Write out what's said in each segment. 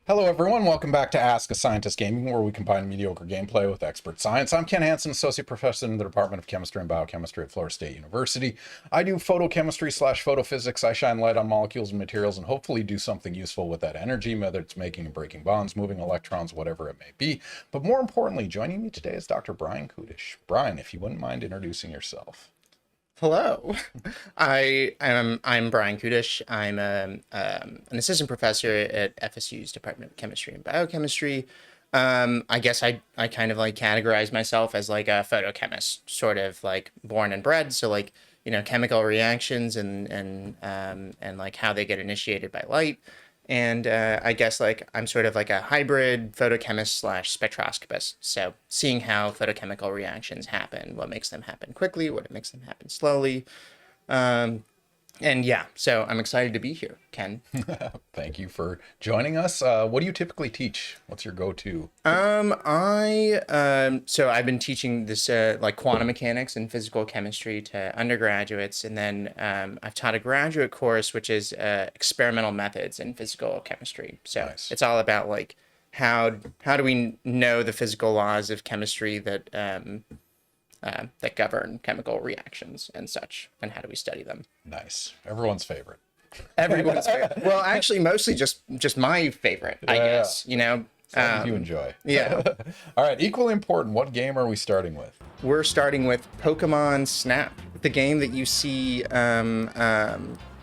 Hello everyone, welcome back to Ask a Scientist Gaming, where we combine mediocre gameplay with expert science. I'm Ken Hansen, Associate Professor in the Department of Chemistry and Biochemistry at Florida State University. I do photochemistry / photophysics. I shine light on molecules and materials and hopefully do something useful with that energy, whether it's making and breaking bonds, moving electrons, whatever it may be. But more importantly, joining me today is Dr. Bryan Kudisch. Bryan, if you wouldn't mind introducing yourself. Hello, I'm Bryan Kudisch. I'm an assistant professor at FSU's Department of Chemistry and Biochemistry. I guess I kind of like categorize myself as like a photochemist, sort of like born and bred. So like, chemical reactions and like how they get initiated by light. And I guess like I'm sort of like a hybrid photochemist / spectroscopist. So seeing how photochemical reactions happen, what makes them happen quickly, what makes them happen slowly. And yeah, so I'm excited to be here, Ken. Thank you for joining us. What do you typically teach? What's your go-to? So I've been teaching this like quantum mechanics and physical chemistry to undergraduates, and then I've taught a graduate course which is experimental methods in physical chemistry. So Nice. It's all about like how do we know the physical laws of chemistry that that govern chemical reactions and such, and how do we study them? Nice. Everyone's favorite. Everyone's favorite. Well, actually, mostly just my favorite, I guess. Something you enjoy. Yeah. All right. Equally important, what game are we starting with? We're starting with Pokémon Snap, the game that you see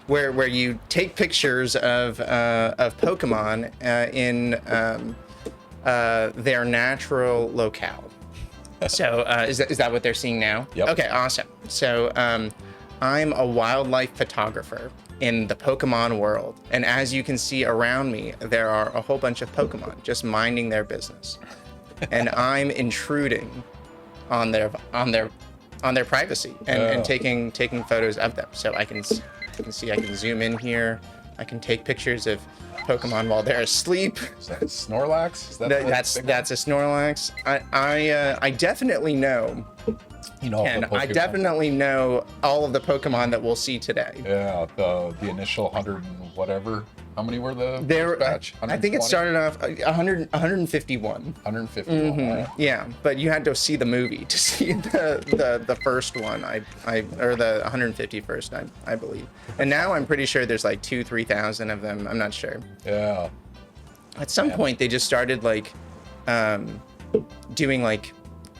where you take pictures of Pokemon in their natural locale. So is that what they're seeing now? Yep. Okay, awesome. So I'm a wildlife photographer in the Pokemon world, and as you can see around me, there are a whole bunch of Pokemon just minding their business, and I'm intruding on their privacy and taking photos of them. So I can see, I can zoom in here, I can take pictures of Pokemon while they're asleep. Is that Snorlax? Is that That's a Snorlax. I definitely know. Ken, I definitely know all of the Pokemon that we'll see today. Yeah, the initial 100 and whatever. How many were the There, batch? I think it started off 151. 151. Right? Yeah, but you had to see the movie to see the first one. Or the 151st, I believe. And now I'm pretty sure there's like 2,000-3,000 of them. I'm not sure. Yeah. At some point, they just started like doing like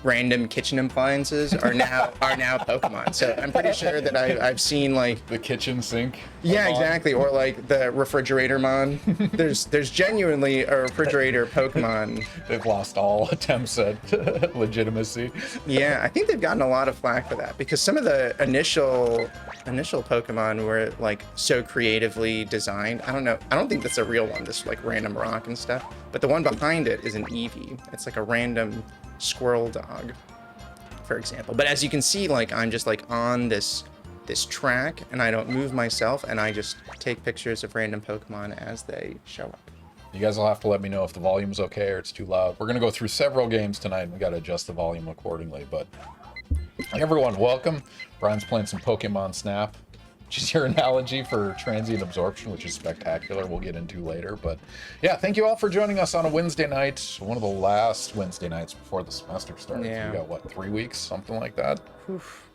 random kitchen appliances are now Pokemon. So I'm pretty sure that I've seen like The kitchen sink. yeah, exactly, or like the refrigerator mon. There's genuinely a refrigerator Pokemon. They've lost all attempts at legitimacy. Yeah, I think they've gotten a lot of flack for that because some of the initial Pokemon were like so creatively designed. I don't know. I don't think that's a real one. This like random rock and stuff. But the one behind it is an Eevee. It's like a random squirrel dog, for example. But as you can see, like I'm just like on this track, and I don't move myself, and I just take pictures of random Pokemon as they show up. You guys will have to let me know if the volume's okay or it's too loud. We're going to go through several games tonight, and we got to adjust the volume accordingly. But everyone, welcome. Brian's playing some Pokemon Snap, which is your analogy for transient absorption, which is spectacular. We'll get into later. But yeah, thank you all for joining us on a Wednesday night, one of the last Wednesday nights before the semester starts. Yeah. We got, what, 3 weeks? Something like that. Oof.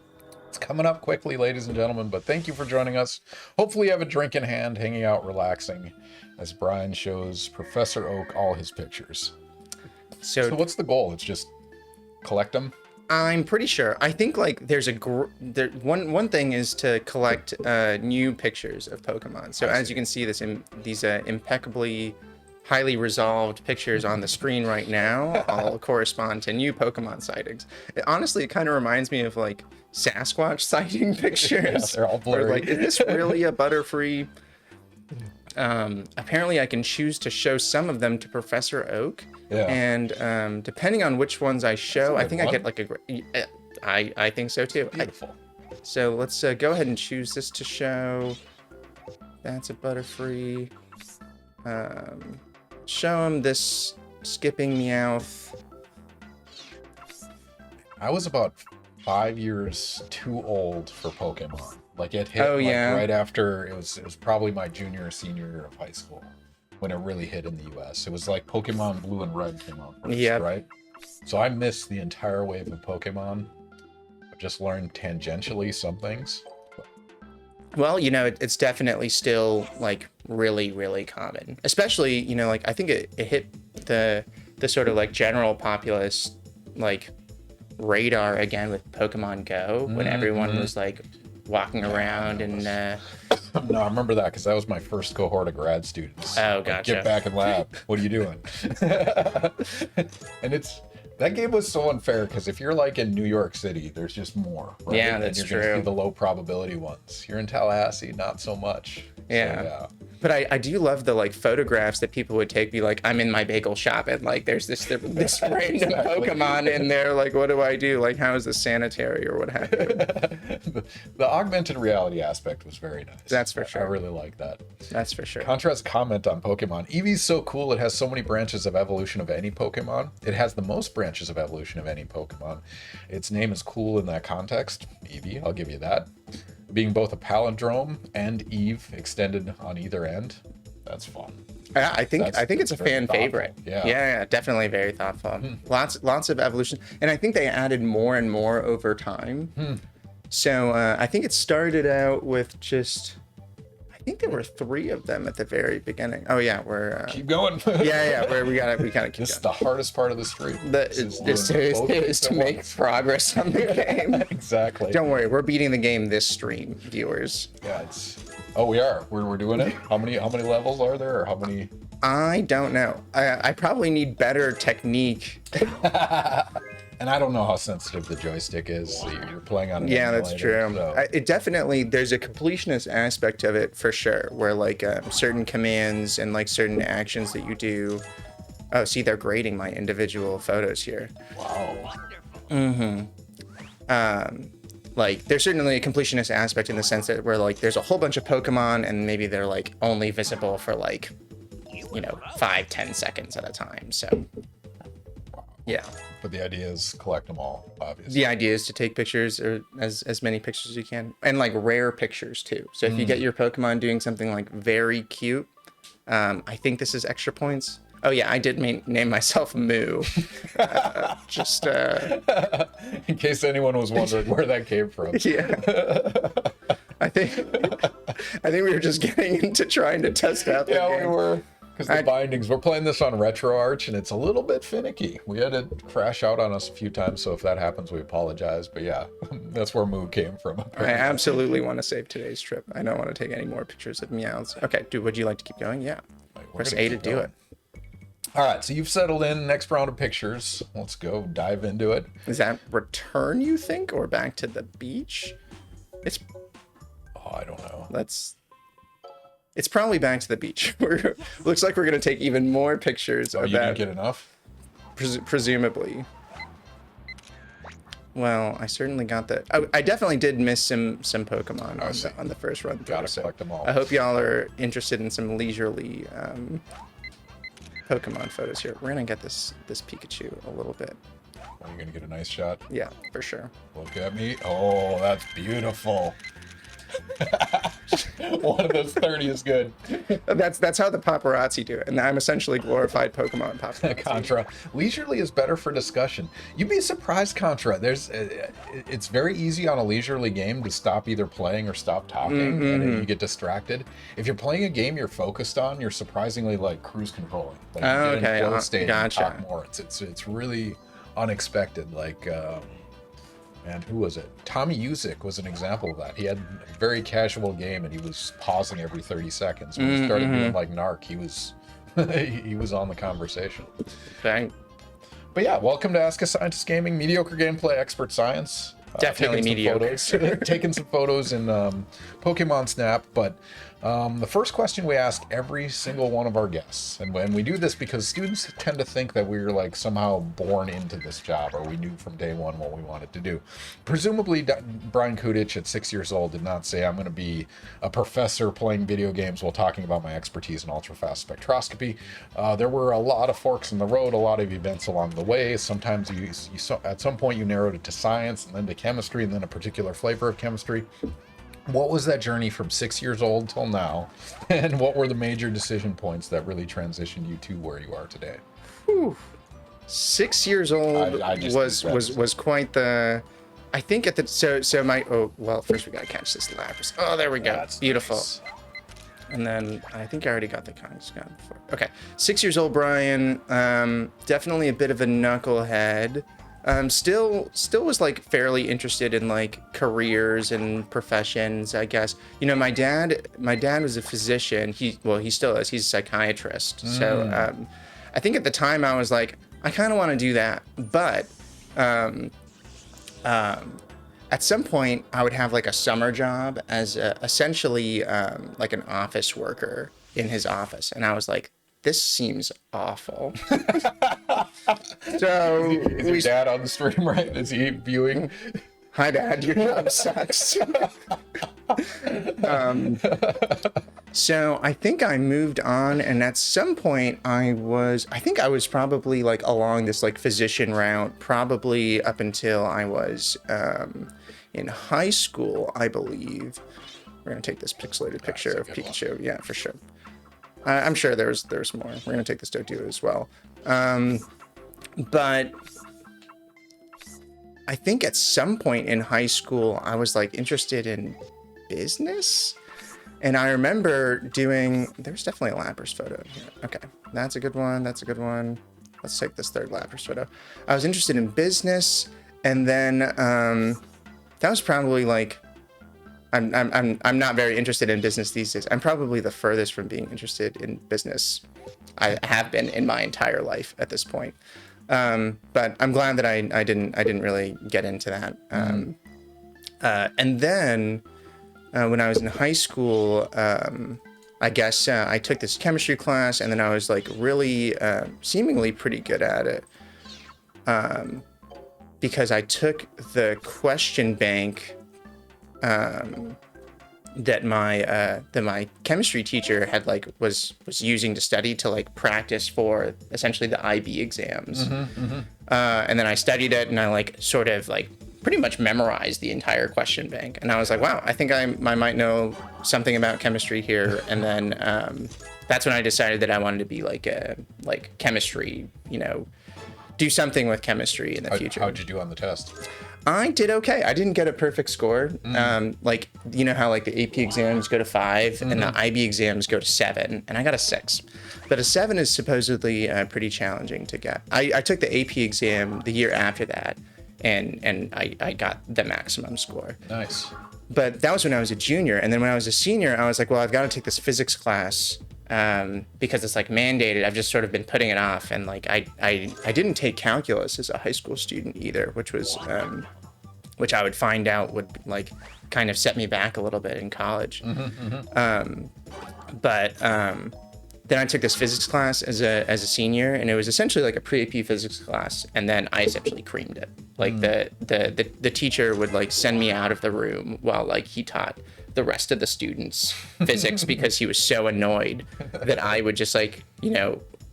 It's coming up quickly, ladies and gentlemen, but thank you for joining us. Hopefully you have a drink in hand, hanging out, relaxing, as Brian shows Professor Oak all his pictures. So what's the goal? It's just collect them? I'm pretty sure. I think like there's one thing is to collect new pictures of Pokemon. So as you can see, these impeccably highly resolved pictures on the screen right now all correspond to new Pokemon sightings. Honestly, it kind of reminds me of like Sasquatch sighting pictures. Yeah, they're all blurry. Or, like, is this really a Butterfree? Apparently I can choose to show some of them to Professor Oak. Yeah. And depending on which ones I show, I think I get like I think so too. Beautiful. So let's go ahead and choose this to show. That's a Butterfree. Show him this skipping Meowth. I was about 5 years too old for Pokemon. Like it hit Oh, yeah. right after it was probably my junior or senior year of high school. when it really hit in the US. It was like Pokemon Blue and Red came out first, Yep. right? So I missed the entire wave of Pokemon. I've just learned tangentially some things. Well, you know, it's definitely still like really, really common. Especially, you know, like I think it hit the sort of like general populace like radar again with Pokemon Go when everyone was like walking around and No, I remember that because that was my first cohort of grad students. Oh, Like, gotcha. get back in lab. What are you doing? And that game was so unfair because if you're like in New York City, there's just more. Right? Yeah, And that's you're gonna true. see the low probability ones. You're in Tallahassee, not so much. Yeah. So, yeah. But I do love the like photographs that people would take, be like, I'm in my bagel shop and like there's this random Exactly. Pokemon in there. Like, what do I do? Like, how is this sanitary or what have you? The augmented reality aspect was very nice. That's for sure. I really like that. That's for sure. Contrast comment on Pokemon. Eevee's so cool. It has so many branches of evolution of any Pokemon. It has the most branches of evolution of any Pokemon. Its name is cool in that context. Eevee, I'll give you that. Being both a palindrome and Eve extended on either end. That's fun. Yeah, I think it's a very fan thoughtful. favorite. Yeah. yeah, definitely very thoughtful. Lots of evolution, and I think they added more and more over time. So I think it started out with just, I think there were 3 of them at the very beginning. Oh yeah, we're Keep going. we gotta keep This is going. the hardest part of the stream. Is to make progress on the game. Exactly. Don't worry, we're beating the game this stream, viewers. Yeah, we are. We're doing it. How many levels are there, or how many? I don't know. I probably need better technique. And I don't know how sensitive the joystick is. So you're playing on an Yeah, that's emulator, true. so- It definitely, there's a completionist aspect of it for sure, where like certain commands and like certain actions that you do. Oh, see, they're grading my individual photos here. Wow. Like there's certainly a completionist aspect in the sense that where like there's a whole bunch of Pokemon and maybe they're like only visible for like, you know, 5-10 seconds at a time. So yeah. But the idea is collect them all, obviously. The idea is to take pictures or as many pictures as you can, and like rare pictures too. So if you get your Pokemon doing something like very cute, I think this is extra points. Oh yeah, I did name myself Moo. Just In case anyone was wondering where that came from. yeah. I think we were just getting into trying to test out the Yeah, game. we were. Because the bindings, we're playing this on RetroArch, and it's a little bit finicky. We had it crash out on us a few times, so if that happens, we apologize. But yeah, that's where Moo came from. I absolutely want to save today's trip. I don't want to take any more pictures of meows. Okay, dude, would you like to keep going? Yeah. Press gonna A to keep do going. it. All right, so you've settled in. Next round of pictures. Let's go dive into it. Is that return, you think, or back to the beach? It's Oh, I don't know. It's probably back to the beach. Looks like we're gonna take even more pictures Oh, of you didn't that, get enough? presumably. Well, I certainly got that. I definitely did miss some Pokemon on the first run through. Gotta So collect them all. I hope y'all are interested in some leisurely Pokemon photos here. We're gonna get this Pikachu a little bit. Are you gonna get a nice shot? Yeah, for sure. Look at me. Oh, that's beautiful. One of those 30 is good. That's how the paparazzi do it, and I'm essentially glorified Pokemon paparazzi. Contra. Leisurely is better for discussion. You'd be surprised, Contra. It's very easy on a leisurely game to stop either playing or stop talking, and then you get distracted. If you're playing a game you're focused on, you're surprisingly like cruise controlling. Like, you Oh, get okay. in flow state and Gotcha. talk more. It's really unexpected. Like, man, who was it? Tommy Usyk was an example of that. He had a very casual game, and he was pausing every 30 seconds. When he started doing like NARC, he was he was on the conversation. Bang. But yeah, welcome to Ask a Scientist Gaming, mediocre gameplay, expert science. Definitely mediocre. Taking some photos in Pokemon Snap, but the first question we ask every single one of our guests, and when we do this because students tend to think that we're like somehow born into this job, or we knew from day one what we wanted to do. Presumably, Bryan Kudisch at 6 years old did not say, I'm going to be a professor playing video games while talking about my expertise in ultrafast spectroscopy. There were a lot of forks in the road, a lot of events along the way. Sometimes you at some point you narrowed it to science, and then to chemistry, and then a particular flavor of chemistry. what was that journey from 6 years old till now? And what were the major decision points that really transitioned you to where you are today? Whew. 6 years old I just was quite the. I think at the so my first we gotta catch this lapis. Oh, there we go. That's beautiful. nice. And then I think I already got the comics gun before. Okay, 6 years old, Brian. Definitely a bit of a knucklehead. Still was like fairly interested in like careers and professions, I guess. You know, my dad was a physician. He still is. He's a psychiatrist. So I think at the time I was like, I kind of want to do that, but at some point I would have like a summer job as essentially like an office worker in his office, and I was like, this seems awful. So Is your dad on the stream, right? Is he viewing? Hi, Dad. Your job sucks. So I think I moved on, and at some point I think I was probably like along this like physician route, probably up until I was in high school, I believe. We're gonna take this pixelated picture of Pikachu. One. Yeah, for sure. I'm sure there's more. We're gonna take this Doduo as well. But I think at some point in high school, I was like interested in business. And I remember there's definitely a Lapras photo here. Okay, that's a good one. That's a good one. Let's take this third Lapras photo. I was interested in business, and then that was probably like, I'm not very interested in business these days. I'm probably the furthest from being interested in business I have been in my entire life at this point. But I'm glad that I didn't really get into that. And then when I was in high school, I guess I took this chemistry class, and then I was like really seemingly pretty good at it because I took the question bank that my chemistry teacher had was using to study to like practice for essentially the IB exams. And then I studied it, and I like sort of like pretty much memorized the entire question bank. And I was like, wow, I think I might know something about chemistry here. And then that's when I decided that I wanted to be like chemistry, do something with chemistry in the future. How'd you do on the test? I did okay. I didn't get a perfect score. Like, you know how like the AP exams go to 5 and the IB exams go to 7, and I got a 6. But a 7 is supposedly pretty challenging to get. I took the AP exam the year after that, and I got the maximum score. Nice. But that was when I was a junior. And then when I was a senior, I was like, well, I've got to take this physics class because it's like mandated. I've just sort of been putting it off. And like, I didn't take calculus as a high school student either, which I would find out would like kind of set me back a little bit in college. But then I took this physics class as a senior, and it was essentially like a pre-AP physics class, and then I essentially creamed it. Like the teacher would like send me out of the room while like he taught the rest of the students physics because he was so annoyed that I would just like,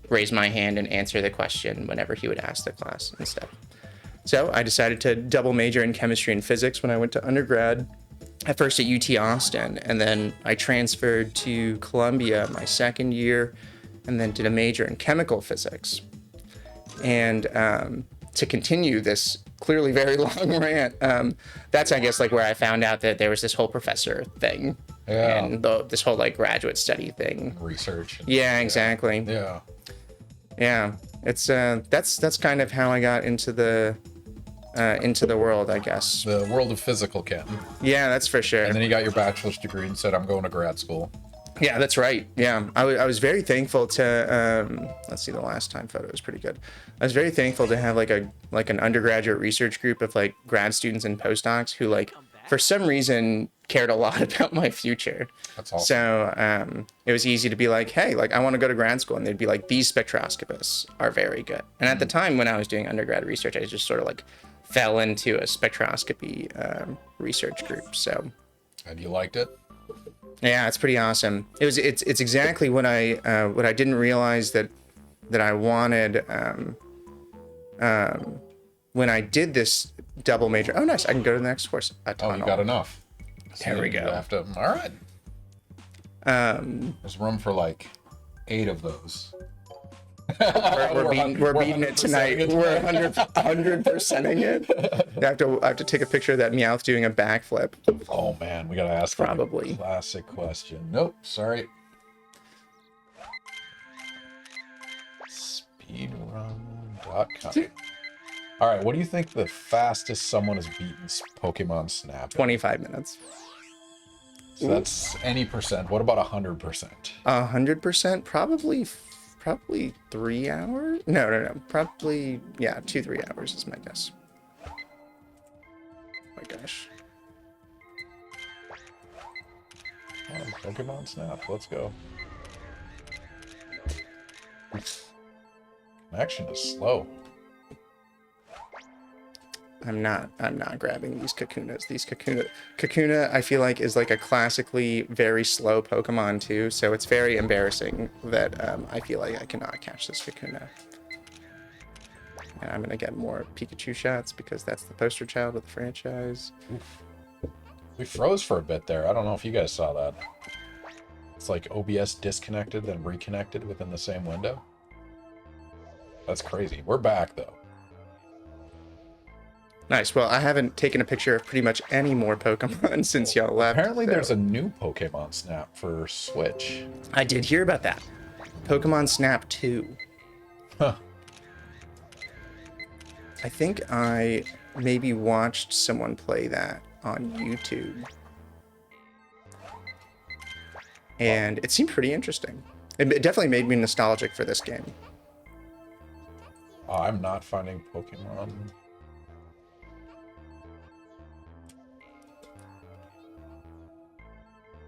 raise my hand and answer the question whenever he would ask the class and stuff. So I decided to double major in chemistry and physics when I went to undergrad, at first at UT Austin, and then I transferred to Columbia my second year, and then did a major in chemical physics. And to continue this clearly very long rant, that's, I guess, like where I found out that there was this whole professor thing. Yeah. And this whole like graduate study thing. Research. Yeah, exactly. Yeah. Yeah. It's that's kind of how I got into the world, I guess. The world of physical chem. Yeah, that's for sure. And then you got your bachelor's degree and said, I'm going to grad school. Yeah, that's right. Yeah, I was very thankful to, let's see, the last time photo was pretty good. I was very thankful to have like an undergraduate research group of like grad students and postdocs who like, for some reason, cared a lot about my future. That's awesome. So it was easy to be like, hey, like I want to go to grad school. And they'd be like, these spectroscopists are very good. And at the time when I was doing undergrad research, I just sort of like fell into a spectroscopy research group. So. And you liked it? Yeah, it's pretty awesome. It's exactly what I didn't realize that I wanted when I did this double major. Oh, nice! I can go to the next course. Oh, you got enough. There we go. All right. There's room for like 8 of those. We're beating it tonight. We're 100%ing it. I have to take a picture of that Meowth doing a backflip. Oh man, we gotta ask Probably. a classic question. Nope, sorry. Speedrun.com. All right, what do you think the fastest someone has beaten Pokemon Snap? 25 minutes. So that's any percent. What about 100%? 100%? Probably 3 hours? No. Probably, 2-3 hours is my guess. Oh my gosh. Oh, Pokemon Snap, let's go. Connection is slow. I'm not grabbing these Kakunas. Kakuna, I feel like, is like a classically very slow Pokemon too, so it's very embarrassing that I feel like I cannot catch this Kakuna. And I'm gonna get more Pikachu shots because that's the poster child of the franchise. Oof. We froze for a bit there. I don't know if you guys saw that. It's like OBS disconnected, then reconnected within the same window. That's crazy. We're back though. Nice. Well, I haven't taken a picture of pretty much any more Pokemon since y'all left. Apparently there's a new Pokemon Snap for Switch. I did hear about that. Pokemon Snap 2. Huh. I think I maybe watched someone play that on YouTube. And it seemed pretty interesting. It definitely made me nostalgic for this game. I'm not finding Pokemon.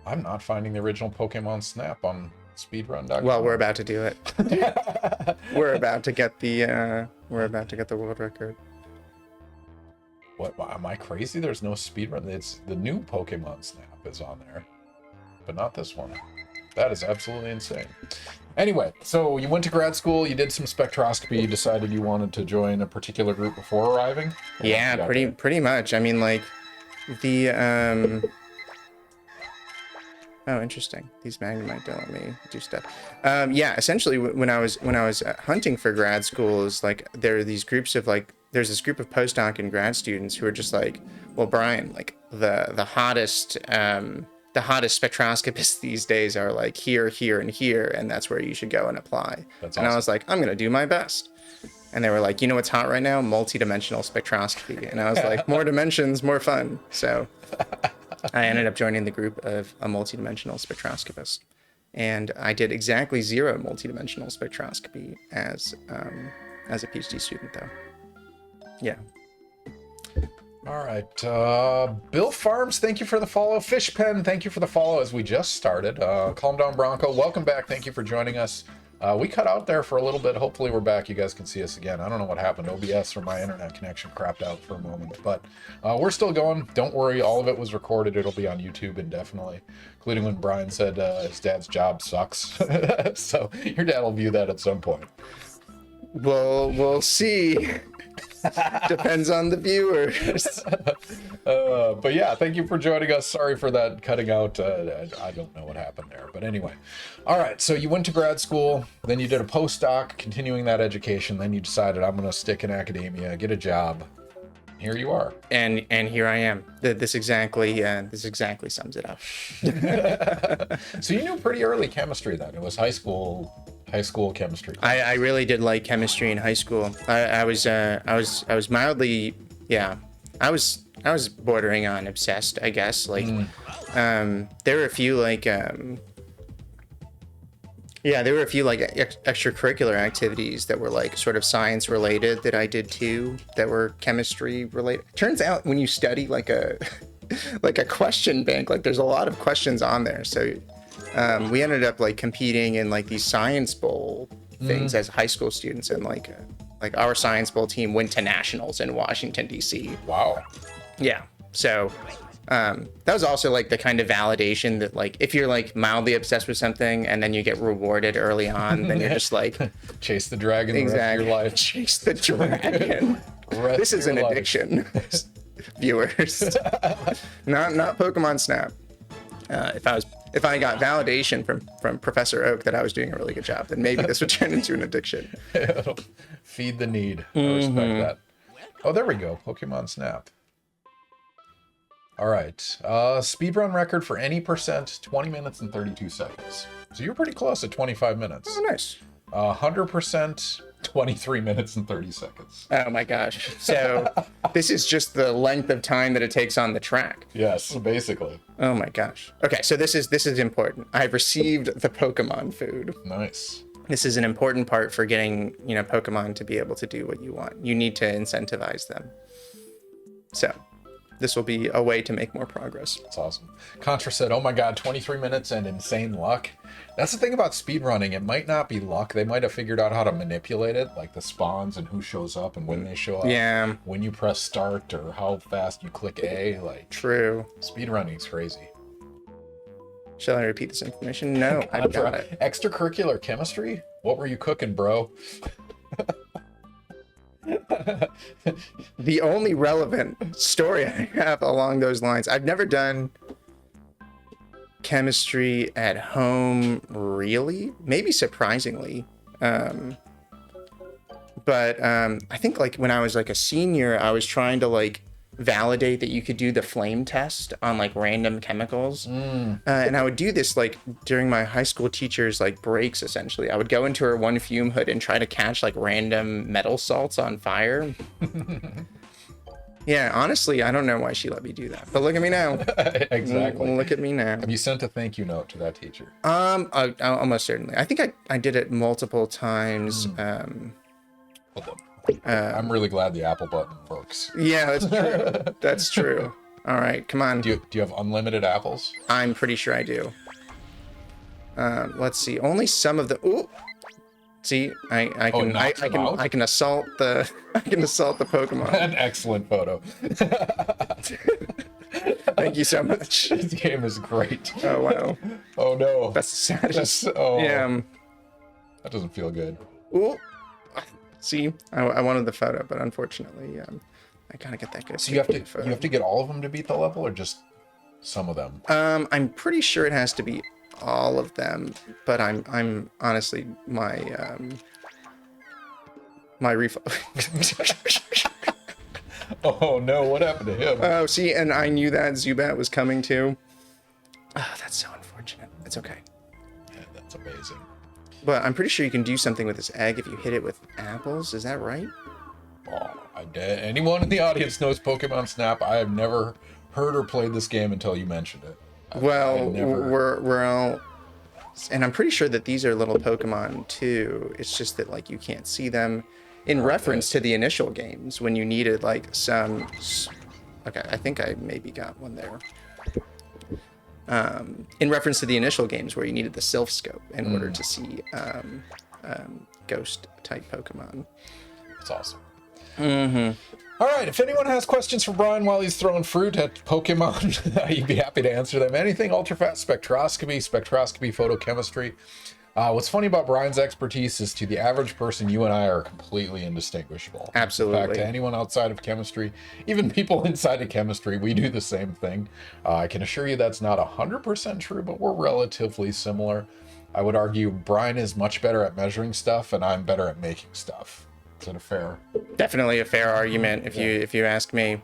I'm not finding the original Pokemon Snap on speedrun.com. Well, we're about to do it. We're about to get the world record. What, am I crazy? There's no speedrun. It's the new Pokemon Snap is on there, but not this one. That is absolutely insane. Anyway, so you went to grad school, you did some spectroscopy, you decided you wanted to join a particular group before arriving? Yeah, pretty much. I mean, like, the oh, interesting. These Magnemite don't let me do stuff. Yeah, essentially, when I was hunting for grad schools, like, there are these groups of, like, there's this group of postdoc and grad students who are just like, well, Bryan, like, the hottest spectroscopists these days are like here, and here, and that's where you should go and apply. That's and awesome. I was like, I'm gonna do my best. And they were like, you know what's hot right now? Multi-dimensional spectroscopy. And I was like, more dimensions, more fun. So I ended up joining the group of a multi-dimensional spectroscopist. And I did exactly 0 multi-dimensional spectroscopy as a PhD student, though. Yeah. All right. Bill Farms, thank you for the follow. Fishpen, thank you for the follow as we just started. Calm Down Bronco, welcome back. Thank you for joining us. We cut out there for a little bit. Hopefully we're back. You guys can see us again. I don't know what happened. OBS or my internet connection crapped out for a moment, but we're still going. Don't worry. All of it was recorded. It'll be on YouTube indefinitely, including when Bryan said his dad's job sucks. So your dad will view that at some point. Well, we'll see. Depends on the viewers. But yeah, thank you for joining us. Sorry for that cutting out. I don't know what happened there. But anyway. All right. So you went to grad school. Then you did a postdoc, continuing that education. Then you decided, I'm going to stick in academia, get a job. Here you are. And here I am. This exactly sums it up. So you knew pretty early chemistry then. It was high school chemistry. I really did like chemistry in high school. I was mildly, I was bordering on obsessed, I guess. Like, there were a few extracurricular activities that were like sort of science related that I did too, that were chemistry related. Turns out when you study like a question bank, like there's a lot of questions on there. So we ended up like competing in like these science bowl things as high school students, and like our science bowl team went to nationals in Washington DC. Wow. Yeah. So that was also like the kind of validation that like if you're like mildly obsessed with something and then you get rewarded early on, then you're just like chase the dragon. Exactly. The rest of your life. Chase the dragon. This is an addiction. viewers. not Pokemon Snap. If I got validation from Professor Oak that I was doing a really good job, then maybe this would turn into an addiction. Feed the need. I respect that. Oh, there we go. Pokemon Snap. All right. Speedrun record for any percent, 20 minutes and 32 seconds. So you're pretty close at 25 minutes. Oh, nice. 100%, 23 minutes and 30 seconds. Oh my gosh. So this is just the length of time that it takes on the track. Yes, basically. Oh my gosh. Okay, so this is important. I've received the Pokemon food. Nice. This is an important part for getting, Pokemon to be able to do what you want. You need to incentivize them. So this will be a way to make more progress. That's awesome. Contra said, oh my god, 23 minutes and insane luck. That's the thing about speedrunning. It might not be luck. They might have figured out how to manipulate it, like the spawns and who shows up and when they show up. Yeah. When you press start or how fast you click A. Like, true. Speedrunning is crazy. Shall I repeat this information? No, I've got it. Extracurricular chemistry? What were you cooking, bro? The only relevant story I have along those lines, I've never done chemistry at home, really. Maybe surprisingly. But I think like when I was like a senior, I was trying to like validate that you could do the flame test on like random chemicals. And I would do this like during my high school teacher's like breaks, essentially. I would go into her one fume hood and try to catch like random metal salts on fire. Yeah, honestly, I don't know why she let me do that, but look at me now. Exactly. Look at me now. Have you sent a thank you note to that teacher? Almost certainly. I think I did it multiple times. I'm really glad the Apple button works. Yeah, that's true. That's true. All right, come on. Do you have unlimited apples? I'm pretty sure I do. Let's see. Only some of the. Ooh. See, I can assault the Pokemon. An excellent photo. Thank you so much. This game is great. Oh wow. Oh no. That's the saddest. Yeah. That doesn't feel good. Ooh. See, I wanted the photo, but unfortunately, I gotta get that good. So you have to get all of them to beat the level, or just some of them? I'm pretty sure it has to be all of them, but I'm honestly my Oh no, what happened to him? Oh, see, and I knew that Zubat was coming too. Oh, that's so unfortunate. It's okay. Yeah, that's amazing. But I'm pretty sure you can do something with this egg if you hit it with apples. Is that right? Oh, anyone in the audience knows Pokemon Snap. I have never heard or played this game until you mentioned it. We're all, and I'm pretty sure that these are little Pokemon too. It's just that like you can't see them in reference to the initial games when you needed like some. Okay, I think I maybe got one there. In reference to the initial games where you needed the Sylph Scope in order to see ghost type Pokemon. That's awesome. All right, if anyone has questions for Bryan while he's throwing fruit at Pokemon, he'd be happy to answer them. Anything ultrafast spectroscopy, photochemistry. What's funny about Bryan's expertise is to the average person, you and I are completely indistinguishable. Absolutely. In fact, to anyone outside of chemistry, even people inside of chemistry, we do the same thing. I can assure you that's not 100% true, but we're relatively similar. I would argue Bryan is much better at measuring stuff, and I'm better at making stuff. Is that a fair? Definitely a fair argument, if you ask me.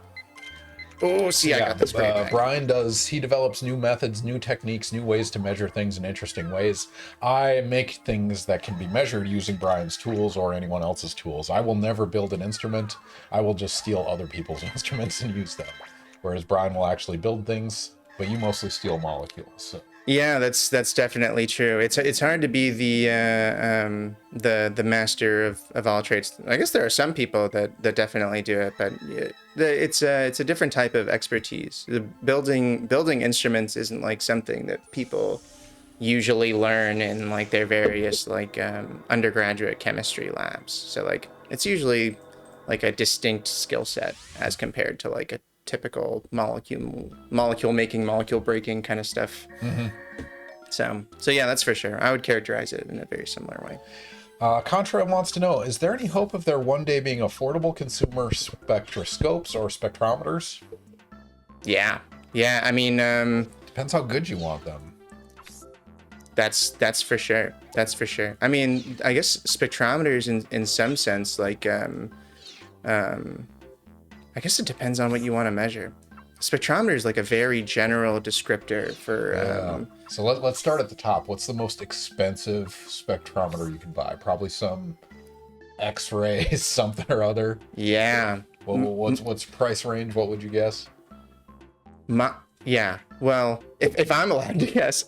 Oh, see, I got this great bag. Bryan develops new methods, new techniques, new ways to measure things in interesting ways. I make things that can be measured using Bryan's tools or anyone else's tools. I will never build an instrument. I will just steal other people's instruments and use them. Whereas Bryan will actually build things, but you mostly steal molecules. So. Yeah, that's definitely true. It's hard to be the master of all trades. I guess there are some people that definitely do it, but it's a different type of expertise. The building instruments isn't like something that people usually learn in like their various like undergraduate chemistry labs. So like it's usually like a distinct skill set as compared to like a typical molecule making, molecule breaking kind of stuff. So yeah, that's for sure. I would characterize it in a very similar way. Contra wants to know, is there any hope of there one day being affordable consumer spectroscopes or spectrometers? Yeah. I mean, Depends how good you want them. that's for sure. That's for sure. I mean, I guess spectrometers in some sense, like, I guess it depends on what you want to measure. Spectrometer is like a very general descriptor for. So let's start at the top. What's the most expensive spectrometer you can buy? Probably some X-ray, something or other. Yeah. Well, what's price range? What would you guess? Yeah. Well, if I'm allowed to guess,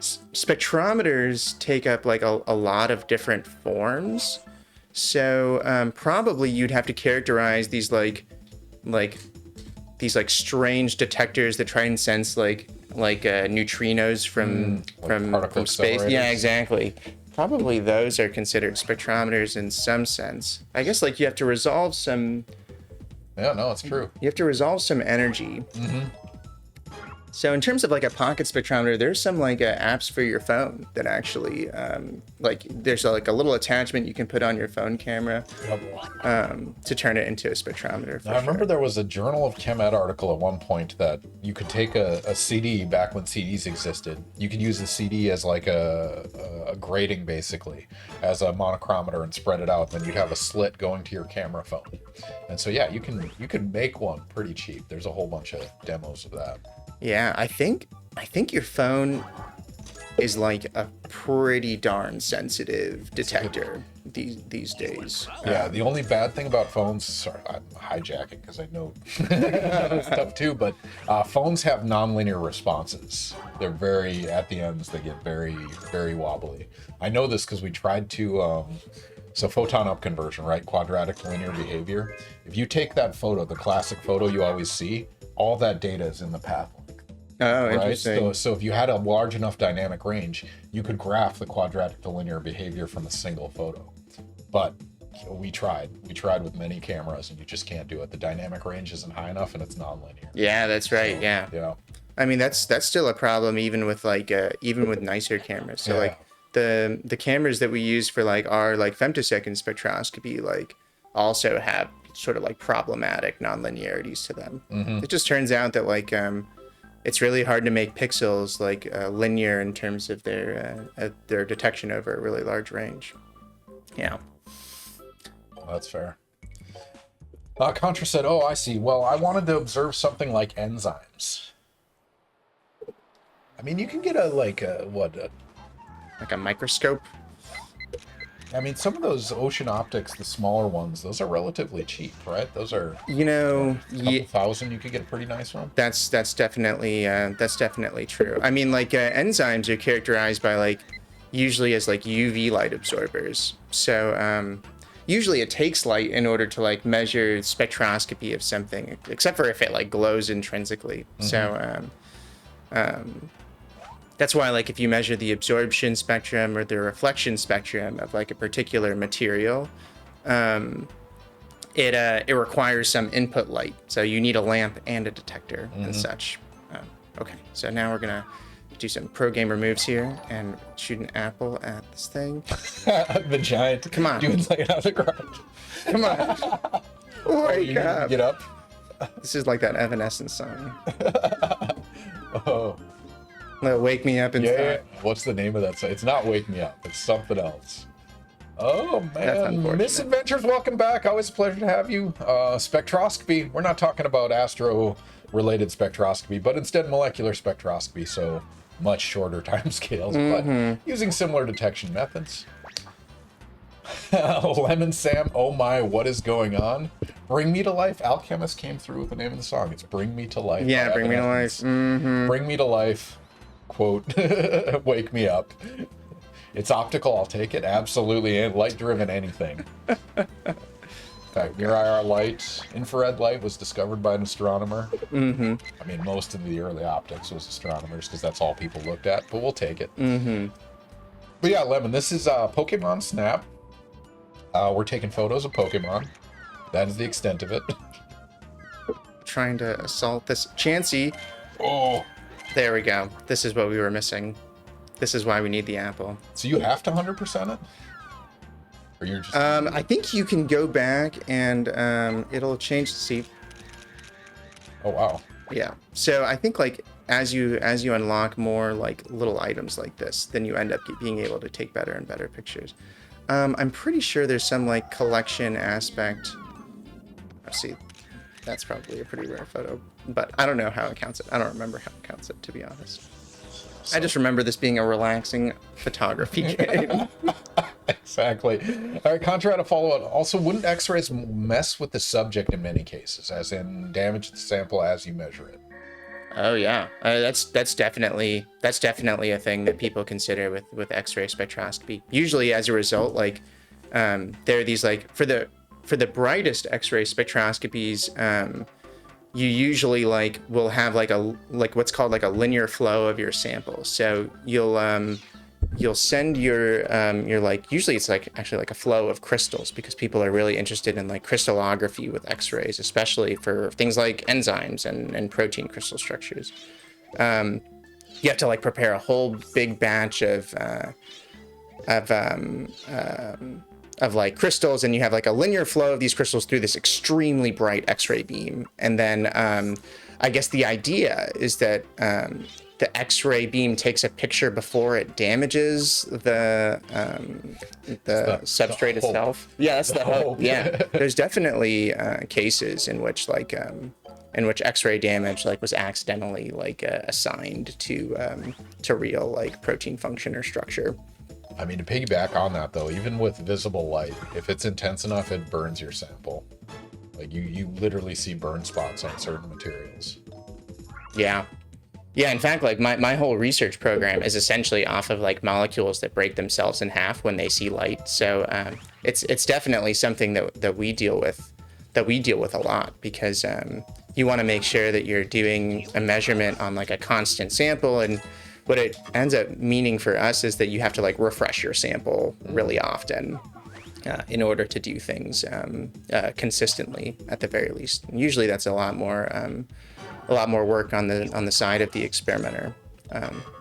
spectrometers take up like a lot of different forms. So probably you'd have to characterize these these strange detectors that try and sense like neutrinos from space. Yeah, exactly. Probably those are considered spectrometers in some sense. I guess like you have to resolve some. Yeah, no, it's true. You have to resolve some energy. Mm-hmm. So in terms of like a pocket spectrometer, there's some like apps for your phone that actually there's like a little attachment you can put on your phone camera to turn it into a spectrometer. I remember there was a Journal of Chem Ed article at one point that you could take a CD back when CDs existed. You could use the CD as like a grating basically, as a monochromator and spread it out. Then you'd have a slit going to your camera phone. And so yeah, you can make one pretty cheap. There's a whole bunch of demos of that. Yeah, I think your phone is like a pretty darn sensitive detector these days. Yeah, the only bad thing about phones, sorry, I'm hijacking because I know stuff too, but phones have nonlinear responses. They're at the ends, they get very, very wobbly. I know this because we tried to, so photon up conversion, right? Quadratic to linear behavior. If you take that photo, the classic photo you always see, all that data is in the path. Oh, right? interesting. So if you had a large enough dynamic range, you could graph the quadratic to linear behavior from a single photo. But we tried with many cameras, and you just can't do it. The dynamic range isn't high enough, and it's nonlinear. Yeah, that's right. So, yeah. I mean, that's still a problem even with even with nicer cameras. So like the cameras that we use for like our like femtosecond spectroscopy like also have sort of like problematic nonlinearities to them. Mm-hmm. It just turns out that like it's really hard to make pixels like linear in terms of their detection over a really large range. Yeah. Well, that's fair. Contra said, "Oh, I see. Well, I wanted to observe something like enzymes. I mean, you can get like a microscope. I mean, some of those ocean optics, the smaller ones, those are relatively cheap, right? Those are, a couple thousand, you could get a pretty nice one. That's definitely true. I mean, like enzymes are characterized by like usually as like UV light absorbers. So usually it takes light in order to like measure spectroscopy of something, except for if it like glows intrinsically. Mm-hmm. So that's why, like, if you measure the absorption spectrum or the reflection spectrum of like a particular material, it requires some input light. So you need a lamp and a detector and such. Okay, so now we're gonna do some pro gamer moves here and shoot an apple at this thing. The giant. Come on. Dude's laying on the ground. Come on. Wake up. Get up. This is like that Evanescence song. Oh. Wake me up inside. Yeah. What's the name of that song? It's not Wake Me Up. It's something else. Oh, man. Misadventures, welcome back. Always a pleasure to have you. Spectroscopy. We're not talking about astro-related spectroscopy, but instead molecular spectroscopy, so much shorter timescales, but using similar detection methods. Lemon Sam, oh my, what is going on? Bring Me to Life. Alchemist came through with the name of the song. It's Bring Me to Life. Yeah, Bring Me to Life. Mm-hmm. Bring Me to Life. Quote, wake me up. It's optical, I'll take it. Absolutely. And light-driven anything. In fact, near IR light, infrared light was discovered by an astronomer. Mm-hmm. I mean, most of the early optics was astronomers because that's all people looked at, but we'll take it. Mm-hmm. But yeah, Lemon, this is Pokémon Snap. We're taking photos of Pokemon. That is the extent of it. Trying to assault this Chansey. Oh. There we go. This is what we were missing. This is why we need the apple. So you have to 100% it? Or you're just... I think you can go back and it'll change. See. Oh, wow. Yeah. So I think like as you unlock more like little items like this, then you end up being able to take better and better pictures. I'm pretty sure there's some like collection aspect. Let's see. That's probably a pretty rare photo, but I don't know how it counts it. I don't remember how it counts it, to be honest. I just remember this being a relaxing photography game. Exactly. All right, Contra had a follow-up. Also, wouldn't X-rays mess with the subject in many cases, as in damage the sample as you measure it? Oh yeah, that's definitely a thing that people consider with X-ray spectroscopy. Usually, as a result, like there are these like for the brightest X-ray spectroscopies, you usually like will have like what's called like a linear flow of your sample. So you'll send your like, usually it's like actually like a flow of crystals, because people are really interested in like crystallography with X-rays, especially for things like enzymes and protein crystal structures. You have to like prepare a whole big batch of like crystals, and you have like a linear flow of these crystals through this extremely bright X-ray beam. And then I guess the idea is that the X-ray beam takes a picture before it damages the substrate itself. Yeah, that's the hope. Yeah, there's definitely cases in which like X-ray damage like was accidentally like assigned to real like protein function or structure. I mean, to piggyback on that, though, even with visible light, if it's intense enough, it burns your sample. Like, you literally see burn spots on certain materials. Yeah. Yeah, in fact, like, my whole research program is essentially off of, like, molecules that break themselves in half when they see light. So it's definitely something that we deal with a lot, because you want to make sure that you're doing a measurement on, like, a constant sample. And what it ends up meaning for us is that you have to like refresh your sample really often in order to do things consistently, at the very least. And usually that's a lot more work on the side of the experimenter,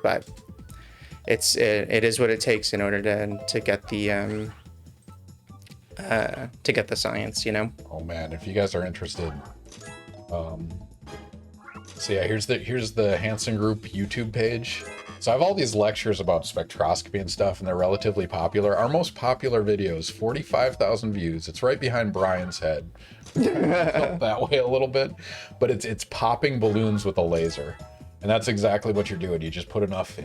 but it is what it takes in order to get the science, you know. Oh man, if you guys are interested, so yeah, here's the Hansen Group YouTube page. So I have all these lectures about spectroscopy and stuff, and they're relatively popular. Our most popular video is 45,000 views. It's right behind Brian's head. That way a little bit, but it's popping balloons with a laser. And that's exactly what you're doing. You just put enough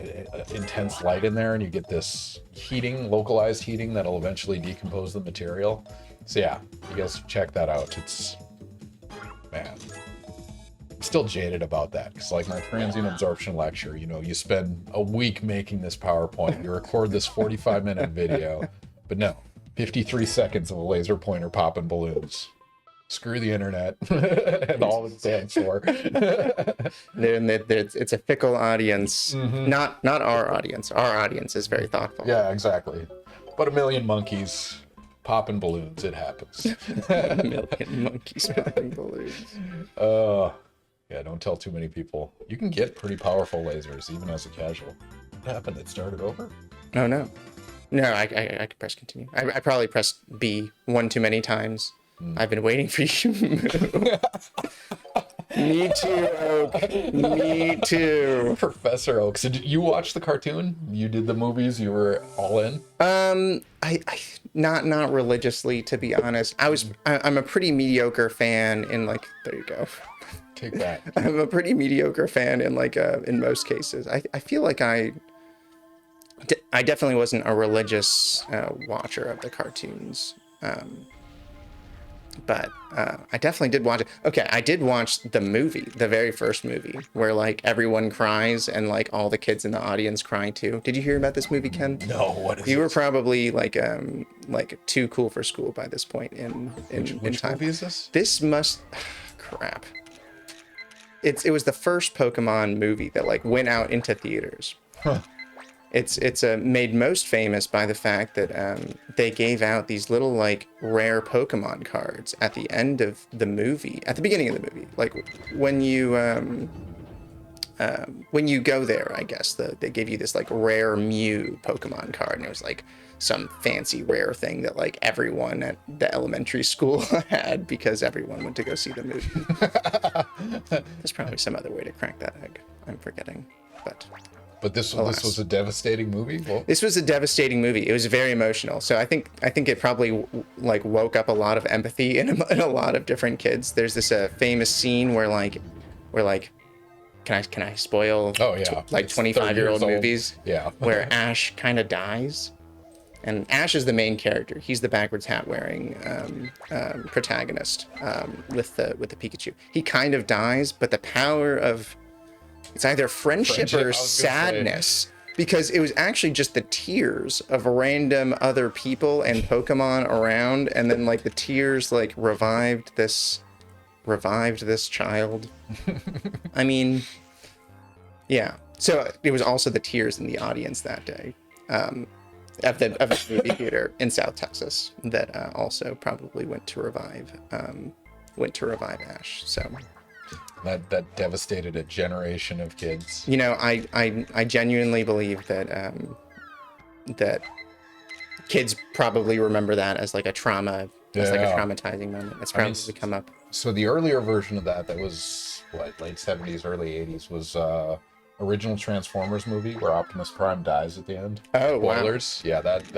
intense light in there and you get this heating, localized heating that'll eventually decompose the material. So yeah, you guys check that out. It's, man, I'm still jaded about that, because like my transient absorption lecture, you know, you spend a week making this PowerPoint, you record this 45-minute video, but no, 53 seconds of a laser pointer popping balloons. Screw the internet and all it stands for. It's a fickle audience. Mm-hmm. Not our audience. Our audience is very thoughtful. Yeah, exactly. But a million monkeys popping balloons, it happens. A million monkeys popping balloons. Yeah, don't tell too many people. You can get pretty powerful lasers even as a casual. What happened? It started over? Oh no. No, I could press continue. I probably pressed B one too many times. I've been waiting for you to move. Me too, Oak. Me too. Professor Oak. So did you watch the cartoon? You did the movies? You were all in? I not religiously, to be honest. I'm a pretty mediocre fan in like, there you go. Take that. I'm a pretty mediocre fan in like in most cases. I feel like I definitely wasn't a religious watcher of the cartoons. But I definitely did watch it. Okay, I did watch the movie, the very first movie, where like everyone cries and like all the kids in the audience cry too. Did you hear about this movie, Ken? No, what is it? You were probably like too cool for school by this point in Which time. movie is this? This must crap. It was the first Pokemon movie that like went out into theaters. Huh. It's made most famous by the fact that they gave out these little like rare Pokemon cards at the end of the movie, at the beginning of the movie. Like when you when you go there, I guess they gave you this like rare Mew Pokemon card, and it was like some fancy rare thing that like everyone at the elementary school had because everyone went to go see the movie. There's probably some other way to crack that egg. I'm forgetting, But this was a devastating movie. Well, this was a devastating movie. It was very emotional. So I think it probably like woke up a lot of empathy in a lot of different kids. There's this famous scene where can I spoil? Oh yeah, 25-year-old movies. Yeah, where Ash kind of dies, and Ash is the main character. He's the backwards hat wearing protagonist with the Pikachu. He kind of dies, but the power of it's either friendship or sadness, because it was actually just the tears of random other people and Pokemon around, and then like the tears like revived this child. I mean, yeah. So it was also the tears in the audience that day of the movie theater in South Texas that also probably went to revive Ash. So. That devastated a generation of kids. You know, I genuinely believe that that kids probably remember that as like a trauma, as like a traumatizing moment. It's probably come up. So the earlier version of that was what, late 70s, early 80s, was original Transformers movie where Optimus Prime dies at the end. Oh, spoilers. Wow. Yeah, that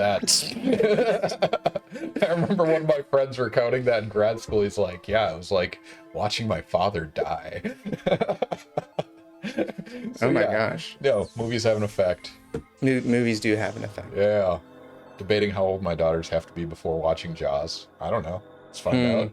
I remember one of my friends recounting that in grad school. He's like, yeah, it was like watching my father die. So, oh my gosh. No, movies have an effect. Movies do have an effect. Yeah. Debating how old my daughters have to be before watching Jaws. I don't know. Let's find out.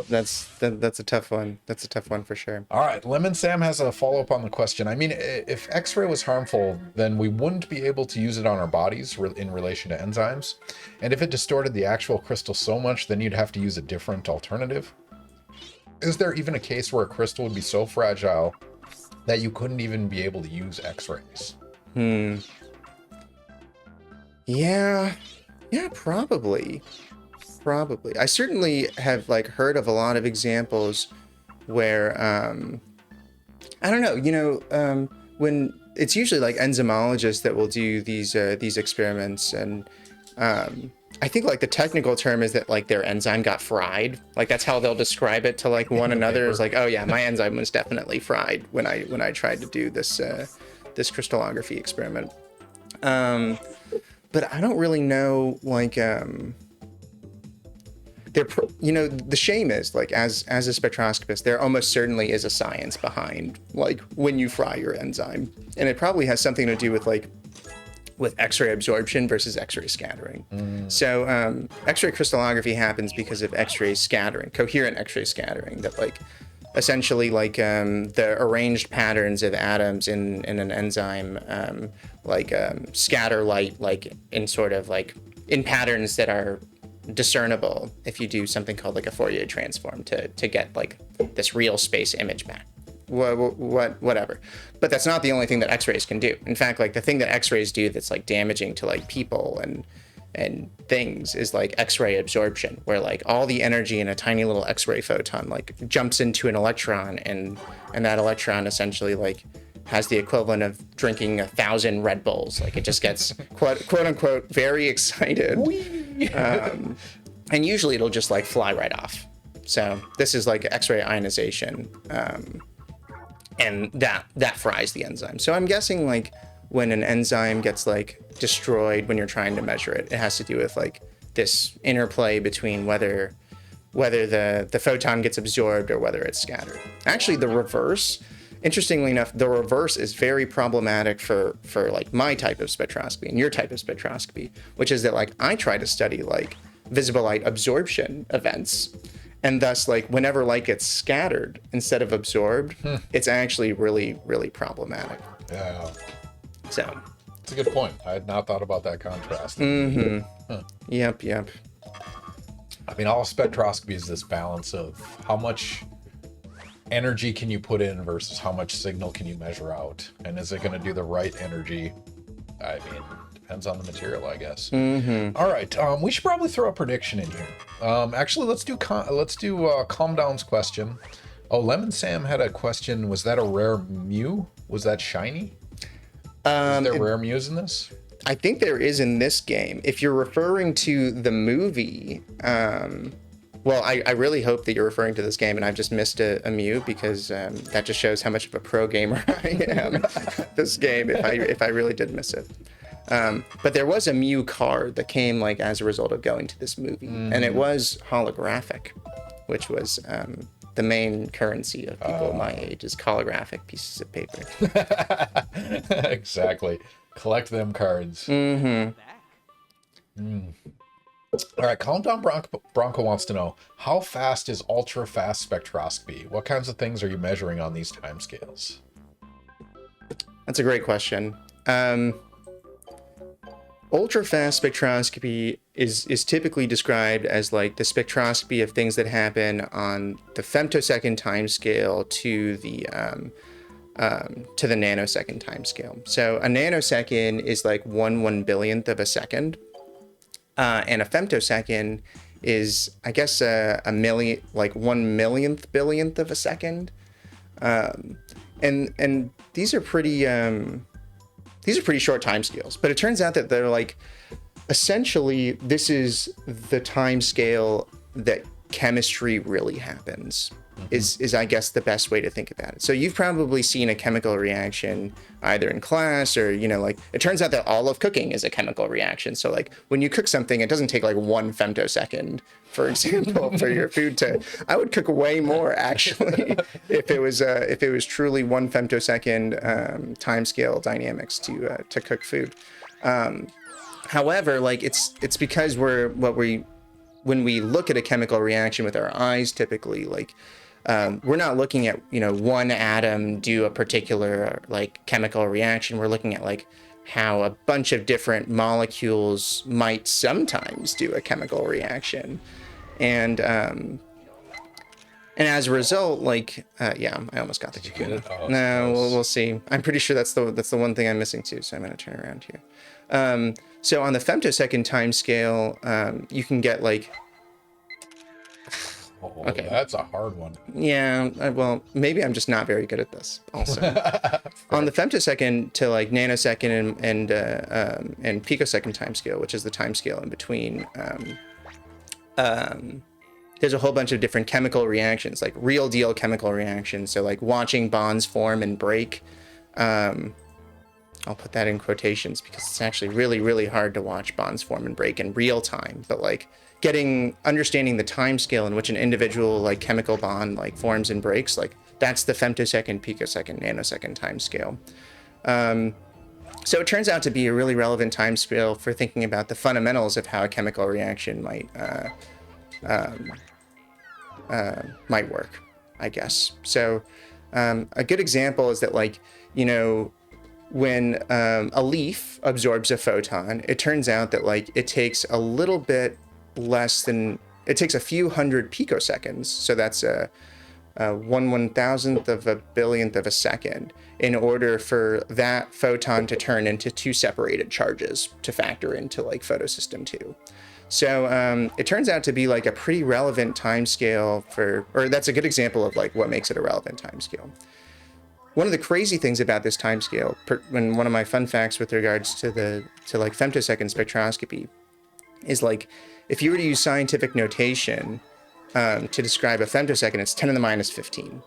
That's a tough one. That's a tough one for sure. All right, Lemon Sam has a follow-up on the question. I mean, if X-ray was harmful, then we wouldn't be able to use it on our bodies in relation to enzymes. And if it distorted the actual crystal so much, then you'd have to use a different alternative. Is there even a case where a crystal would be so fragile that you couldn't even be able to use X-rays? Yeah, probably. I certainly have like heard of a lot of examples where I don't know, you know, when it's usually like enzymologists that will do these experiments, and I think like the technical term is that like their enzyme got fried. Like that's how they'll describe it to like one another. It's like, oh yeah, my enzyme was definitely fried when I tried to do this crystallography experiment. But I don't really know like you know, the shame is like as a spectroscopist, there almost certainly is a science behind like when you fry your enzyme, and it probably has something to do with like with X-ray absorption versus X-ray scattering. So X-ray crystallography happens because of X-ray scattering, coherent X-ray scattering, that like essentially like the arranged patterns of atoms in an enzyme scatter light like in sort of like in patterns that are discernible if you do something called like a Fourier transform to get like this real space image back. Whatever. But that's not the only thing that X-rays can do. In fact, like the thing that X-rays do that's like damaging to like people and things is like X-ray absorption, where like all the energy in a tiny little X-ray photon like jumps into an electron, and that electron essentially like has the equivalent of drinking 1,000 Red Bulls. Like it just gets quote unquote very excited. And usually it'll just like fly right off. So this is like X-ray ionization. And that fries the enzyme. So I'm guessing like when an enzyme gets like destroyed when you're trying to measure it, it has to do with like this interplay between whether the photon gets absorbed or whether it's scattered. Actually, the reverse, interestingly enough, the reverse is very problematic for like my type of spectroscopy and your type of spectroscopy, which is that like I try to study like visible light absorption events. And thus, like, whenever light gets scattered instead of absorbed, it's actually really, really problematic. Yeah. So. That's a good point. I had not thought about that contrast. Yep. I mean, all spectroscopy is this balance of how much energy can you put in versus how much signal can you measure out. And is it going to do the right energy? I mean, depends on the material, I guess. All right, we should probably throw a prediction in here. Actually, let's do Calm Down's question. Oh, Lemon Sam had a question. Was that a rare Mew? Was that shiny? Is there rare Mews in this? I think there is in this game. If you're referring to the movie, well, I really hope that you're referring to this game, and I've just missed a Mew, because that just shows how much of a pro gamer I am. This game, if I really did miss it. But there was a Mew card that came like as a result of going to this movie, and it was holographic, which was the main currency of people my age, is holographic pieces of paper. Exactly. Collect them cards. Mm-hmm. All right, Calm Down Bronco wants to know, how fast is ultra-fast spectroscopy? What kinds of things are you measuring on these timescales? That's a great question. Ultra-fast spectroscopy is typically described as like the spectroscopy of things that happen on the femtosecond timescale to the nanosecond timescale. So a nanosecond is like 1/1 billionth of a second, and a femtosecond is, I guess, a million, like 1 millionth billionth of a second, and these are pretty short timescales. But it turns out that they're like, essentially, this is the timescale that chemistry really happens. Is I guess the best way to think about it. So you've probably seen a chemical reaction either in class, or, you know, like, it turns out that all of cooking is a chemical reaction. So like when you cook something, it doesn't take like 1 femtosecond, for example, for your food to. I would cook way more actually if it was truly 1 femtosecond timescale dynamics to cook food. However, like it's because when we look at a chemical reaction with our eyes, typically, like, we're not looking at, you know, one atom do a particular like chemical reaction. We're looking at like how a bunch of different molecules might sometimes do a chemical reaction, and as a result, like, yeah, I almost got the. Did you get it? Oh, no, we'll see. I'm pretty sure that's the one thing I'm missing too. So I'm gonna turn around here. So on the femtosecond time scale, you can get like. Oh, okay, that's a hard one. Yeah, well, maybe I'm just not very good at this. Also, on the femtosecond to like nanosecond and picosecond time scale, which is the time scale in between, there's a whole bunch of different chemical reactions, like real deal chemical reactions. So like watching bonds form and break. I'll put that in quotations because it's actually really, really hard to watch bonds form and break in real time. But like understanding the time scale in which an individual like chemical bond like forms and breaks, like that's the femtosecond, picosecond, nanosecond time scale. So it turns out to be a really relevant time scale for thinking about the fundamentals of how a chemical reaction might work, I guess. So a good example is that, like, you know, when a leaf absorbs a photon, it turns out that like it takes a little bit less than, it takes a few hundred picoseconds. So that's a 1/1000th of a billionth of a second in order for that photon to turn into 2 separated charges to factor into like photosystem 2. So it turns out to be like a pretty relevant time scale or that's a good example of like what makes it a relevant time scale. One of the crazy things about this time scale, when one of my fun facts with regards to like femtosecond spectroscopy, is like if you were to use scientific notation to describe a femtosecond, it's 10 to the minus 15.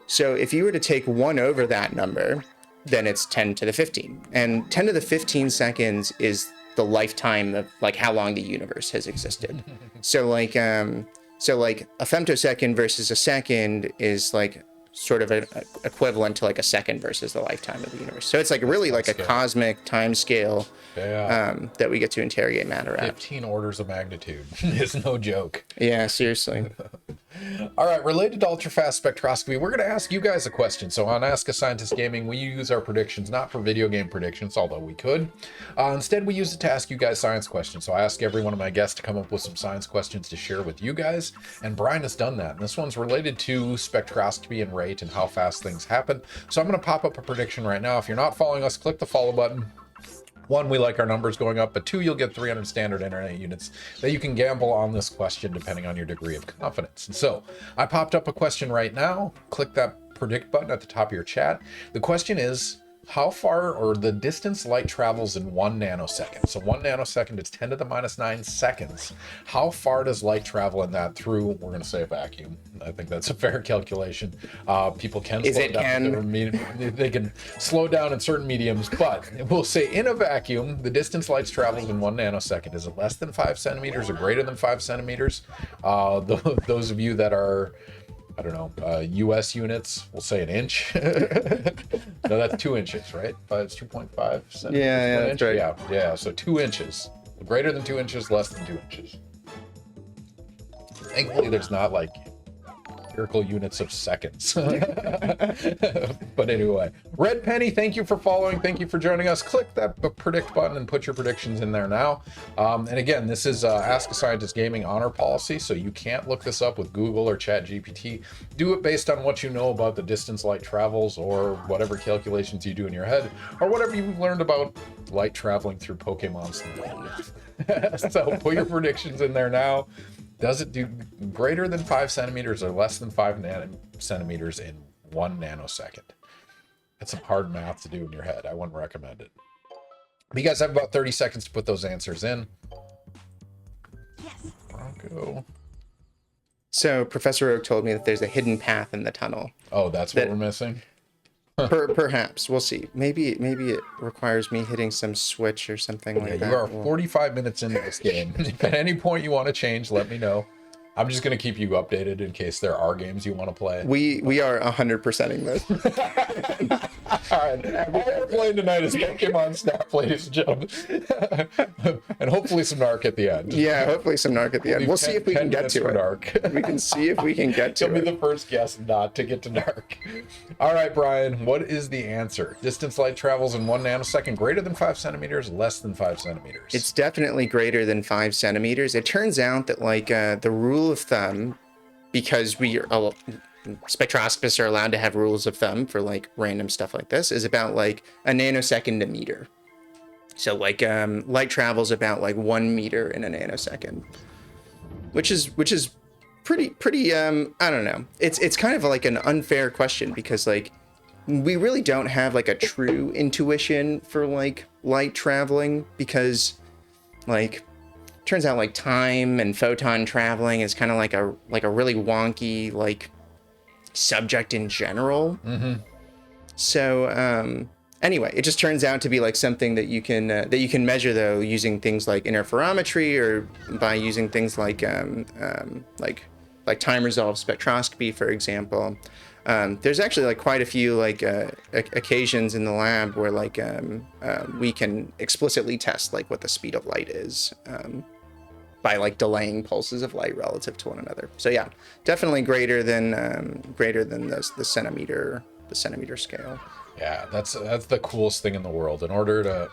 So if you were to take 1 over that number, then it's 10 to the 15. And 10 to the 15 seconds is the lifetime of like how long the universe has existed. So like a femtosecond versus a second is like sort of equivalent to like a second versus the lifetime of the universe. So it's like really like a cosmic time scale that we get to interrogate matter at. 15 orders of magnitude is no joke. Yeah, seriously. All right, related to ultrafast spectroscopy, we're going to ask you guys a question. So on Ask a Scientist Gaming, we use our predictions not for video game predictions, although we could. Instead, we use it to ask you guys science questions. So I ask every one of my guests to come up with some science questions to share with you guys, and Bryan has done that. And this one's related to spectroscopy and rate and how fast things happen. So I'm going to pop up a prediction right now. If you're not following us, click the follow button. One, we like our numbers going up, but two, you'll get 300 standard internet units that you can gamble on this question depending on your degree of confidence. And so I popped up a question right now. Click that predict button at the top of your chat. The question is, how far, or the distance light travels in 1 nanosecond. So 1 nanosecond is 10 to the minus 9 seconds. How far does light travel in that through, we're going to say a vacuum. I think that's a fair calculation. People can slow down. They can slow down in certain mediums, but we'll say in a vacuum, the distance light travels in 1 nanosecond. Is it less than 5 centimeters or greater than 5 centimeters? Those of you that are, I don't know, US units, we'll say an inch. No, that's 2 inches, right? It's 2.5 centimeters. Yeah, that's right. Yeah, so 2 inches. Greater than 2 inches, less than 2 inches. Thankfully, there's not like empirical units of seconds. But anyway, Red Penny, thank you for following. Thank you for joining us. Click that predict button and put your predictions in there now. And again, this is Ask a Scientist Gaming honor policy, so you can't look this up with Google or ChatGPT. Do it based on what you know about the distance light travels, or whatever calculations you do in your head, or whatever you've learned about light traveling through Pokémon Snap. So put your predictions in there now. Does it do greater than 5 centimeters or less than 5 centimeters in 1 nanosecond? That's some hard math to do in your head. I wouldn't recommend it. But you guys have about 30 seconds to put those answers in. Yes. Bronco. So Professor Oak told me that there's a hidden path in the tunnel. Oh, that's what we're missing? Perhaps. We'll see. Maybe it requires me hitting some switch or something like that. You are 45 minutes into this game. If at any point you want to change, let me know. I'm just going to keep you updated in case there are games you want to play. We are 100%ing this. All right. All we're playing tonight is Pokémon Snap, ladies and gentlemen. And hopefully some NARC at the end. Yeah, hopefully some NARC at the end. We'll see if we can get to it. NARC. We can see if we can get to it. You'll be the first guest not to get to NARC. All right, Brian, what is the answer? Distance light travels in 1 nanosecond, greater than 5 centimeters, less than 5 centimeters? It's definitely greater than 5 centimeters. It turns out that, like, the rule of thumb, because spectroscopists are allowed to have rules of thumb for like random stuff like this, is about like a nanosecond a meter. So like light travels about like 1 meter in a nanosecond, which is pretty I don't know. It's kind of like an unfair question, because like we really don't have like a true intuition for like light traveling, because like turns out like time and photon traveling is kind of like a really wonky like subject in general. Mm-hmm. So anyway, it just turns out to be like something that you can measure, though, using things like interferometry, or by using things like time resolved spectroscopy, for example. There's actually like quite a few like occasions in the lab where like we can explicitly test like what the speed of light is by like delaying pulses of light relative to one another. So yeah, definitely greater than the centimeter scale. Yeah, that's the coolest thing in the world. In order to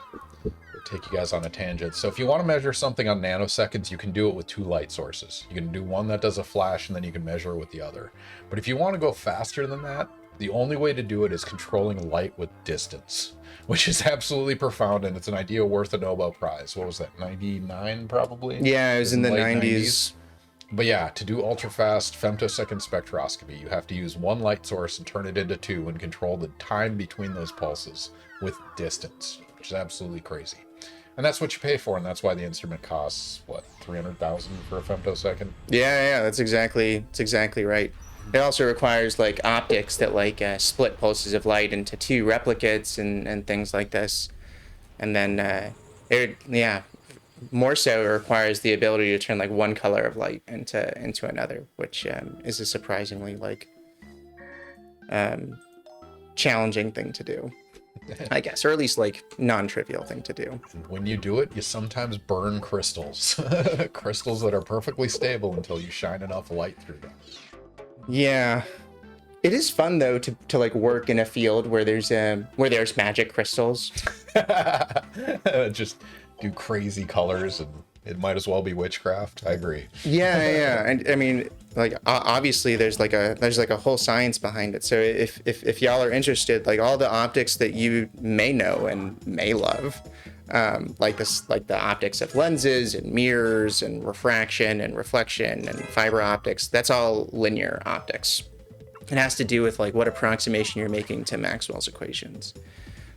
take you guys on a tangent, so if you want to measure something on nanoseconds, you can do it with 2 light sources. You can do one that does a flash, and then you can measure it with the other. But if you want to go faster than that, the only way to do it is controlling light with distance, which is absolutely profound, and it's an idea worth a Nobel Prize. What was that, 99 probably? Yeah, it was in the 90s. But yeah, to do ultra-fast femtosecond spectroscopy, you have to use 1 light source and turn it into 2 and control the time between those pulses with distance, which is absolutely crazy. And that's what you pay for, and that's why the instrument costs, what, $300,000 for a femtosecond? Yeah, that's exactly right. It also requires like optics that like split pulses of light into 2 replicates and things like this. And then more so it requires the ability to turn like 1 color of light into another, which is a surprisingly like challenging thing to do, I guess, or at least like non-trivial thing to do. And when you do it, you sometimes burn crystals. Crystals that are perfectly stable until you shine enough light through them. Yeah, it is fun though to like work in a field where there's magic crystals. Just do crazy colors, and it might as well be witchcraft. I agree. Yeah, and I mean, like obviously there's like a whole science behind it. So if y'all are interested, like all the optics that you may know and may love, like the optics of lenses and mirrors and refraction and reflection and fiber optics. That's all linear optics. It has to do with like what approximation you're making to Maxwell's equations.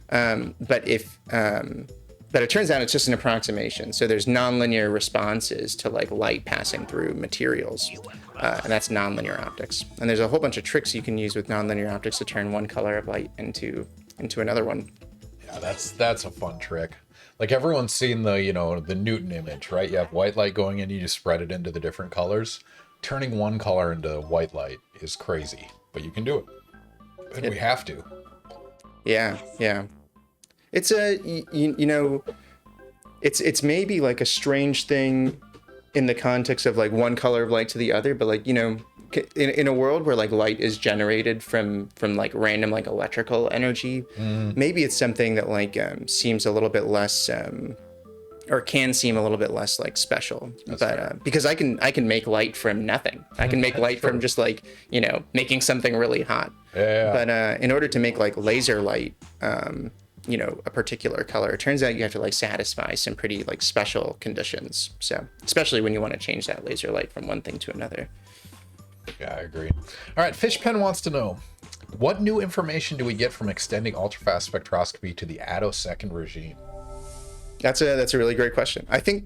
But it turns out it's just an approximation. So there's nonlinear responses to like light passing through materials, and that's nonlinear optics. And there's a whole bunch of tricks you can use with nonlinear optics to turn one color of light into another one. Yeah, that's a fun trick. Like everyone's seen the, the Newton image, right? You have white light going in, you just spread it into the different colors. Turning one color into white light is crazy, but you can do it. And we have to. Yeah. It's it's maybe like a strange thing in the context of like one color of light to the other, but like, in a world where like light is generated from like random like electrical energy, maybe it's something that like seems a little bit less or can seem a little bit less like special. That's but right. Because I can make light from nothing. I can make light from just like making something really hot. Yeah. But in order to make like laser light, a particular color, it turns out you have to like satisfy some pretty like special conditions. So especially when you want to change that laser light from one thing to another. Yeah, I agree. All right, Fishpen wants to know, what new information do we get from extending ultrafast spectroscopy to the attosecond regime? That's a really great question. I think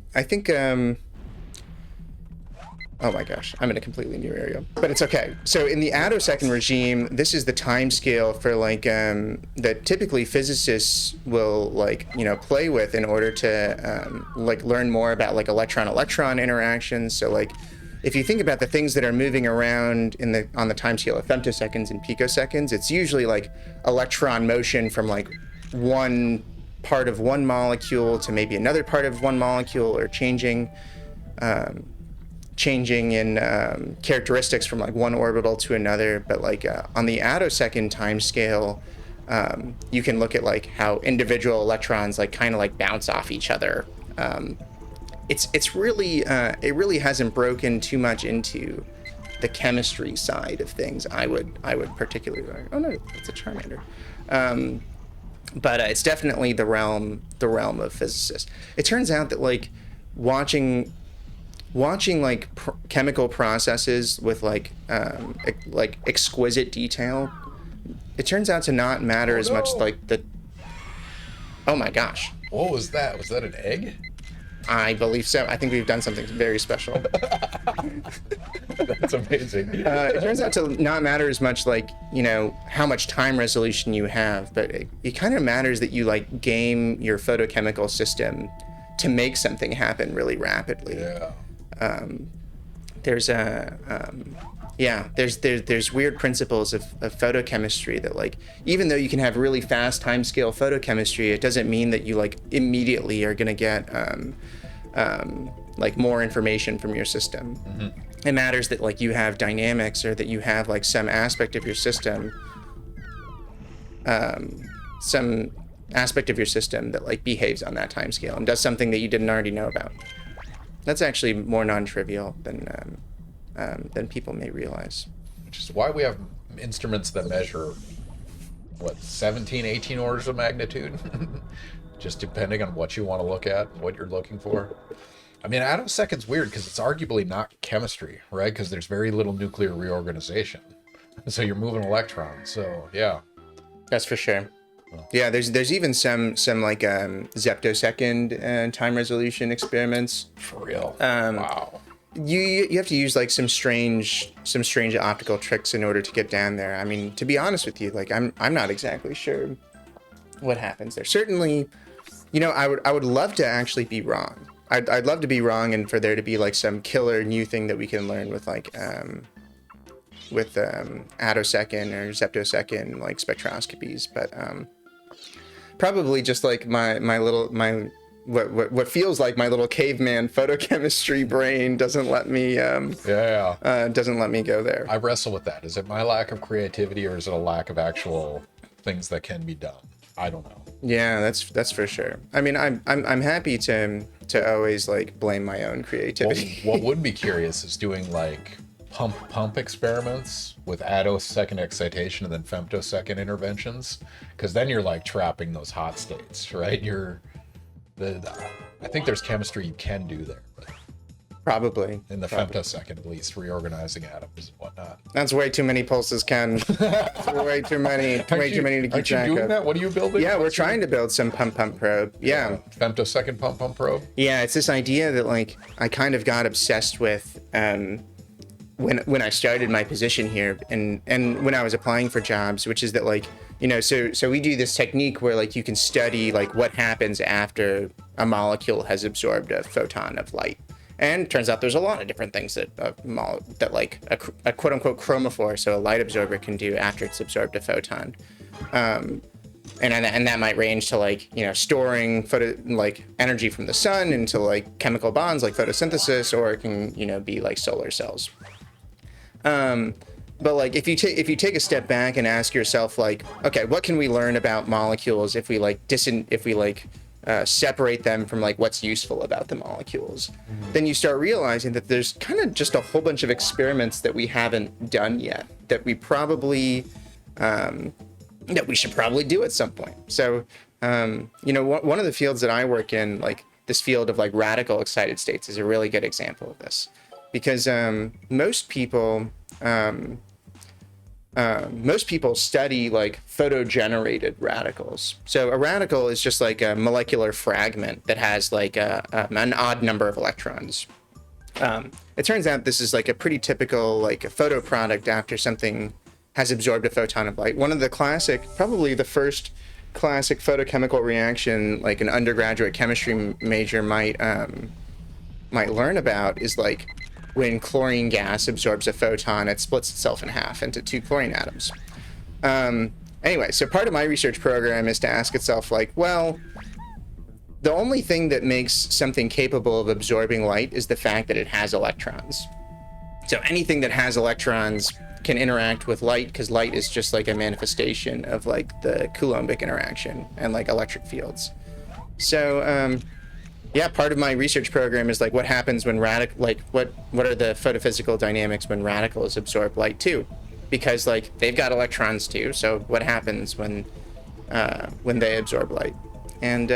oh my gosh, I'm in a completely new area, but it's okay. So in the attosecond regime, this is the time scale for like that typically physicists will like play with in order to like learn more about like electron-electron interactions. So like if you think about the things that are moving around on the time scale of femtoseconds and picoseconds, it's usually like electron motion from like one part of one molecule to maybe another part of one molecule, or changing in characteristics from like one orbital to another. But like on the attosecond time scale, you can look at like how individual electrons like kind of like bounce off each other. It's really it really hasn't broken too much into the chemistry side of things. I would particularly, oh no, it's a Charmander. But it's definitely the realm of physicists. It turns out that like watching like chemical processes with like exquisite detail, it turns out to not matter as much like the. Oh my gosh! What was that? Was that an egg? I believe so. I think we've done something very special. That's amazing. It turns out to not matter as much like, how much time resolution you have, but it kind of matters that you like game your photochemical system to make something happen really rapidly. Yeah. There's there's weird principles of photochemistry that like, even though you can have really fast timescale photochemistry, it doesn't mean that you like immediately are going to get like more information from your system. Mm-hmm. It matters that like you have dynamics, or that you have like some aspect of your system that like behaves on that timescale and does something that you didn't already know about. That's actually more non-trivial than people may realize. Which is why we have instruments that measure, 17, 18 orders of magnitude? Just depending on what you want to look at, what you're looking for. I mean, attosecond's weird because it's arguably not chemistry, right? Because there's very little nuclear reorganization. So you're moving electrons, so yeah. That's for sure. Yeah, there's even some like zeptosecond time resolution experiments. For real? Wow. You have to use like some strange optical tricks in order to get down there. I mean, to be honest with you, like I'm not exactly sure what happens there. Certainly, I would love to actually be wrong. I'd love to be wrong, and for there to be like some killer new thing that we can learn with like attosecond or zeptosecond like spectroscopies, but probably just like what feels like my little caveman photochemistry brain doesn't let me doesn't let me go there. I wrestle with that. Is it my lack of creativity, or is it a lack of actual things that can be done? I don't know. Yeah, that's for sure. I mean, I'm happy to always like blame my own creativity. What would be curious is doing like pump experiments with attosecond excitation and then femtosecond interventions, because then you're like trapping those hot states, right? I think there's chemistry you can do there, but Probably. in the femtosecond at least, reorganizing atoms and whatnot. That's way too many pulses, Ken. Way too many. Way too many to keep Aren't you track doing of. that? What are you building? Yeah, we're trying to build some pump probe. Yeah. Femtosecond pump probe. Yeah, it's this idea that like I kind of got obsessed with when I started my position here and when I was applying for jobs, which is that like, you know, so we do this technique where like you can study like what happens after a molecule has absorbed a photon of light. And it turns out there's a lot of different things that that like a quote unquote chromophore, so a light absorber, can do after it's absorbed a photon. And that might range to like, you know, storing energy from the sun into like chemical bonds like photosynthesis, or it can, you know, be like solar cells. But like if you take a step back and ask yourself like, okay, what can we learn about molecules if we separate them from like what's useful about the molecules, then you start realizing that there's kind of just a whole bunch of experiments that we haven't done yet that we probably that we should probably do at some point. So you know, one of the fields that I work in, like this field of like radical excited states, is a really good example of this, because most people study like photo-generated radicals. So a radical is just like a molecular fragment that has like an odd number of electrons. It turns out this is like a pretty typical like a photo product after something has absorbed a photon of light. One of the probably the first classic photochemical reaction like an undergraduate chemistry major might learn about is like when chlorine gas absorbs a photon, it splits itself in half into 2 chlorine atoms. Anyway, so part of my research program is to ask itself like, well, the only thing that makes something capable of absorbing light is the fact that it has electrons. So anything that has electrons can interact with light, because light is just like a manifestation of like the Coulombic interaction and like electric fields. So yeah, part of my research program is like what happens when what are the photophysical dynamics when radicals absorb light too, because like they've got electrons too. So what happens when they absorb light? And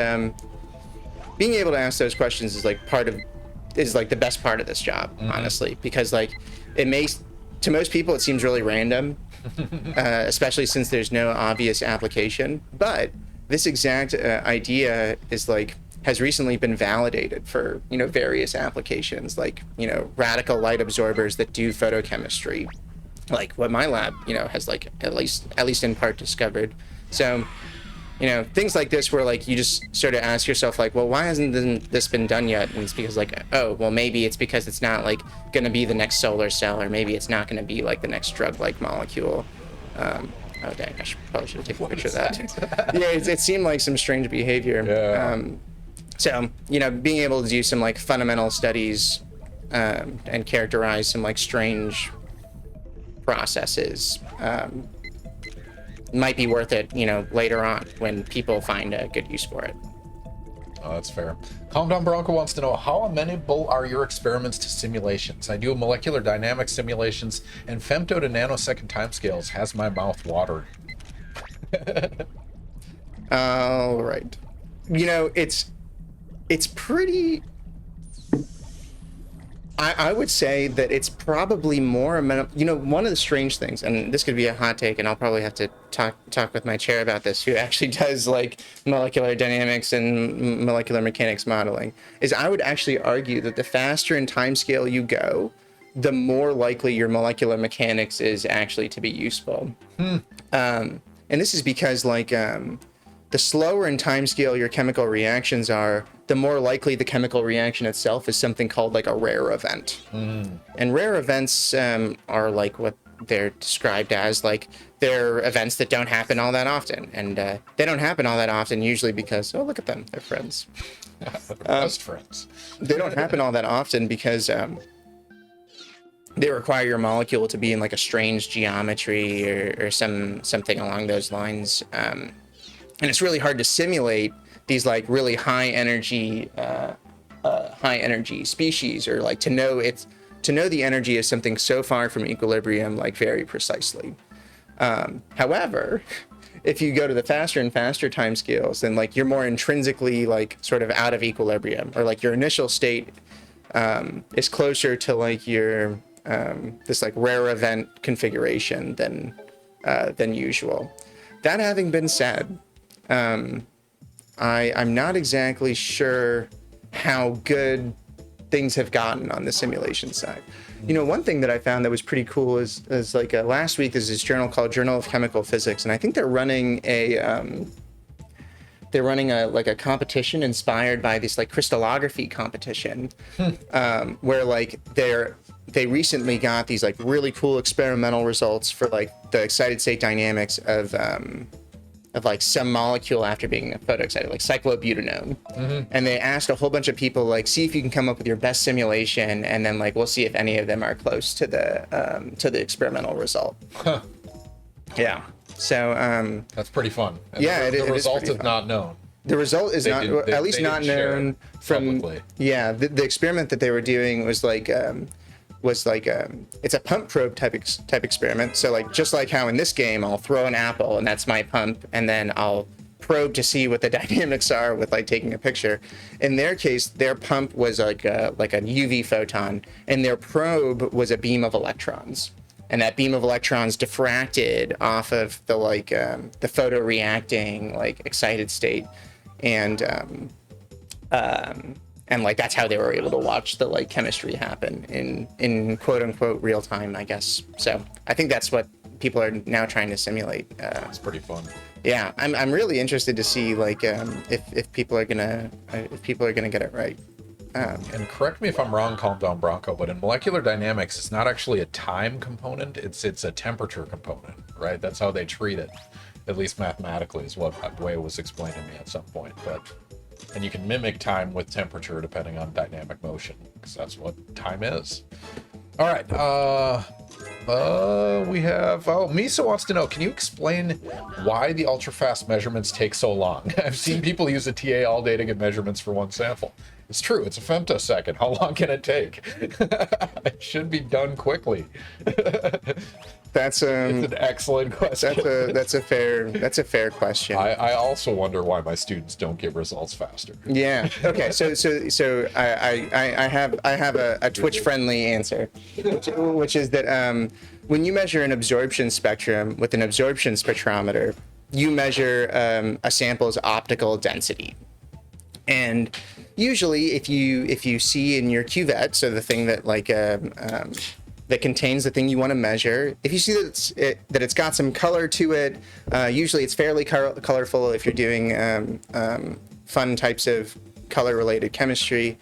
being able to ask those questions is like the best part of this job, honestly, because like to most people it seems really random, especially since there's no obvious application. But this exact idea is like has recently been validated for, you know, various applications, like, you know, radical light absorbers that do photochemistry, like what my lab, you know, has like at least in part discovered. So, you know, things like this where like you just sort of ask yourself like, well, why hasn't this been done yet? And it's because like, oh, well, maybe it's because it's not like going to be the next solar cell, or maybe it's not going to be like the next drug-like molecule. Oh dang, probably should have taken a picture of that. Yeah, it seemed like some strange behavior. Yeah. So, you know, being able to do some like fundamental studies and characterize some like strange processes might be worth it, you know, later on when people find a good use for it. Oh, that's fair. Calm Down Bronco wants to know, how amenable are your experiments to simulations? I do molecular dynamics simulations, and femto to nanosecond timescales has my mouth watered. All right. You know, it's pretty... I would say that it's probably more amenable. You know, one of the strange things, and this could be a hot take, and I'll probably have to talk with my chair about this, who actually does like molecular dynamics and molecular mechanics modeling, is I would actually argue that the faster in timescale you go, the more likely your molecular mechanics is actually to be useful. And this is because like the slower in timescale your chemical reactions are, the more likely the chemical reaction itself is something called like a rare event. And rare events are like what they're described as, like they're events that don't happen all that often. And they don't happen all that often usually because, oh, look at them, they're friends. They're best friends. They don't happen all that often because they require your molecule to be in like a strange geometry or something along those lines. And it's really hard to simulate these like really high energy species, or like to know the energy of something so far from equilibrium like very precisely. However, if you go to the faster and faster time scales, then like you're more intrinsically like sort of out of equilibrium, or like your initial state is closer to like your this like rare event configuration than usual. That having been said, I'm not exactly sure how good things have gotten on the simulation side. You know, one thing that I found that was pretty cool is like last week there's this journal called Journal of Chemical Physics, and I think they're running a like a competition inspired by this like crystallography competition, where like they recently got these like really cool experimental results for like the excited state dynamics of like some molecule after being photoexcited, like cyclobutanone. And they asked a whole bunch of people, like, see if you can come up with your best simulation, and then like we'll see if any of them are close to the experimental result. Yeah. So that's pretty fun. And yeah, the result is not known. The result is not known from publicly. Yeah, the experiment that they were doing was like it's a pump probe type experiment. So like just like how in this game I'll throw an apple and that's my pump, and then I'll probe to see what the dynamics are with like taking a picture. In their case, their pump was like a UV photon, and their probe was a beam of electrons. And that beam of electrons diffracted off of the like the photoreacting like excited state, and like that's how they were able to watch the like chemistry happen in quote unquote real time, I guess. So I think that's what people are now trying to simulate. It's pretty fun. Yeah, I'm really interested to see like if people are gonna get it right. And correct me if I'm wrong, Calm Down Bronco, but in molecular dynamics, it's not actually a time component, it's a temperature component, right? That's how they treat it, at least mathematically, is what the way it was explained to me at some point. And you can mimic time with temperature depending on dynamic motion, because that's what time is. All right, we have, Misa wants to know, can you explain why the ultrafast measurements take so long? I've seen people use a TA all day to get measurements for one sample. It's true, it's a femtosecond. How long can it take? It should be done quickly. It's an excellent question. That's a fair question. I also wonder why my students don't get results faster. Yeah. Okay. So I have a Twitch friendly answer, which is that when you measure an absorption spectrum with an absorption spectrometer, you measure a sample's optical density. And usually, if you see in your cuvette, so the thing that like that contains the thing you want to measure, if you see that it's got some color to it, usually it's fairly colorful if you're doing fun types of color-related chemistry,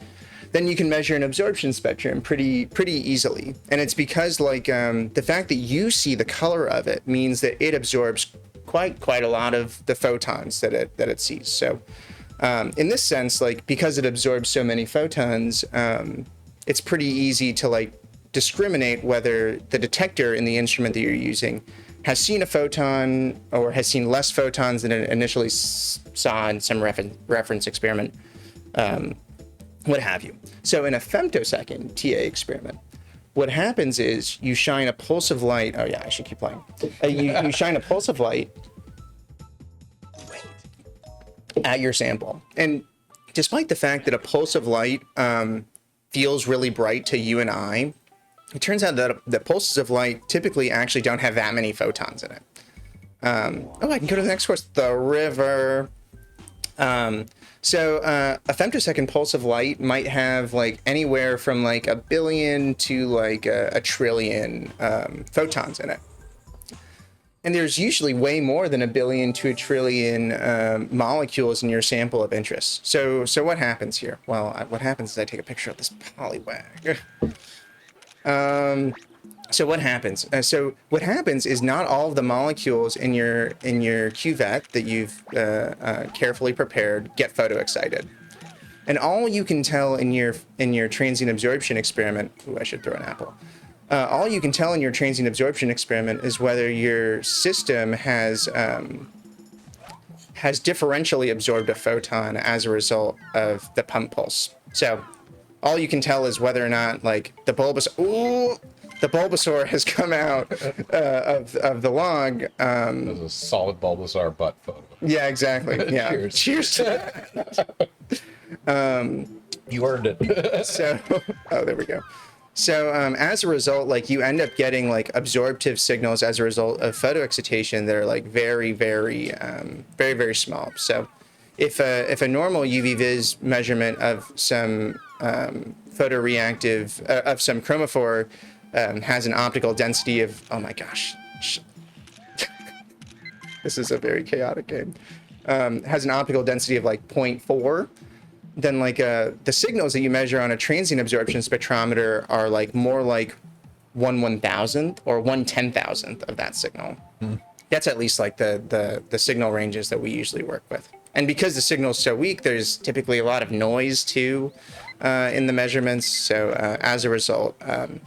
then you can measure an absorption spectrum pretty easily. And it's because like the fact that you see the color of it means that it absorbs quite a lot of the photons that it sees. So in this sense, like because it absorbs so many photons, it's pretty easy to like discriminate whether the detector in the instrument that you're using has seen a photon or has seen less photons than it initially saw in some reference experiment, what have you. So in a femtosecond TA experiment, what happens is you shine a pulse of light. Oh yeah, I should keep playing. You shine a pulse of light at your sample. And despite the fact that a pulse of light feels really bright to you and I, it turns out that the pulses of light typically actually don't have that many photons in it. I can go to the next course, the river. So a femtosecond pulse of light might have like anywhere from like 1 billion to like a trillion photons in it. And there's usually way more than 1 billion to 1 trillion molecules in your sample of interest. So what happens here? Well, what happens is I take a picture of this polywag. So what happens? What happens is not all of the molecules in your cuvette that you've carefully prepared get photoexcited, and all you can tell in your transient absorption experiment. Ooh, I should throw an apple. All you can tell in your transient absorption experiment is whether your system has differentially absorbed a photon as a result of the pump pulse. So all you can tell is whether or not like the bulbous the Bulbasaur has come out of the log. There's a solid Bulbasaur butt photo. Yeah, exactly. Yeah. Cheers. Cheers to that. You earned it. So, oh, there we go. So as a result, like you end up getting like absorptive signals as a result of photoexcitation that are like very, very, very small. So if a normal UV vis measurement of some photoreactive of some chromophore has an optical density of, oh my gosh, this is a very chaotic game, has an optical density of like 0.4, then like the signals that you measure on a transient absorption spectrometer are like more like 1/1000th or 1/10,000th of that signal. That's at least like the signal ranges that we usually work with. And because the signal is so weak, there's typically a lot of noise too in the measurements. So as a result,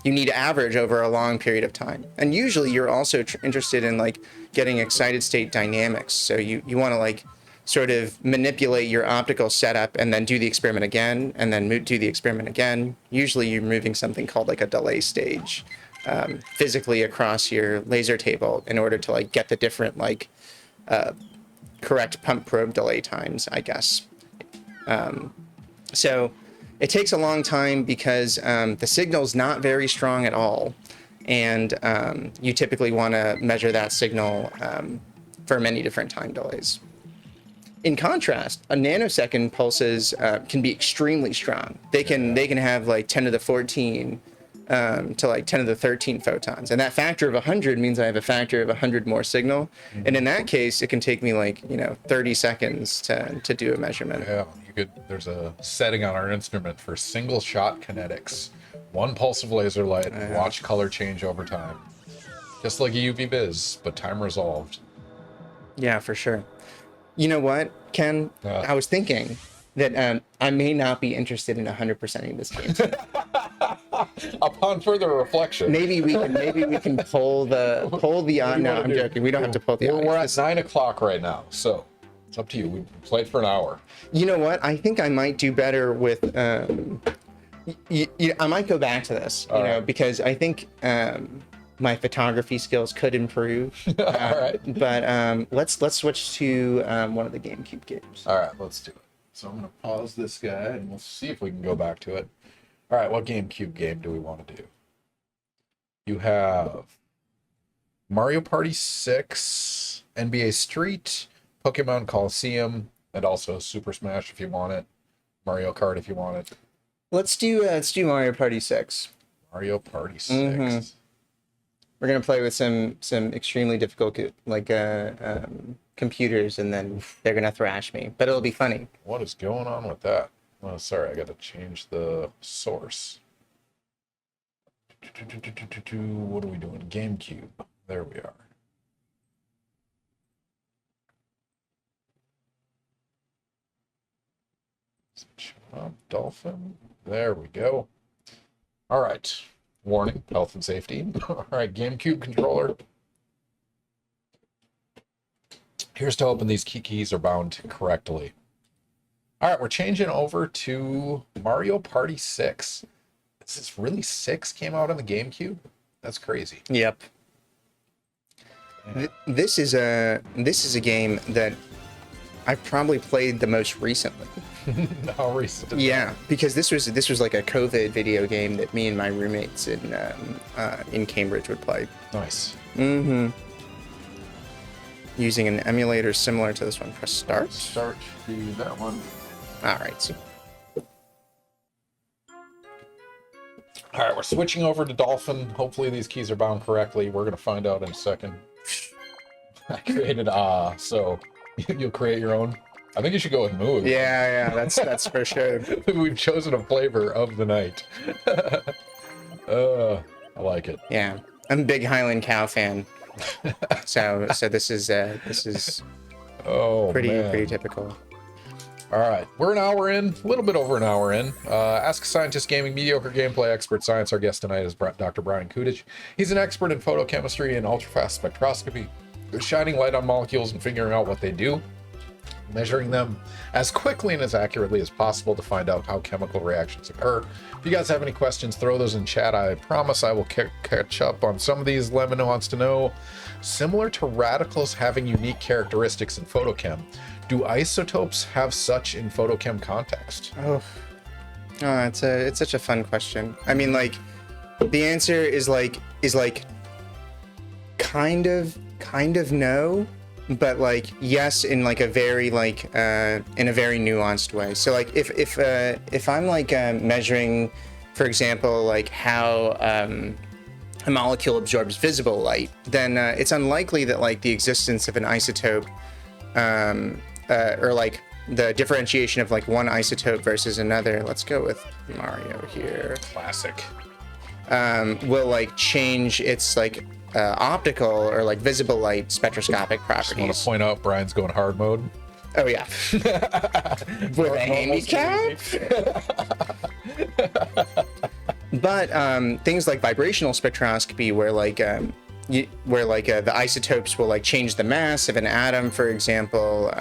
you need to average over a long period of time. And usually you're also interested in like getting excited state dynamics. So you want to like sort of manipulate your optical setup and then do the experiment again and then do the experiment again. Usually you're moving something called like a delay stage physically across your laser table in order to like get the different like correct pump probe delay times, I guess. So it takes a long time because the signal's not very strong at all. And you typically want to measure that signal for many different time delays. In contrast, a nanosecond pulses can be extremely strong. They can have like 10 to the 14 to like 10 to the 13 photons. And that factor of 100 means I have a factor of 100 more signal. And in that case, it can take me like, 30 seconds to do a measurement. Yeah, there's a setting on our instrument for single shot kinetics. One pulse of laser light, watch color change over time. Just like a UV vis, but time resolved. Yeah, for sure. You know what, Ken? I was thinking that I may not be interested in 100%ing this game. Upon further reflection, maybe we can pull the on. No, I'm joking. We don't have to pull the on. We're at 9 o'clock right now, so it's up to you. We played for an hour. You know what? I think I might do better with. I might go back to this, because I think my photography skills could improve. All right. But let's switch to one of the GameCube games. All right, let's do it. So I'm going to pause this guy, and we'll see if we can go back to it. All right, what GameCube game do we want to do? You have Mario Party 6, NBA Street, Pokemon Coliseum, and also Super Smash if you want it. Mario Kart if you want it. Let's do Mario Party 6. Mario Party 6. Mm-hmm. We're gonna play with some extremely difficult computers, and then they're gonna thrash me. But it'll be funny. What is going on with that? Oh, sorry, I got to change the source. What are we doing? GameCube. There we are. Dolphin. There we go. All right. Warning, health and safety. All right, GameCube controller. Here's to hoping these keys are bound correctly. All right, we're changing over to Mario Party 6. Is this really 6 came out on the GameCube? That's crazy. Yep. This is a game that I've probably played the most recently. How recent? Yeah, because this was like a COVID video game that me and my roommates in Cambridge would play. Nice. Mm-hmm. Using an emulator similar to this one. Press start. Start to that one. All right. So. All right, we're switching over to Dolphin. Hopefully these keys are bound correctly. We're going to find out in a second. I created so you'll create your own. I think you should go with Moog. Yeah, that's for sure. We've chosen a flavor of the night. I like it. Yeah, I'm a big Highland Cow fan. so this is pretty typical. All right, we're an hour in, a little bit over an hour in. Ask a Scientist Gaming, mediocre gameplay, expert science. Our guest tonight is Dr. Bryan Kudisch. He's an expert in photochemistry and ultrafast spectroscopy, shining light on molecules and figuring out what they do. measuring them as quickly and as accurately as possible to find out how chemical reactions occur. If you guys have any questions, throw those in chat. I promise I will catch up on some of these. Lemon wants to know, similar to radicals having unique characteristics in photochem, do isotopes have such in photochem context? It's such a fun question. I mean, like, the answer is like kind of no, but like yes in like a very like in a very nuanced way. So like if I'm like measuring, for example, like how a molecule absorbs visible light, then it's unlikely that like the existence of an isotope or like the differentiation of like one isotope versus another, let's go with Mario here, Classic. will like change its like optical or like visible light spectroscopic I want to properties. point out Brian's going hard mode. Oh yeah. With a handicap. But things like vibrational spectroscopy, where like the isotopes will like change the mass of an atom, for example,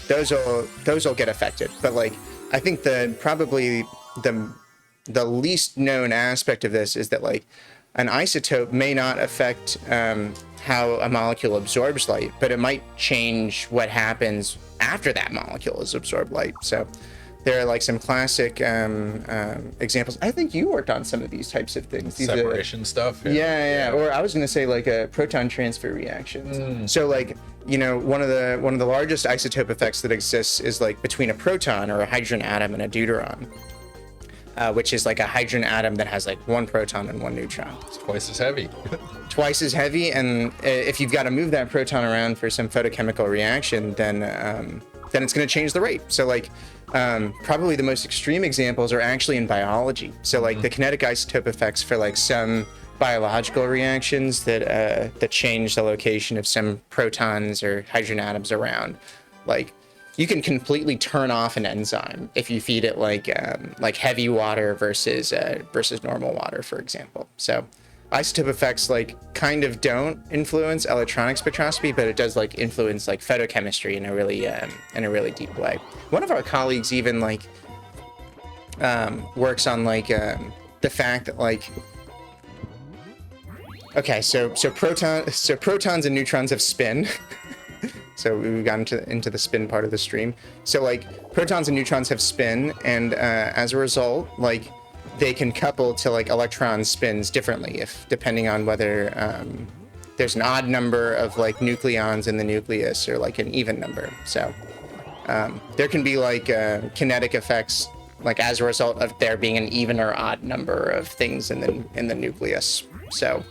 those will get affected. But like I think probably the least known aspect of this is that like an isotope may not affect how a molecule absorbs light, but it might change what happens after that molecule has absorbed light. So there are like some classic examples. I think you worked on some of these types of things. Separation stuff. Yeah. Or I was going to say like a proton transfer reactions. So like, you know, one of the largest isotope effects that exists is like between a proton or a hydrogen atom and a deuteron, which is like a hydrogen atom that has like one proton and one neutron. It's twice as heavy. Twice as heavy, and if you've got to move that proton around for some photochemical reaction, then it's going to change the rate. So like probably the most extreme examples are actually in biology. So like the kinetic isotope effects for like some biological reactions that change the location of some protons or hydrogen atoms around. Like you can completely turn off an enzyme if you feed it like heavy water versus normal water, for example. So isotope effects like kind of don't influence electronic spectroscopy, but it does like influence like photochemistry in a really deep way. One of our colleagues even like works on like the fact that like so protons and neutrons have spin. So we've gotten into the spin part of the stream. So like protons and neutrons have spin, and as a result, like they can couple to like electron spins differently depending on whether there's an odd number of like nucleons in the nucleus or like an even number. So there can be like kinetic effects like as a result of there being an even or odd number of things in the nucleus. So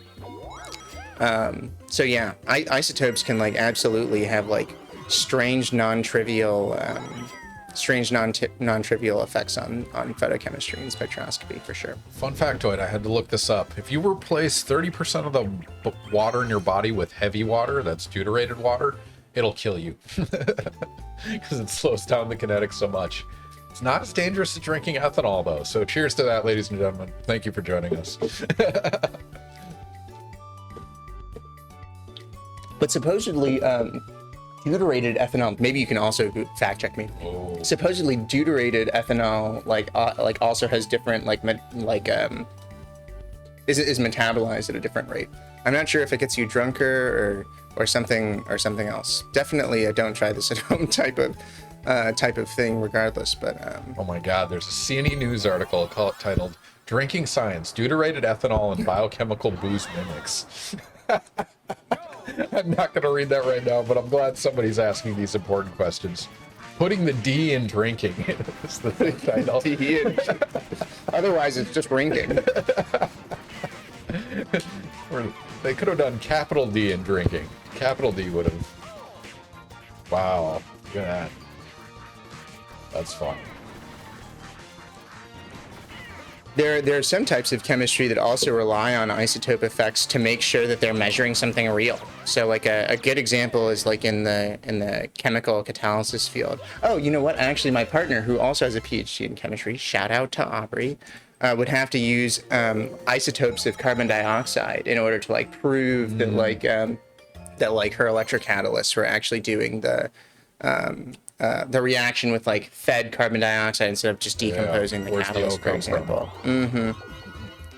yeah, isotopes can like absolutely have like strange non-trivial effects on photochemistry and spectroscopy for sure. Fun factoid, I had to look this up. If you replace 30% of the water in your body with heavy water, that's deuterated water, it'll kill you. Because it slows down the kinetics so much. It's not as dangerous as drinking ethanol, though. So cheers to that, ladies and gentlemen. Thank you for joining us. But supposedly, deuterated ethanol, maybe you can also fact check me. Oh. Supposedly deuterated ethanol like also has different is metabolized at a different rate. I'm not sure if it gets you drunker or something else. Definitely a don't try this at home type of thing regardless, but Oh my god, there's a CNE News article titled Drinking Science, Deuterated Ethanol and Biochemical Booze Mimics. I'm not going to read that right now, but I'm glad somebody's asking these important questions. Putting the D in drinking is the thing title. D in, otherwise it's just drinking. Or they could have done capital D in drinking. Capital D would have. Wow, look at that. That's fun. There are some types of chemistry that also rely on isotope effects to make sure that they're measuring something real. So like a good example is like in the chemical catalysis field. Oh, you know what? Actually, my partner, who also has a PhD in chemistry, shout out to Aubrey, would have to use isotopes of carbon dioxide in order to like prove that like her electrocatalysts were actually doing the the reaction with like fed carbon dioxide instead of just decomposing the Where's the catalyst, O for come from? example.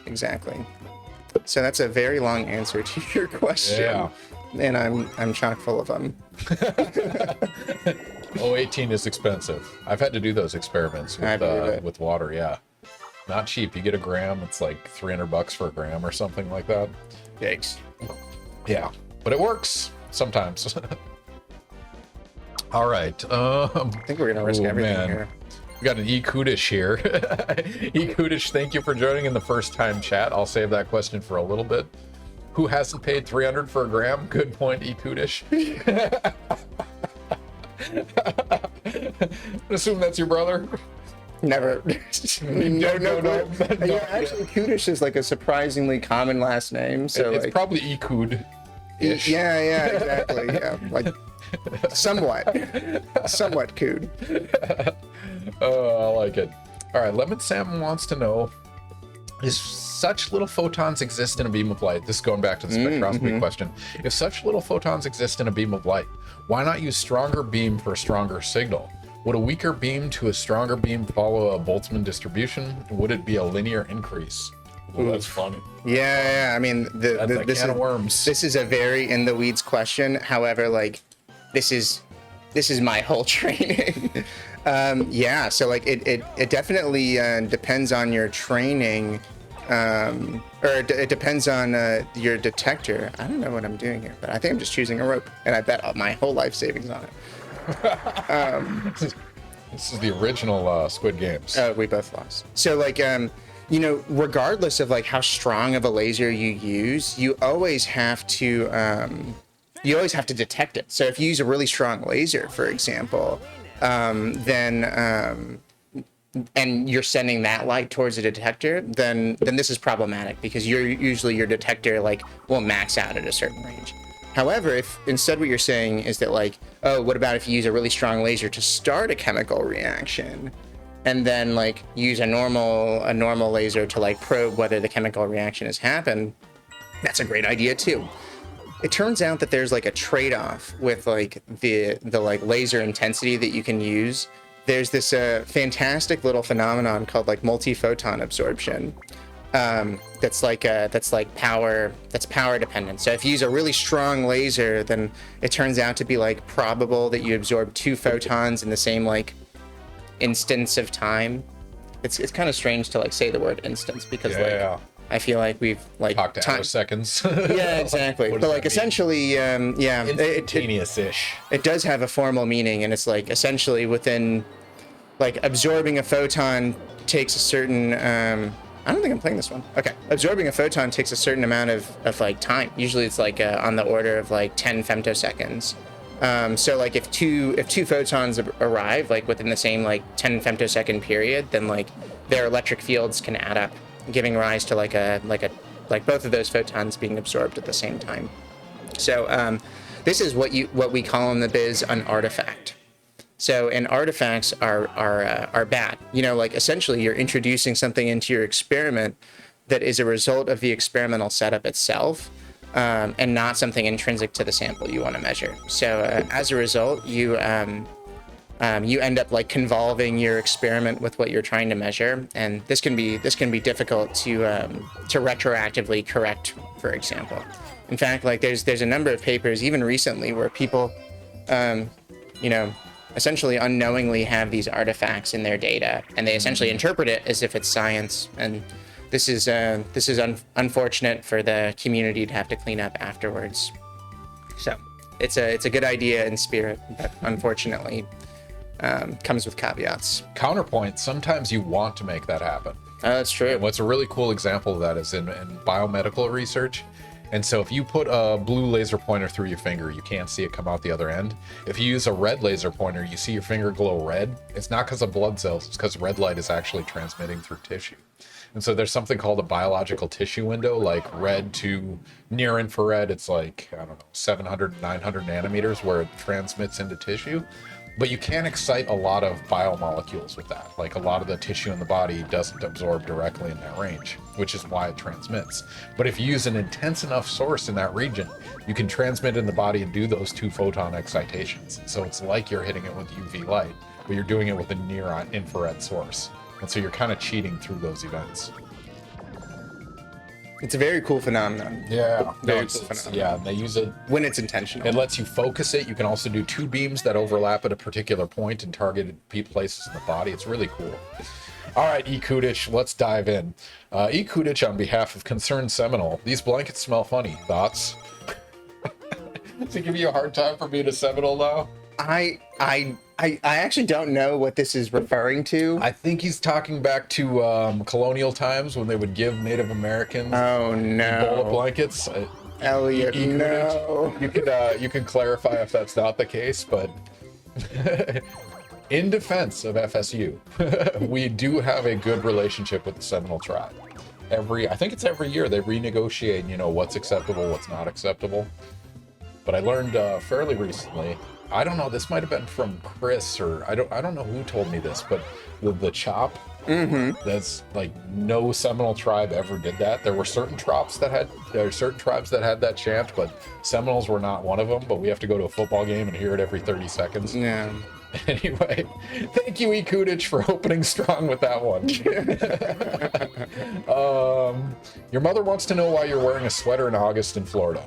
Exactly. So that's a very long answer to your question. Yeah. And I'm chock full of them. 018 is expensive. I've had to do those experiments I believe it. with water. Yeah, not cheap. You get a gram, it's like $300 for a gram or something like that. Yikes. Yeah, but it works sometimes. All right. I think we're gonna risk everything here. We got an E. Kudisch here. E. Kudisch, thank you for joining in the first time chat. I'll save that question for a little bit. Who hasn't paid 300 for a gram? Good point, E. Kudisch. Assume that's your brother. Never. No. Yeah, actually, Kudish is like a surprisingly common last name. So It's like, probably E. Kud. yeah, exactly. Yeah, like somewhat Kud. Oh, I like it. All right, Lemon Sam wants to know: if such little photons exist in a beam of light? This is going back to the spectroscopy question. If such little photons exist in a beam of light, why not use stronger beam for a stronger signal? Would a weaker beam to a stronger beam follow a Boltzmann distribution? Would it be a linear increase? Ooh, that's funny. Yeah. I mean, That's a can of worms. This is a very in the weeds question. However, like, this is my whole training. Yeah. So like, it definitely depends on your training. Or it depends on your detector. I don't know what I'm doing here, but I think I'm just choosing a rope, and I bet my whole life savings on it. This is the original Squid Games. We both lost. So like, regardless of like how strong of a laser you use, you always have to detect it. So if you use a really strong laser, for example, then and you're sending that light towards a detector, then this is problematic because your detector like will max out at a certain range. However, if instead what you're saying is that like, oh, what about if you use a really strong laser to start a chemical reaction, and then like use a normal laser to like probe whether the chemical reaction has happened? That's a great idea too. It turns out that there's like a trade-off with like the like laser intensity that you can use. There's this fantastic little phenomenon called like multi-photon absorption. That's power dependent. So if you use a really strong laser, then it turns out to be like probable that you absorb 2 photons in the same like instance of time. It's kind of strange to like say the word instance because I feel like we've like talked to seconds. Yeah, exactly. But like essentially, instantaneous-ish. It does have a formal meaning, and it's like essentially within like absorbing a photon takes a certain I don't think I'm playing this one. Okay. Absorbing a photon takes a certain amount of like time. Usually it's like on the order of like 10 femtoseconds. So like if two photons arrive like within the same like 10 femtosecond period, then like their electric fields can add up, giving rise to like both of those photons being absorbed at the same time. So this is what we call in the biz an artifact. So, and artifacts are bad. Like essentially you're introducing something into your experiment that is a result of the experimental setup itself, and not something intrinsic to the sample you want to measure. So, as a result, you end up like convolving your experiment with what you're trying to measure, and this can be difficult to retroactively correct, for example. In fact, like there's a number of papers even recently where people, essentially unknowingly have these artifacts in their data, and they essentially interpret it as if it's science. And this is unfortunate for the community to have to clean up afterwards. So it's a good idea in spirit, but unfortunately comes with caveats. Counterpoint, sometimes you want to make that happen. That's true. And what's a really cool example of that is in biomedical research. And so if you put a blue laser pointer through your finger, you can't see it come out the other end. If you use a red laser pointer, you see your finger glow red. It's not because of blood cells, it's because red light is actually transmitting through tissue. And so there's something called a biological tissue window, like red to near infrared. It's like, 700, 900 nanometers where it transmits into tissue. But you can excite a lot of biomolecules with that. Like a lot of the tissue in the body doesn't absorb directly in that range, which is why it transmits. But if you use an intense enough source in that region, you can transmit in the body and do those 2 photon excitations. So it's like you're hitting it with UV light, but you're doing it with a near infrared source. And so you're kind of cheating through those events. It's a very cool phenomenon. Yeah, Very cool phenomenon. yeah, and they use it. When it's intentional. It lets you focus it. You can also do 2 beams that overlap at a particular point in targeted places in the body. It's really cool. All right, E. Kudisch, let's dive in. E. Kudisch, on behalf of Concerned Seminole, these blankets smell funny. Thoughts? Does he give you a hard time for being a Seminole now? I actually don't know what this is referring to. I think he's talking back to colonial times when they would give Native Americans Oh a bowl of no, blankets. Elliot, E. no. You can clarify if that's not the case, but in defense of FSU, we do have a good relationship with the Seminole tribe. I think it's every year they renegotiate, what's acceptable, what's not acceptable. But I learned fairly recently, I don't know, this might have been from Chris, or I don't know who told me this, but the chop, that's like no Seminole tribe ever did that. There were certain tribes that had that chant, but Seminoles were not one of them. But we have to go to a football game and hear it every 30 seconds. Yeah. Anyway, thank you, E. Kudisch, for opening strong with that one. Your mother wants to know why you're wearing a sweater in August in Florida.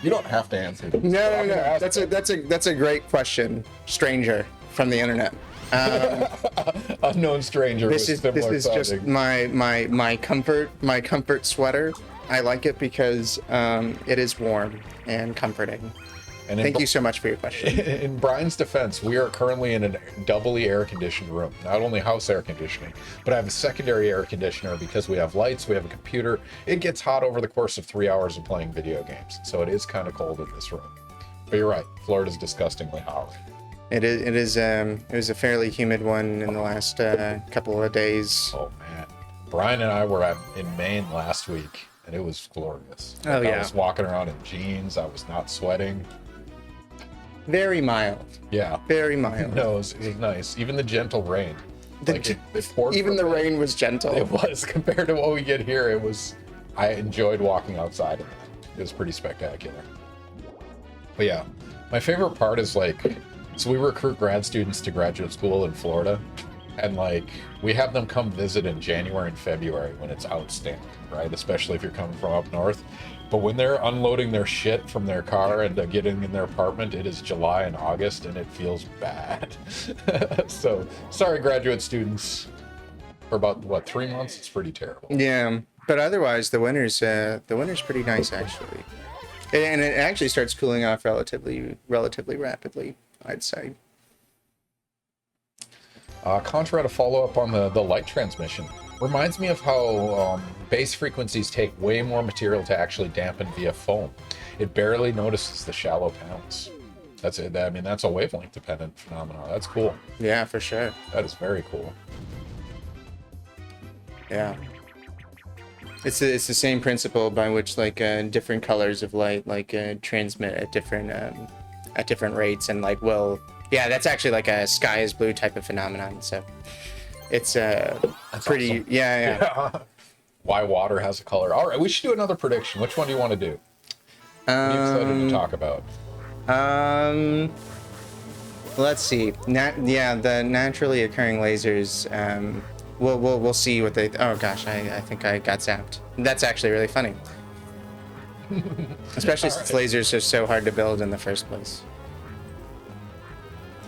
You don't have to answer this. No. That's a great question, stranger from the internet. Unknown stranger. This is just my comfort sweater. I like it because it is warm and comforting. And Thank you so much for your question. In Brian's defense, we are currently in a doubly air-conditioned room. Not only house air conditioning, but I have a secondary air conditioner because we have lights, we have a computer. It gets hot over the course of 3 hours of playing video games, so it is kind of cold in this room. But you're right, Florida's disgustingly hot. It was a fairly humid one in the last couple of days. Oh man, Brian and I were in Maine last week, and it was glorious. Oh, yeah. I was walking around in jeans. I was not sweating. Very mild. Yeah. Very mild. No, it was nice. Even the gentle rain. It poured Even the rain was gentle. It was compared to what we get here. I enjoyed walking outside. It was pretty spectacular. But yeah, my favorite part is so we recruit grad students to graduate school in Florida, and we have them come visit in January and February when it's outstanding, right? Especially if you're coming from up north. But when they're unloading their shit from their car and getting in their apartment, it is July and August, and it feels bad. So, sorry, graduate students. For about, 3 months? It's pretty terrible. Yeah, but otherwise, the winter's pretty nice, actually. And it actually starts cooling off relatively rapidly, I'd say. Contra had a follow-up on the light transmission. Reminds me of how bass frequencies take way more material to actually dampen via foam. It barely notices the shallow panels. That's it. I mean, that's a wavelength-dependent phenomenon. That's cool. Yeah, for sure. That is very cool. Yeah. It's the same principle by which different colors of light transmit at different rates and that's actually like a sky is blue type of phenomenon. So it's That's pretty awesome. yeah. Why water has a color. All right, we should do another prediction. Which one do you want to do? What are you excited to talk about? Let's see. The naturally occurring lasers. We'll see what they. Oh gosh, I think I got zapped. That's actually really funny. Especially since lasers are so hard to build in the first place.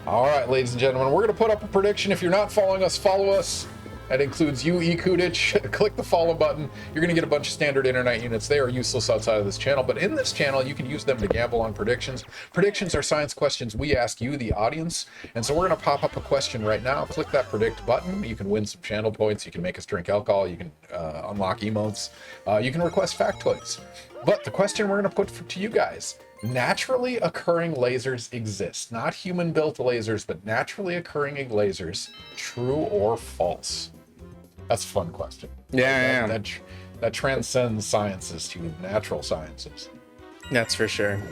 All right, ladies and gentlemen, we're going to put up a prediction. If you're not following us, follow us. That includes you, E. Kudisch. Click the follow button. You're going to get a bunch of standard internet units. They are useless outside of this channel, but in this channel, you can use them to gamble on predictions. Predictions are science questions we ask you, the audience. And so we're going to pop up a question right now. Click that predict button. You can win some channel points. You can make us drink alcohol. You can unlock emotes. You can request factoids. But the question we're going to put to you guys: naturally occurring lasers exist. Not human-built lasers, but naturally occurring lasers. True or false? That's a fun question. Yeah, that transcends sciences to natural sciences. That's for sure.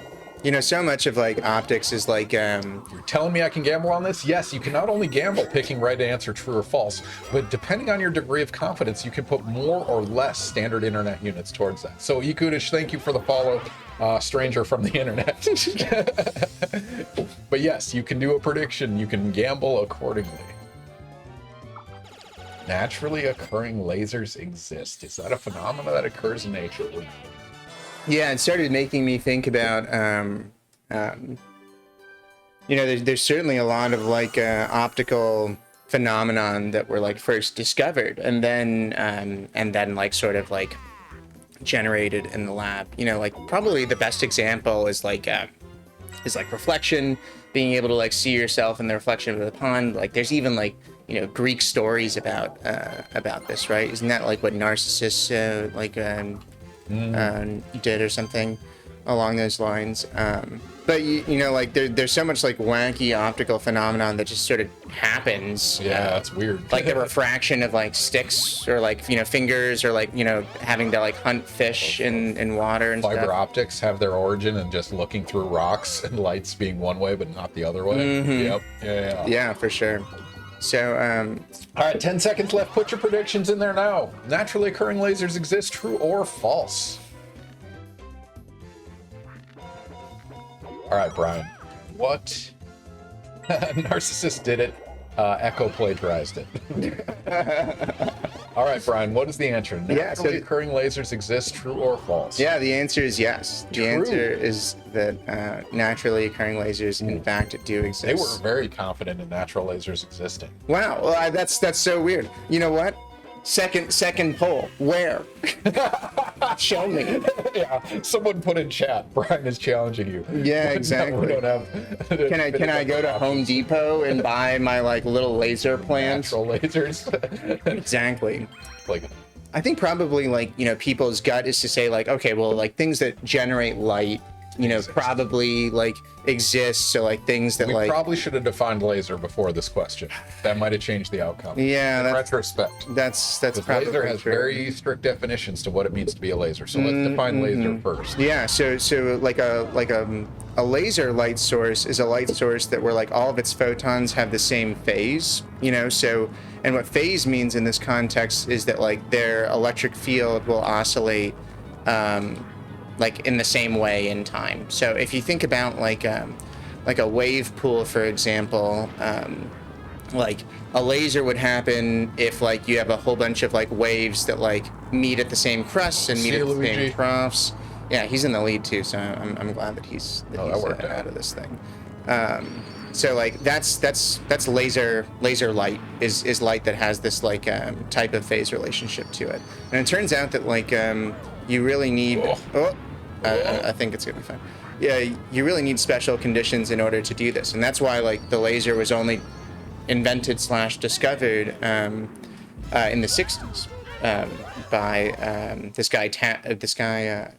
You know, so much of like optics is like You're telling me I can gamble on this? Yes, you can not only gamble picking right answer true or false, but depending on your degree of confidence, you can put more or less standard internet units towards that. So Kudisch, thank you for the follow, stranger from the internet. But yes, you can do a prediction. You can gamble accordingly. Naturally occurring lasers exist. Is that a phenomenon that occurs in nature? yeah, it started making me think about you know, there's certainly a lot of like optical phenomenon that were like first discovered and then like sort of like generated in the lab. You know, like probably the best example is like reflection, being able to like see yourself in the reflection of the pond. Like there's even like, you know, Greek stories about this, right? Isn't that like what Narcissus did or something along those lines? But you know, like there's so much like wacky optical phenomenon that just sort of happens. Yeah, that's weird. Like the refraction of like sticks or like, you know, fingers or like, you know, having to like hunt fish in water and Fiber stuff. optics have their origin in just looking through rocks and lights being one way but not the other way. Yep. Yeah. Yeah, for sure. So, All right, 10 seconds left. Put your predictions in there now. Naturally occurring lasers exist, true or false? All right, Brian. What? Narcissus did it. Echo plagiarized it. All right, Brian, what is the answer? Naturally occurring lasers exist, true or false? yeah, the answer is yes. The True. answer is that naturally occurring lasers, in fact, do exist. They were very confident in natural lasers existing. Wow, well, that's so weird. You know what? Second poll. Where? Show me. Yeah, someone put in chat. Brian is challenging you. Yeah, exactly. We don't have. Can I go to Home Depot and buy my like little laser plants? Natural lasers. Exactly. Like, I think probably like, you know, people's gut is to say like, okay, well, like things that generate light, you know, probably like exist. So like things that we like probably should have defined laser before this question. That might have changed the outcome. Yeah, in that's retrospect. that's Because probably laser has true. very strict definitions to what it means to be a laser. So let's define laser first. Yeah, so like a laser light source is a light source that where like all of its photons have the same phase, you know. So, and what phase means in this context is that like their electric field will oscillate like in the same way in time. So if you think about like a wave pool, for example, like a laser would happen if like you have a whole bunch of like waves that like meet at the same crests and meet at the same troughs. Yeah, he's in the lead too, so I'm glad that he's out of this thing. So like that's laser light is light that has this like type of phase relationship to it, and it turns out that like you really need. I think it's gonna be fine. Yeah, you really need special conditions in order to do this, and that's why like the laser was only invented / discovered in the 60s by this guy.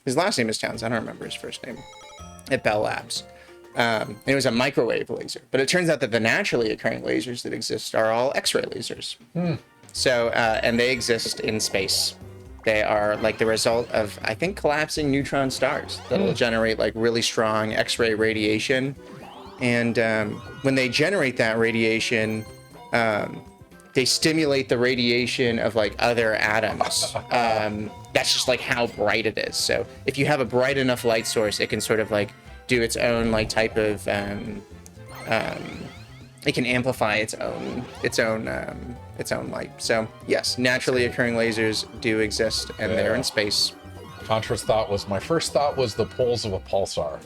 His last name is Towns. I don't remember his first name. At Bell Labs. And it was a microwave laser, but it turns out that the naturally occurring lasers that exist are all X-ray lasers. So, and they exist in space. They are like the result of, I think, collapsing neutron stars that will generate like really strong X-ray radiation. And when they generate that radiation, they stimulate the radiation of like other atoms. That's just like how bright it is. So if you have a bright enough light source, it can sort of like do its own like type of it can amplify its own light. So yes, naturally occurring lasers do exist, and they're in space. Contra's my first thought was the poles of a pulsar.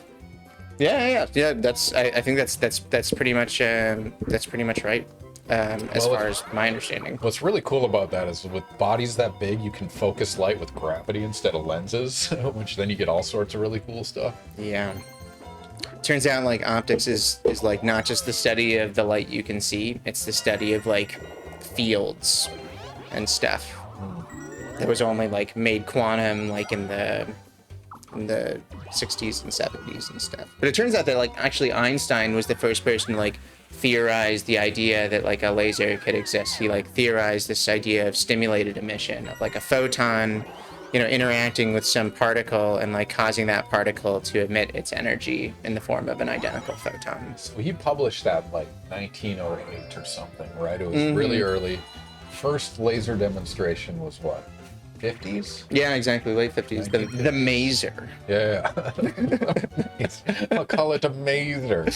Yeah. That's I think that's pretty much right. As far as my understanding. What's really cool about that is with bodies that big, you can focus light with gravity instead of lenses, which then you get all sorts of really cool stuff. Yeah. Turns out like optics is like not just the study of the light you can see, it's the study of like fields and stuff. That was only like made quantum like in the 60s and 70s and stuff. But it turns out that like actually Einstein was the first person to like theorize the idea that like a laser could exist. He like theorized this idea of stimulated emission of like a photon interacting with some particle and like causing that particle to emit its energy in the form of an identical photon. So he published that like 1908 or something, right? It was really early. First laser demonstration was what? 50s? Yeah, exactly. Late 50s. The maser. Yeah. I'll call it a maser.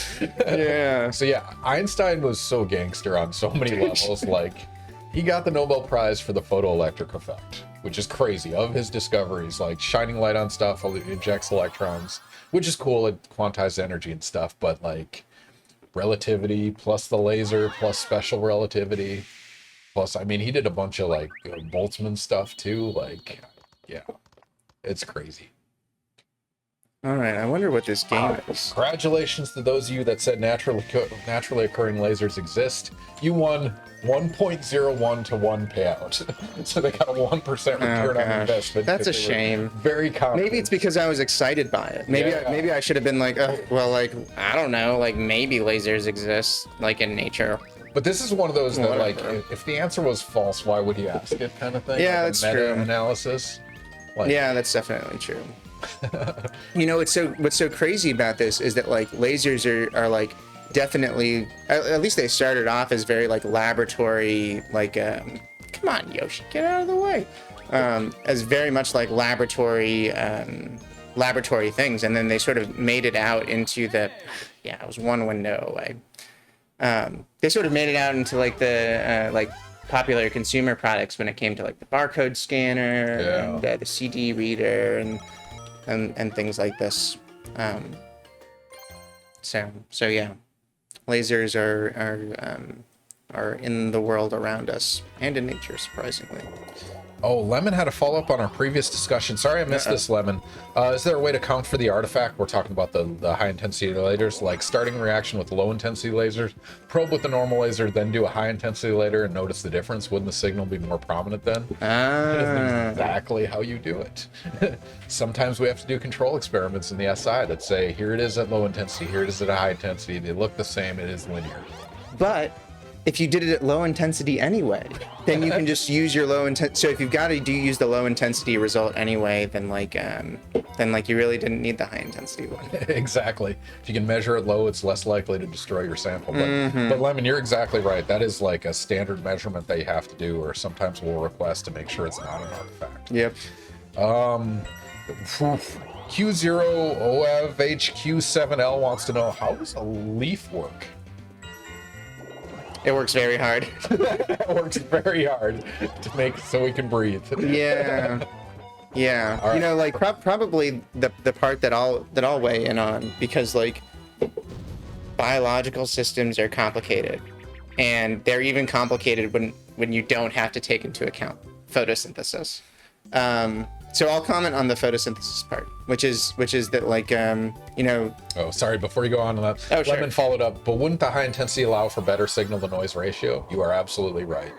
Yeah. So yeah, Einstein was so gangster on so many levels. Like, he got the Nobel Prize for the photoelectric effect, which is crazy. Of his discoveries, like shining light on stuff, it injects electrons, which is cool. It quantized energy and stuff, but like relativity plus the laser plus special relativity. Plus, I mean, he did a bunch of like Boltzmann stuff too. Like, yeah, it's crazy. All right, I wonder what this game is. Congratulations to those of you that said naturally occurring lasers exist. You won 1.01 to 1 payout. So they got a 1% return on investment. That's a shame. Very confident. Maybe it's because I was excited by it. Maybe I should have been like, well, like, I don't know, like maybe lasers exist like in nature. But this is one of those that, like, Whatever. if the answer was false, why would he ask it, kind of thing? Yeah, like that's a true. Meta-analysis. Like, Yeah, that's definitely true. What's so crazy about this is that like lasers are like definitely, at least they started off as very like laboratory, like come on Yoshi, get out of the way, as very much like laboratory things, and then they sort of made it out into it was one window away. They sort of made it out into like the like popular consumer products when it came to like the barcode scanner and the CD reader and things like this. So yeah, lasers are in the world around us and in nature, surprisingly. Oh, Lemon had a follow-up on our previous discussion. Sorry I missed this, Lemon. Is there a way to count for the artifact? We're talking about the high-intensity lasers, like starting a reaction with low-intensity lasers, probe with the normal laser, then do a high-intensity laser and notice the difference. Wouldn't the signal be more prominent then? That's exactly how you do it. Sometimes we have to do control experiments in the SI that say, here it is at low intensity, here it is at a high intensity. They look the same, it is linear. But if you did it at low intensity anyway, then you can just use your low intensity. So if you've got to use the low intensity result anyway, then you really didn't need the high intensity one. Exactly. If you can measure it low, it's less likely to destroy your sample. But Lemon, you're exactly right. That is like a standard measurement that you have to do, or sometimes we'll request to make sure it's not an artifact. Yep. Q0OFHQ7L wants to know, how does a leaf work? It works very hard. It works very hard to make so we can breathe. Yeah. Yeah. All right. You know, like probably the part that I'll weigh in on, because like biological systems are complicated, and they're even complicated when you don't have to take into account photosynthesis. So I'll comment on the photosynthesis part, which is that like Oh, sorry. Before you go on to that, Oh, sure. Lemon followed up. But wouldn't the high intensity allow for better signal to noise ratio? You are absolutely right.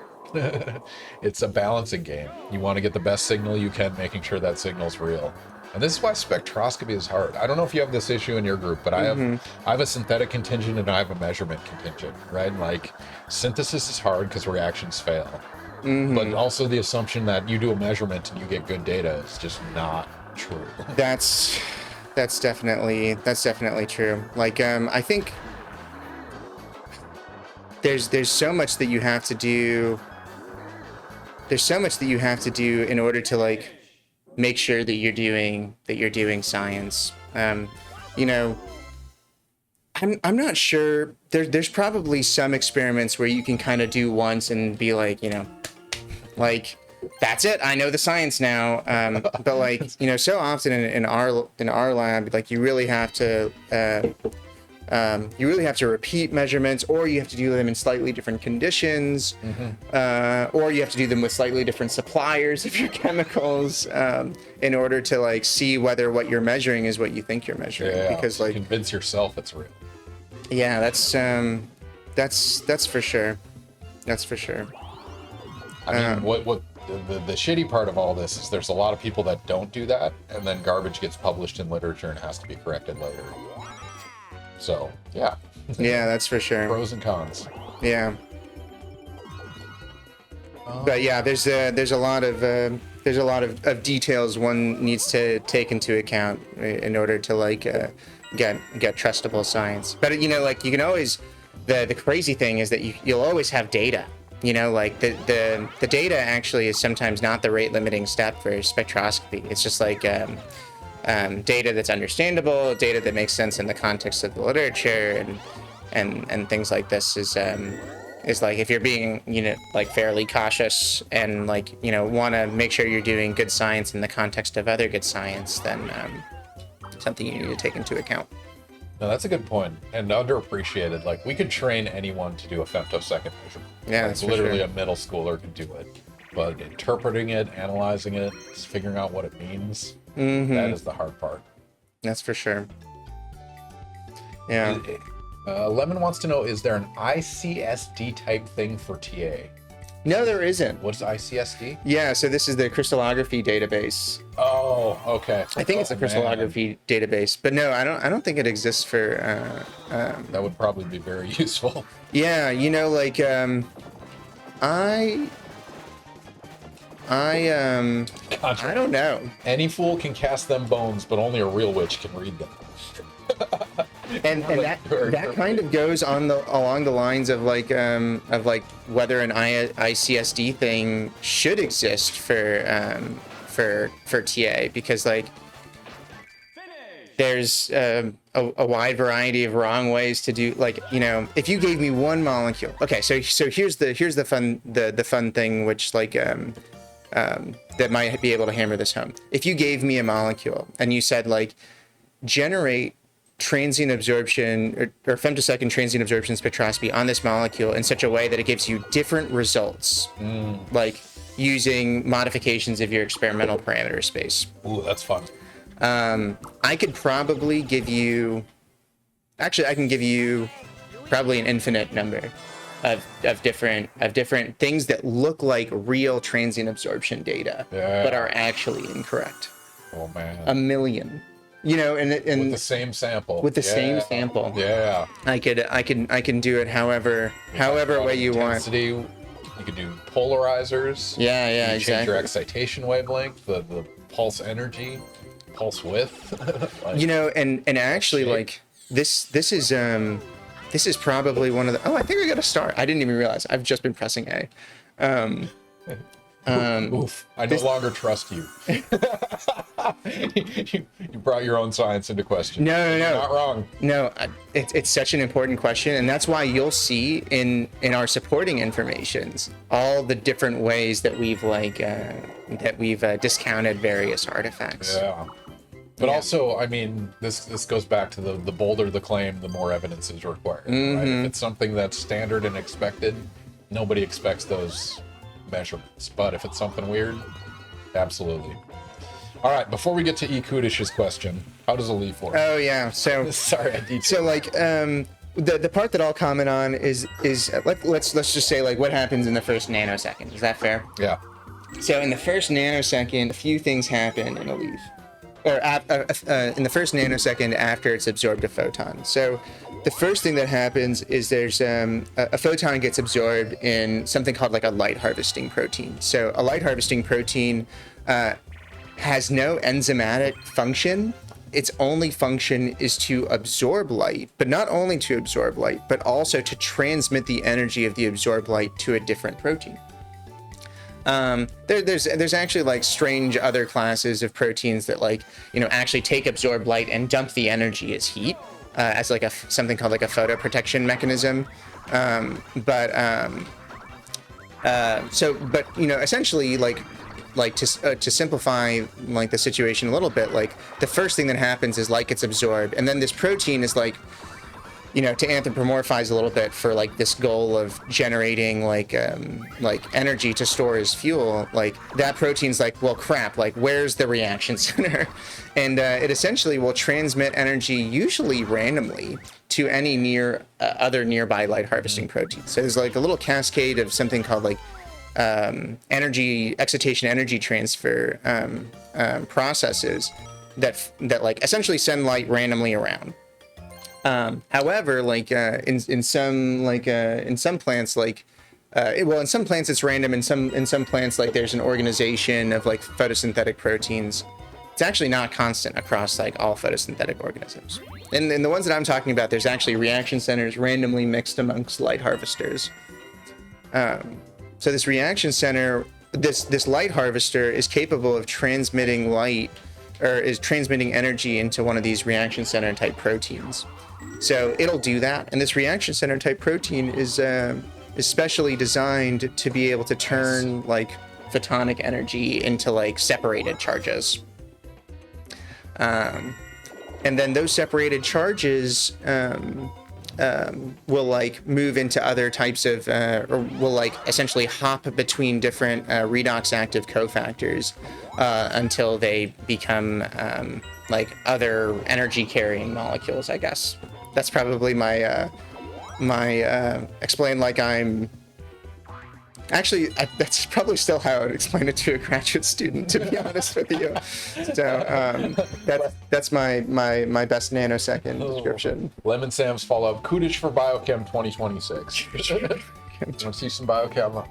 It's a balancing game. You want to get the best signal you can, making sure that signal's real. And this is why spectroscopy is hard. I don't know if you have this issue in your group, but I have a synthetic contingent and I have a measurement contingent, right? And like synthesis is hard because reactions fail. But also the assumption that you do a measurement and you get good data is just not true. That's definitely true. Like I think there's so much that you have to do. There's so much that you have to do in order to like make sure that you're doing science. You know, I'm not sure. There's probably some experiments where you can kind of do once and be like, you know, like that's it. I know the science now. But like, you know, so often in our lab, like you really have to repeat measurements, or you have to do them in slightly different conditions, or you have to do them with slightly different suppliers of your chemicals, in order to like see whether what you're measuring is what you think you're measuring. Yeah, because like convince yourself it's real. Yeah, that's for sure. That's for sure. I mean, what the shitty part of all this is there's a lot of people that don't do that, and then garbage gets published in literature and has to be corrected later. So, yeah. Yeah, that's for sure. Pros and cons. Yeah. But yeah, there's a lot of there's a lot of details one needs to take into account in order to like get trustable science. But you know, like you can always, the crazy thing is that you'll always have data. You know, like the data actually is sometimes not the rate limiting step for spectroscopy. It's just like data that's understandable, data that makes sense in the context of the literature, and things like this is like if you're being, you know, like fairly cautious and like, you know, want to make sure you're doing good science in the context of other good science, then something you need to take into account. No, that's a good point, and underappreciated. Like, we could train anyone to do a femtosecond measurement. Yeah, like, that's literally for sure. a middle schooler could do it. But interpreting it, analyzing it, figuring out what it means, that is the hard part. That's for sure. Yeah. Lemon wants to know, is there an ICSD type thing for TA? No, there isn't. What's ICSD? Yeah, so this is the crystallography database. Oh, okay. I think it's a crystallography database, but no, I don't think it exists for. That would probably be very useful. Yeah, you know, like I don't know. Any fool can cast them bones, but only a real witch can read them. And that kind of goes on along the lines of like whether an ICSD thing should exist for TA, because like there's a wide variety of wrong ways to do, like, you know, if you gave me one molecule. Okay, so here's the fun thing, which like that might be able to hammer this home. If you gave me a molecule and you said like generate transient absorption or femtosecond transient absorption spectroscopy on this molecule in such a way that it gives you different results, like using modifications of your experimental parameter space. Ooh, that's fun. I could probably give you, actually I can give you probably an infinite number of different things that look like real transient absorption data, but are actually incorrect. Oh man. A million. You know, and with the same sample. With the same sample. Yeah. I can do it however way you want. You could do polarizers. Yeah, you exactly. Change your excitation wavelength, the pulse energy, pulse width. Like, you know, and actually shape. Like this is probably one of the. Oh, I think I got a star. I didn't even realize. I've just been pressing A. Oof! I no longer trust you. You brought your own science into question. No. You're not wrong. No, it's such an important question, and that's why you'll see in our supporting informations all the different ways that we've discounted various artifacts. Yeah. But also, I mean, this goes back to the bolder the claim, the more evidence is required. Right? If it's something that's standard and expected, nobody expects those measurements. But if it's something weird, absolutely. All right, before we get to E. Kudish's question, how does a leaf work? Oh yeah, so sorry, I detailed. So like the part that I'll comment on is let's just say like what happens in the first nanosecond. Is that fair? Yeah. So in the first nanosecond, a few things happen in a leaf, or in the first nanosecond after it's absorbed a photon. So the first thing that happens is there's a photon gets absorbed in something called like a light harvesting protein. So a light harvesting protein has no enzymatic function. Its only function is to absorb light, but not only to absorb light, but also to transmit the energy of the absorbed light to a different protein. There's actually like strange other classes of proteins that like, you know, actually take absorbed light and dump the energy as heat, as like something called like a photoprotection mechanism. But you know, essentially like to simplify like the situation a little bit, like the first thing that happens is light gets absorbed, and then this protein is like, you know, to anthropomorphize a little bit for like this goal of generating like energy to store as fuel, like that protein's like, well, crap, like where's the reaction center? And it essentially will transmit energy, usually randomly, to any other nearby light harvesting proteins. So there's like a little cascade of something called like excitation energy transfer processes that like essentially send light randomly around. However, like in some plants, like well, in some plants it's random. In some plants, like there's an organization of like photosynthetic proteins. It's actually not constant across like all photosynthetic organisms. And in the ones that I'm talking about, there's actually reaction centers randomly mixed amongst light harvesters. So this reaction center, this light harvester is capable of transmitting light, or is transmitting energy into one of these reaction center type proteins. So it'll do that, and this reaction center type protein is specially designed to be able to turn like photonic energy into like separated charges. And then those separated charges will like move into other types of, or will like essentially hop between different redox active cofactors until they become like other energy carrying molecules, I guess. That's probably my explain like I'm. Actually, that's probably still how I would explain it to a graduate student, to be honest with you. So that's my best nanosecond description. Lemon Sam's follow-up, Kudisch for Biochem 2026. Want to see some Biochem?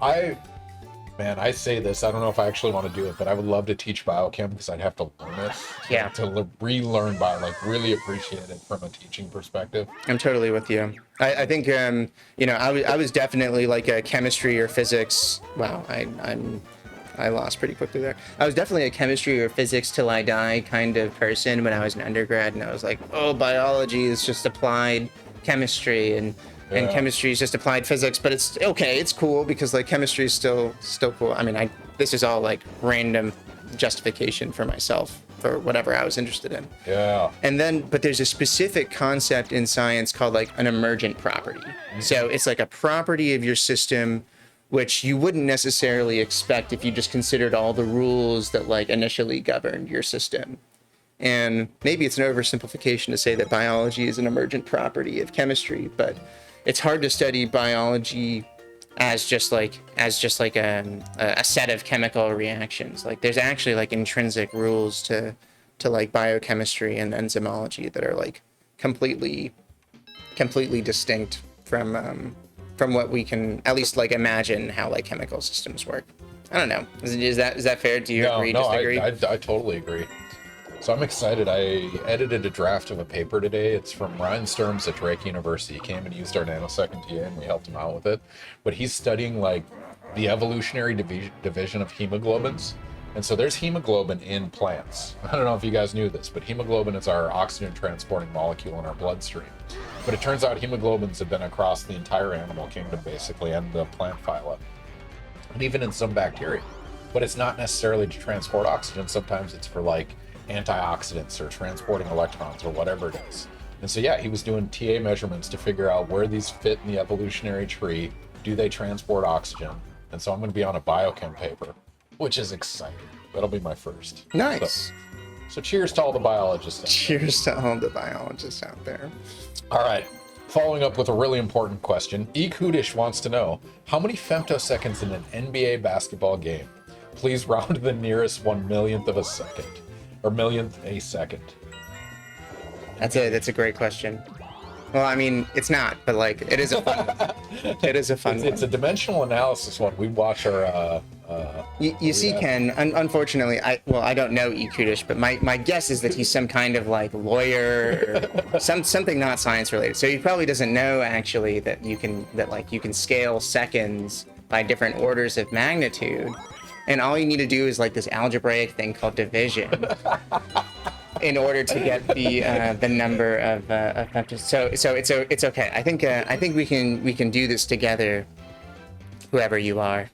I say this, I don't know if I actually want to do it, but I would love to teach Biochem because I'd have to learn it. Yeah. To relearn bio, like really appreciate it from a teaching perspective. I'm totally with you. I think, I was definitely like a chemistry or physics. Wow, I lost pretty quickly there. I was definitely a chemistry or physics till I die kind of person when I was an undergrad, and I was like, oh, biology is just applied chemistry, and chemistry is just applied physics, but it's okay, it's cool because like chemistry is still cool. I mean, this is all like random justification for myself for whatever I was interested in. Yeah. And then, but there's a specific concept in science called like an emergent property. Mm-hmm. So it's like a property of your system which you wouldn't necessarily expect if you just considered all the rules that like initially governed your system. And maybe it's an oversimplification to say that biology is an emergent property of chemistry, but it's hard to study biology as just like a set of chemical reactions. Like there's actually like intrinsic rules to like biochemistry and enzymology that are like completely distinct from what we can at least like imagine how like chemical systems work. I don't know. Is that fair? Do you agree? Disagree? I totally agree. So I'm excited. I edited a draft of a paper today. It's from Ryan Sturms at Drake University. He came and used our nanosecond TA and we helped him out with it. But he's studying like the evolutionary division of hemoglobins. And so there's hemoglobin in plants. I don't know if you guys knew this, but hemoglobin is our oxygen transporting molecule in our bloodstream. But it turns out hemoglobins have been across the entire animal kingdom basically and the plant phyla. And even in some bacteria. But it's not necessarily to transport oxygen. Sometimes it's for like antioxidants or transporting electrons or whatever it is. And so yeah, he was doing TA measurements to figure out where these fit in the evolutionary tree. Do they transport oxygen? And so I'm going to be on a biochem paper, which is exciting. That'll be my first. Nice. So cheers to all the biologists. Cheers to all the biologists out there. All right. Following up with a really important question, E. Kudisch wants to know, how many femtoseconds in an NBA basketball game? Please round to the nearest 1/1,000,000th of a second. Or millionth a second. That's a great question. Well, I mean, it's not, but like, it is a fun one. It is a fun one. It's a dimensional analysis one. We watch our... You see, Ken, unfortunately, I don't know E. Kudisch, but my guess is that he's some kind of like lawyer or something not science related. So he probably doesn't know actually that you can scale seconds by different orders of magnitude. And all you need to do is like this algebraic thing called division in order to get the number of femtoseconds. So it's okay. I think we can do this together, whoever you are.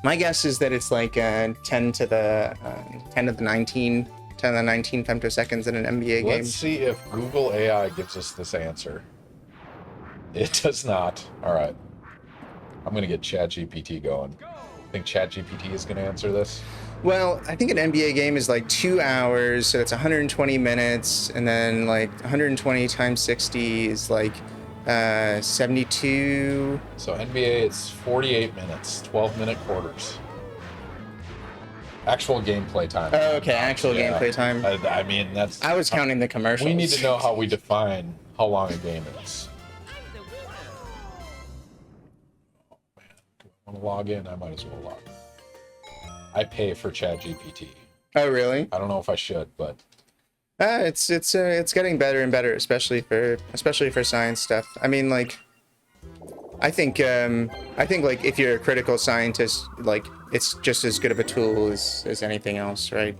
My guess is that it's like 10 to the 19 femtoseconds in an NBA game. Let's see if Google AI gives us this answer. It does not. All right. I'm going to get ChatGPT going. I think ChatGPT is going to answer this. Well, I think an NBA game is like 2 hours, so it's 120 minutes, and then like 120 times 60 is like 72. So NBA, it's 48 minutes, 12-minute quarters. Actual gameplay time. Oh, okay, actual gameplay time. I mean, that's... I was counting the commercials. We need to know how we define how long a game is. Want to log in? I might as well log in. I pay for ChatGPT. Oh, really? I don't know if I should, but It's getting better and better, especially for science stuff. I mean, like, I think like if you're a critical scientist, like it's just as good of a tool as anything else, right?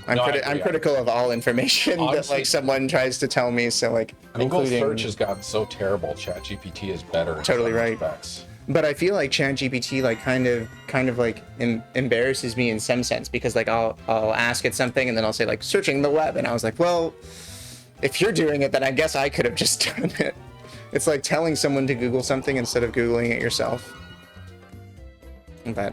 I'm critical of all information Honestly, that like someone tries to tell me. So like Google including, search has gotten so terrible. ChatGPT is better. In Totally some right. respects. But I feel like ChatGPT like kind of like embarrasses me in some sense, because like I'll ask it something and then I'll say like searching the web, and I was like, well, if you're doing it, then I guess I could have just done it. It's like telling someone to Google something instead of Googling it yourself. But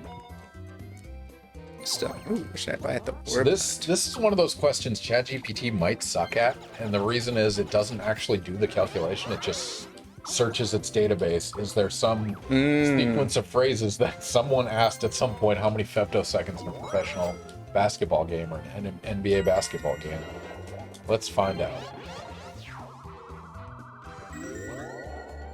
still, ooh, should I buy it? So this is one of those questions ChatGPT might suck at, and the reason is it doesn't actually do the calculation. It just searches its database. Is there some sequence of phrases that someone asked at some point how many femtoseconds in a professional basketball game or an NBA basketball game? Let's find out.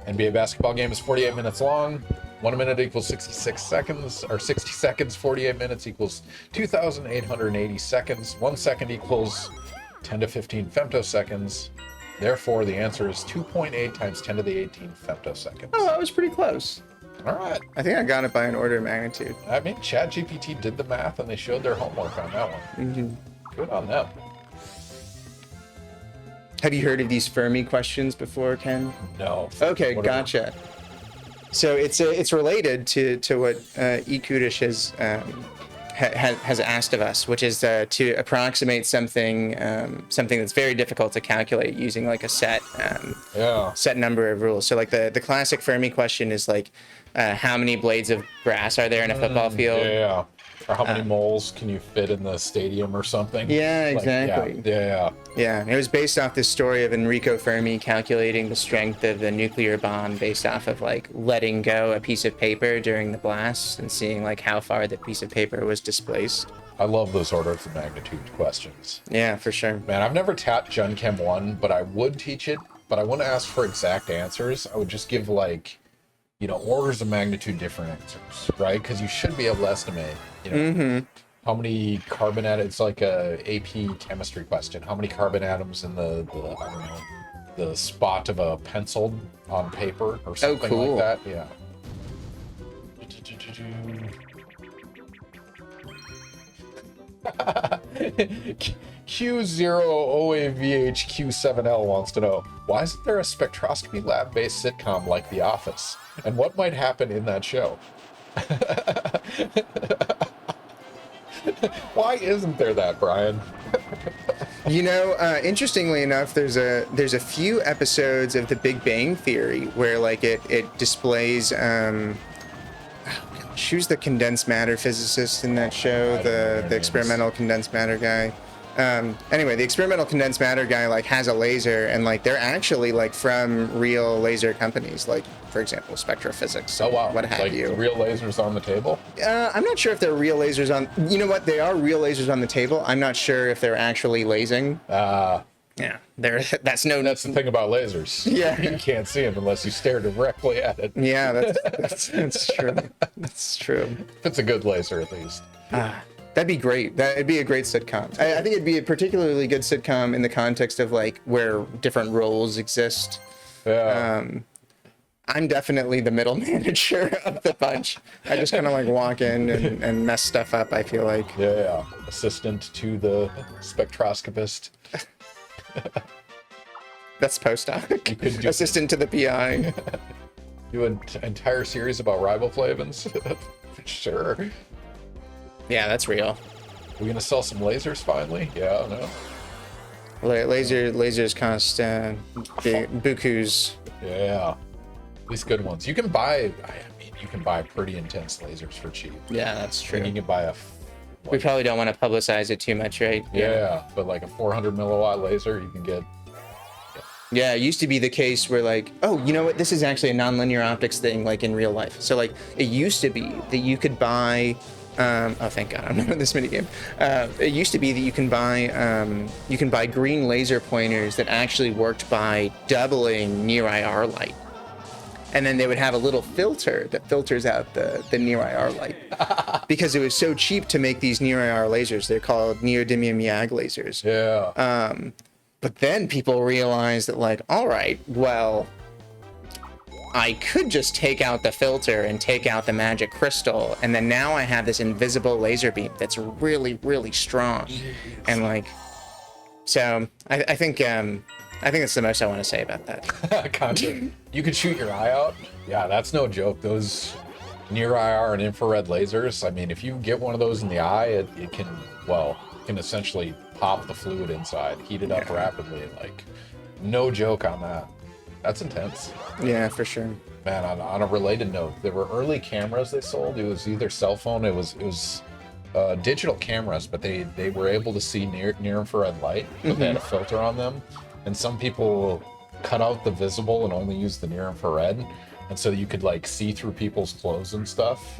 NBA basketball game is 48 minutes long. 1 minute equals 66 seconds, or 60 seconds. 48 minutes equals 2,880 seconds. 1 second equals 10 to 15 femtoseconds. Therefore, the answer is 2.8 times 10 to the 18 femtoseconds. Oh, that was pretty close. All right. I think I got it by an order of magnitude. I mean, ChatGPT did the math, and they showed their homework on that one. Good on them. Have you heard of these Fermi questions before, Ken? No. Okay, gotcha. So it's related to what Kudisch has asked of us, which is to approximate something that's very difficult to calculate using like a set number of rules. So like the classic Fermi question is like, how many blades of grass are there in a football field? Yeah. Or how many moles can you fit in the stadium or something? Yeah, exactly. Like, yeah. It was based off this story of Enrico Fermi calculating the strength of the nuclear bomb based off of like letting go a piece of paper during the blast and seeing like how far the piece of paper was displaced. I love those orders of magnitude questions. Yeah, for sure. Man, I've never taught Gen Chem 1, but I would teach it, but I wouldn't ask for exact answers. I would just give like, orders of magnitude different answers, right? Because you should be able to estimate, how many carbon atoms. It's like a AP chemistry question. How many carbon atoms in the I don't know, the spot of a pencil on paper or something like that? Yeah. Q0OAVHQ7L wants to know, why isn't there a spectroscopy lab-based sitcom like The Office? And what might happen in that show? Why isn't there that, Brian? Interestingly enough, there's a few episodes of The Big Bang Theory where like it displays who's the condensed matter physicist in that show, the experimental condensed matter guy. Anyway, the experimental condensed matter guy like has a laser, and like they're actually like from real laser companies, like for example Spectrophysics. Oh wow! What have like you? Real lasers on the table? I'm not sure if they're real lasers on. You know what? They are real lasers on the table. I'm not sure if they're actually lasing. Yeah, that's the thing about lasers. Yeah, you can't see them unless you stare directly at it. Yeah, that's true. That's true. If it's a good laser, at least. That'd be great. That'd be a great sitcom. I think it'd be a particularly good sitcom in the context of like where different roles exist. Yeah. I'm definitely the middle manager of the bunch. I just kind of like walk in and mess stuff up, I feel like. Yeah. Assistant to the spectroscopist. That's postdoc. Assistant to the PI. Do an entire series about riboflavins? Sure. Yeah, that's real. We're gonna sell some lasers finally? Yeah, no. Lasers cost bukus. Yeah. At least good ones. You can buy pretty intense lasers for cheap. Yeah, that's true. You can buy we probably don't want to publicize it too much, right? Yeah, but like a 400 milliwatt laser, you can get. Yeah, it used to be the case where like, oh, you know what? This is actually a nonlinear optics thing, like in real life. So like, it used to be that you could buy. Oh, thank God, I'm not in this minigame. It used to be that you can buy green laser pointers that actually worked by doubling near IR light. and then they would have a little filter that filters out the near IR light because it was so cheap to make these near IR lasers. They're called neodymium YAG lasers. Yeah. But then people realized that, like, all right, well, I could just take out the filter and take out the magic crystal, and then now I have this invisible laser beam that's really, really strong. And like, so I think that's the most I want to say about that. Gotcha. You could shoot your eye out. Yeah, that's no joke. Those near IR and infrared lasers. I mean, if you get one of those in the eye, it can, well, can essentially pop the fluid inside, heat it up rapidly, and like, no joke on that. That's intense. Yeah, for sure. Man, on a related note, there were early cameras they sold. It was either cell phone, it was digital cameras, but they were able to see near infrared light, but they had a filter on them. And some people cut out the visible and only use the near infrared, and so you could like see through people's clothes and stuff.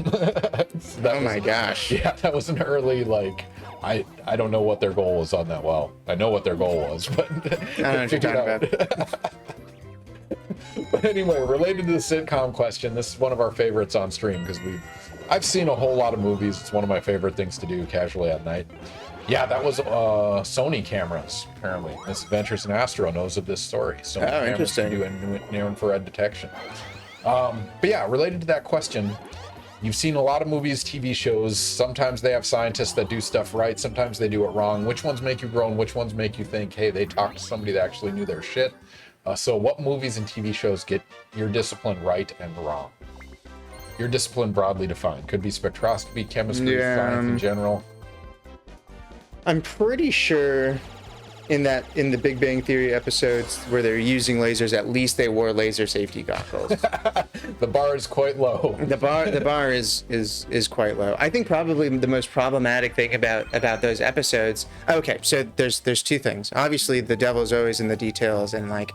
So my gosh. Yeah, that was an early, like, I don't know what their goal was on that. Well, I know what their goal was, but I don't know what you're talking about. But anyway, related to the sitcom question, this is one of our favorites on stream because I've seen a whole lot of movies. It's one of my favorite things to do casually at night. Yeah, that was Sony cameras, apparently. Miss Adventures in Astro knows of this story. Sony cameras interesting. do near infrared detection. But yeah, related to that question, you've seen a lot of movies, TV shows. Sometimes they have scientists that do stuff right. Sometimes they do it wrong. Which ones make you groan? Which ones make you think, hey, they talked to somebody that actually knew their shit? So what movies and TV shows get your discipline right and wrong? Your discipline broadly defined. Could be spectroscopy, chemistry, science in general. I'm pretty sure in the Big Bang Theory episodes where they're using lasers, at least they wore laser safety goggles. The bar is quite low. The bar is quite low. I think probably the most problematic thing about those episodes. Okay, so there's two things. Obviously, the devil's always in the details, and like,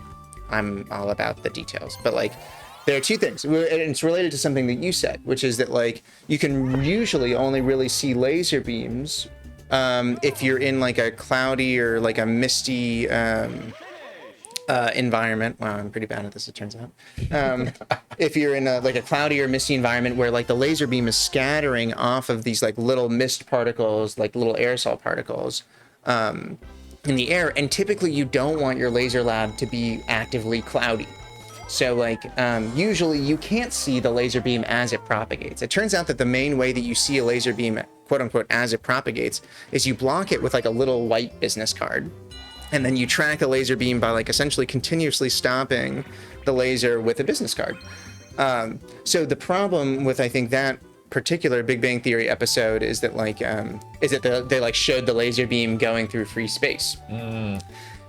I'm all about the details. But like, there are two things, and it's related to something that you said, which is that like, you can usually only really see laser beams if you're in like a cloudy or like a misty environment. Wow, I'm pretty bad at this, it turns out. If you're in like a cloudy or misty environment where like the laser beam is scattering off of these like little mist particles, like little aerosol particles in the air, and typically you don't want your laser lab to be actively cloudy. So like, usually you can't see the laser beam as it propagates. It turns out that the main way that you see a laser beam, quote unquote, as it propagates, is you block it with like a little white business card. And then you track a laser beam by like essentially continuously stopping the laser with a business card. So the problem with, I think, that particular Big Bang Theory episode is that like, they like showed the laser beam going through free space.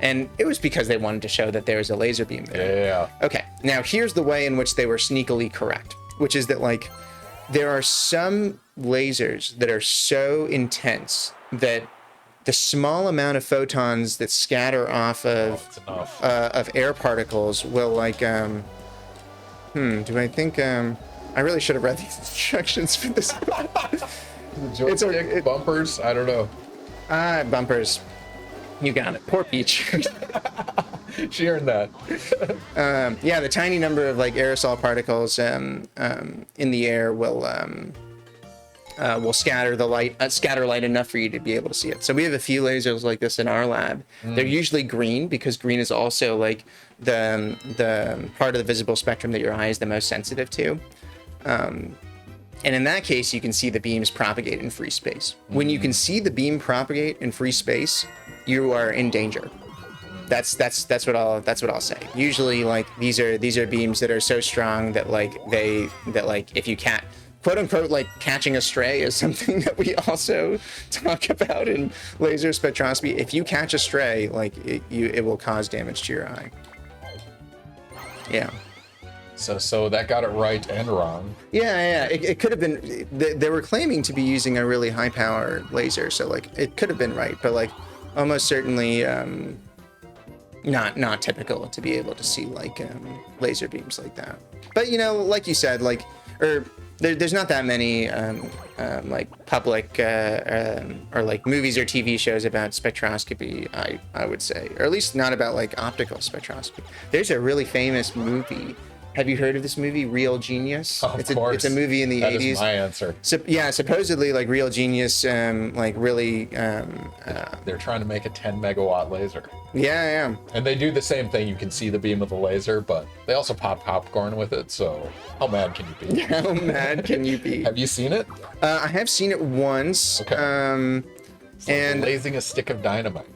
And it was because they wanted to show that there was a laser beam there. Yeah. Okay, now here's the way in which they were sneakily correct, which is that like, there are some lasers that are so intense that the small amount of photons that scatter off of air particles will like, do I think, I really should have read these instructions for this. Joystick, bumpers, I don't know. Bumpers. You got it. Poor Peach. She earned that. Yeah, the tiny number of like aerosol particles in the air will scatter the light, scatter light enough for you to be able to see it. So we have a few lasers like this in our lab. They're usually green because green is also like the part of the visible spectrum that your eye is the most sensitive to. And in that case, you can see the beams propagate in free space. When you can see the beam propagate in free space, you are in danger. That's what I'll say. Usually, like these are beams that are so strong that if you can't, quote unquote, like catching a stray is something that we also talk about in laser spectroscopy. If you catch a stray, like it will cause damage to your eye. Yeah. So that got it right and wrong. Yeah. It could have been. They were claiming to be using a really high power laser, so like it could have been right, but like almost certainly not typical to be able to see like laser beams like that. But you know, like you said, like there's not that many like public or like movies or TV shows about spectroscopy. I would say, or at least not about like optical spectroscopy. There's a really famous movie Have you heard of this movie, Real Genius? Of course. It's a movie in the 80s. That is my answer. So, yeah, supposedly like Real Genius, like really. They're trying to make a 10 megawatt laser. Yeah. And they do the same thing. You can see the beam of the laser, but they also pop popcorn with it. So how mad can you be? How mad can you be? Have you seen it? I have seen it once. Okay. It's like and blazing a stick of dynamite.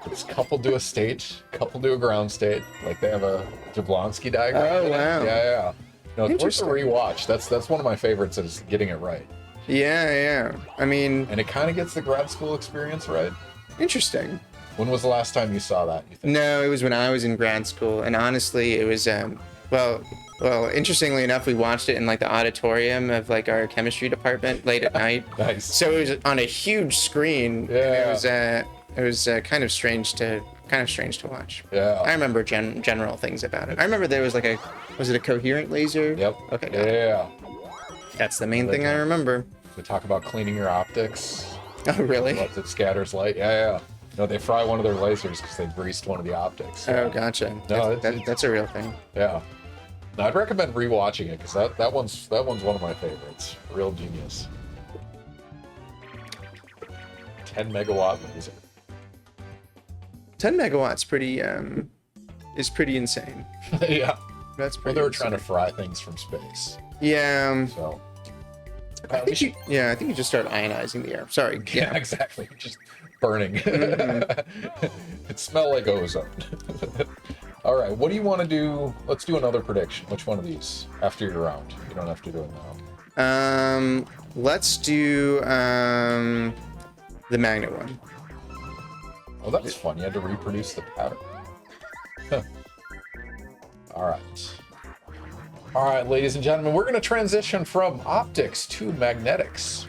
This couple do a state, couple do a ground state. Like they have a Jablonski diagram. Oh, wow. Yeah. No, it's worth a Interesting. rewatch. That's one of my favorites, is getting it right. Yeah. I mean, And it kind of gets the grad school experience right. interesting. When was the last time you saw that, you think? No, it was when I was in grad school, and honestly, it was well, interestingly enough, we watched it in like the auditorium of like our chemistry department late at night. Nice. So it was on a huge screen. Yeah. And it was kind of strange to watch. Yeah. I remember general things about it. I remember there was like was it a coherent laser? Yep. Okay. Got it. Yeah. That's the main thing I remember. We talk about cleaning your optics. Oh, really? Once it scatters light. Yeah. No, they fry one of their lasers because they greased one of the optics. Oh, gotcha. No, That's a real thing. Yeah. No, I'd recommend rewatching it because that one's one of my favorites. Real Genius. 10 megawatt laser. 10 megawatts is pretty insane. Yeah. That's Well, pretty they were insane. trying to fry things from space. So So. I think you just start ionizing the air. Sorry. Yeah, exactly. Just burning. It smelled like ozone. All right, what do you want to do? Let's do another prediction. Which one of these? After your round. You don't have to do it now. Let's do the magnet one. Oh, that's fun. You had to reproduce the pattern. Huh. All right, ladies and gentlemen, we're going to transition from optics to magnetics.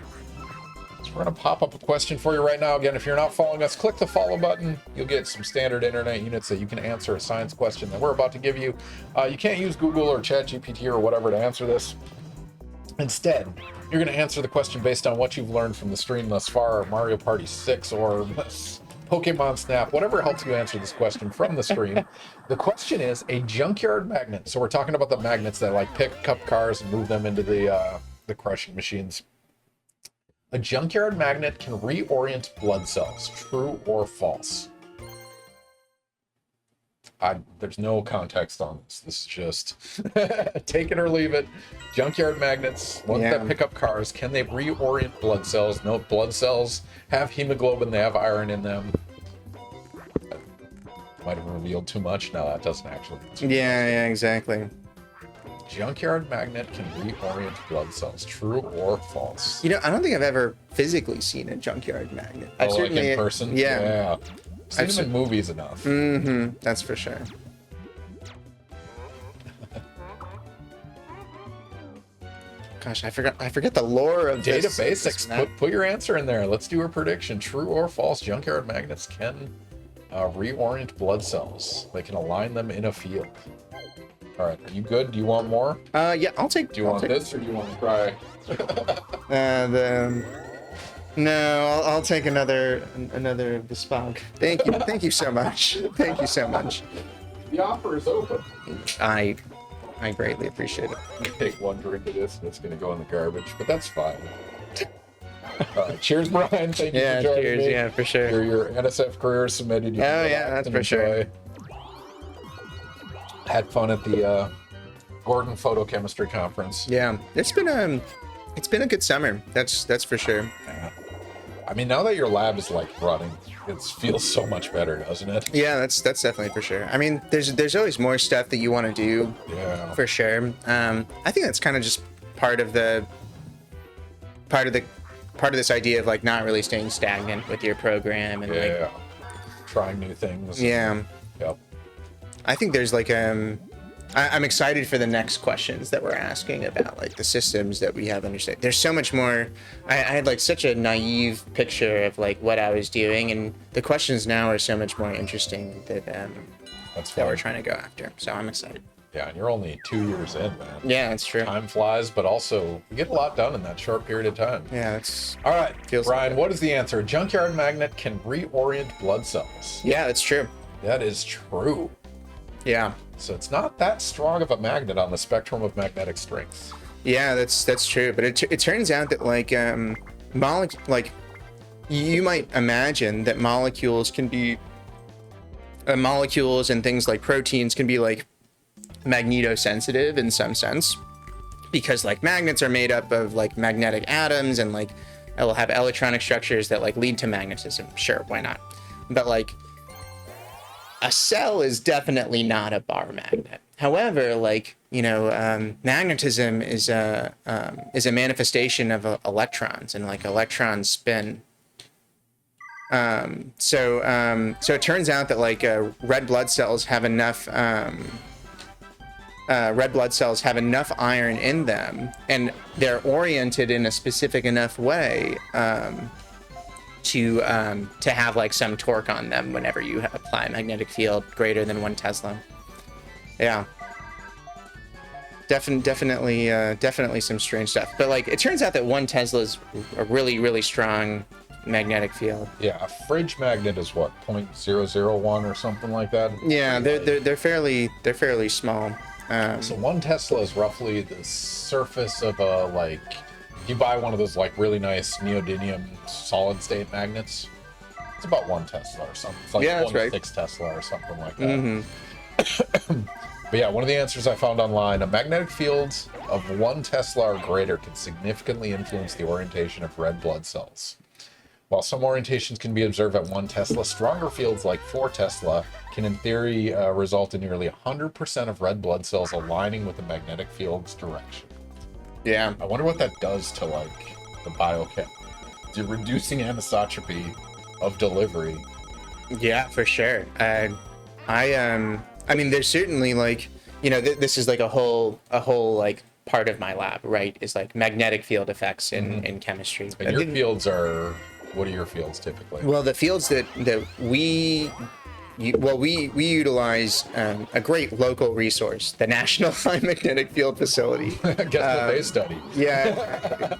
So we're going to pop up a question for you right now. Again, if you're not following us, click the follow button. You'll get some standard internet units that you can answer a science question that we're about to give you. You can't use Google or ChatGPT or whatever to answer this. Instead, you're going to answer the question based on what you've learned from the stream thus far, Mario Party 6 or Pokémon Snap, whatever helps you answer this question from the stream. The question is a junkyard magnet. So we're talking about the magnets that like pick up cars and move them into the crushing machines. A junkyard magnet can reorient blood cells. True or false? There's no context on this. This is just take it or leave it. Junkyard magnets, ones that pick up cars, can they reorient blood cells? No, blood cells have hemoglobin, they have iron in them. Might have revealed too much. No, that doesn't actually. Yeah, exactly. Junkyard magnet can reorient blood cells. True or false? You know, I don't think I've ever physically seen a junkyard magnet. Oh, I've certainly, like in person? Yeah. Seen them in movies enough. Mm-hmm. That's for sure. Gosh, I forget the lore of Data this. basics. Put your answer in there. Let's do a prediction. True or false? Junkyard magnets can reorient blood cells. They can align them in a field. All right, are you good? Do you want more? Yeah, I'll take. Do you want this or do you want to try? No, I'll take another bespoke. Thank you so much. Thank you so much. The offer is open. I greatly appreciate it. Take one drink of this and it's going to go in the garbage, but that's fine. All right, cheers, Brian. Thank you for joining me. Yeah, for sure. Your NSF career is submitted. You can relax that's and for sure. enjoy. Had fun at the Gordon Photochemistry Conference. Yeah, it's been a good summer. That's for sure. Yeah. I mean, now that your lab is like running, it feels so much better, doesn't it? Yeah, that's definitely for sure. I mean, there's always more stuff that you want to do. Yeah. For sure. I think that's kind of just part of this idea of like not really staying stagnant with your program and like trying new things. Yeah. Yep. I think there's like I'm excited for the next questions that we're asking about like the systems that we have understood. There's so much more. I had like such a naive picture of like what I was doing, and the questions now are so much more interesting that we're trying to go after. So I'm excited. Yeah, and you're only 2 years in, man. Yeah, that's true. Time flies, but also you get a lot done in that short period of time. Yeah, that's all right. Feels Brian, like what is the answer? A junkyard magnet can reorient blood cells. Yeah, that's true. That is true. Yeah. So it's not that strong of a magnet on the spectrum of magnetic strength. Yeah, that's true. But it turns out that like you might imagine that molecules can be molecules and things like proteins can be like magnetosensitive in some sense, because like magnets are made up of like magnetic atoms, and like it will have electronic structures that like lead to magnetism. Sure, why not? But like a cell is definitely not a bar magnet. However, like, you know, magnetism is a manifestation of electrons, and like electrons spin. So it turns out that like red blood cells have enough iron in them, and they're oriented in a specific enough way to have like some torque on them whenever you apply a magnetic field greater than 1 Tesla. Yeah. Definitely some strange stuff. But like it turns out that 1 Tesla is a really, really strong magnetic field. Yeah, a fridge magnet is what, 0.001 or something like that? Yeah, they're fairly small. So 1 Tesla is roughly the surface of a, like, if you buy one of those like really nice neodymium solid state magnets, it's about 1 Tesla or something. It's like 0.6 Tesla or something like that. Mm-hmm. But yeah, one of the answers I found online, a magnetic field of 1 Tesla or greater can significantly influence the orientation of red blood cells. While some orientations can be observed at 1 Tesla, stronger fields like 4 Tesla can in theory result in nearly 100% of red blood cells aligning with the magnetic field's direction. Yeah. I wonder what that does to like the biochem. You're reducing anisotropy of delivery. Yeah, for sure. I mean, there's certainly like, you know, this is like a whole like part of my lab, right? Is like magnetic field effects in chemistry. And your fields are, what are your fields typically? Well, the fields that we utilize a great local resource, the National High Magnetic Field Facility. Guess what they study. Yeah,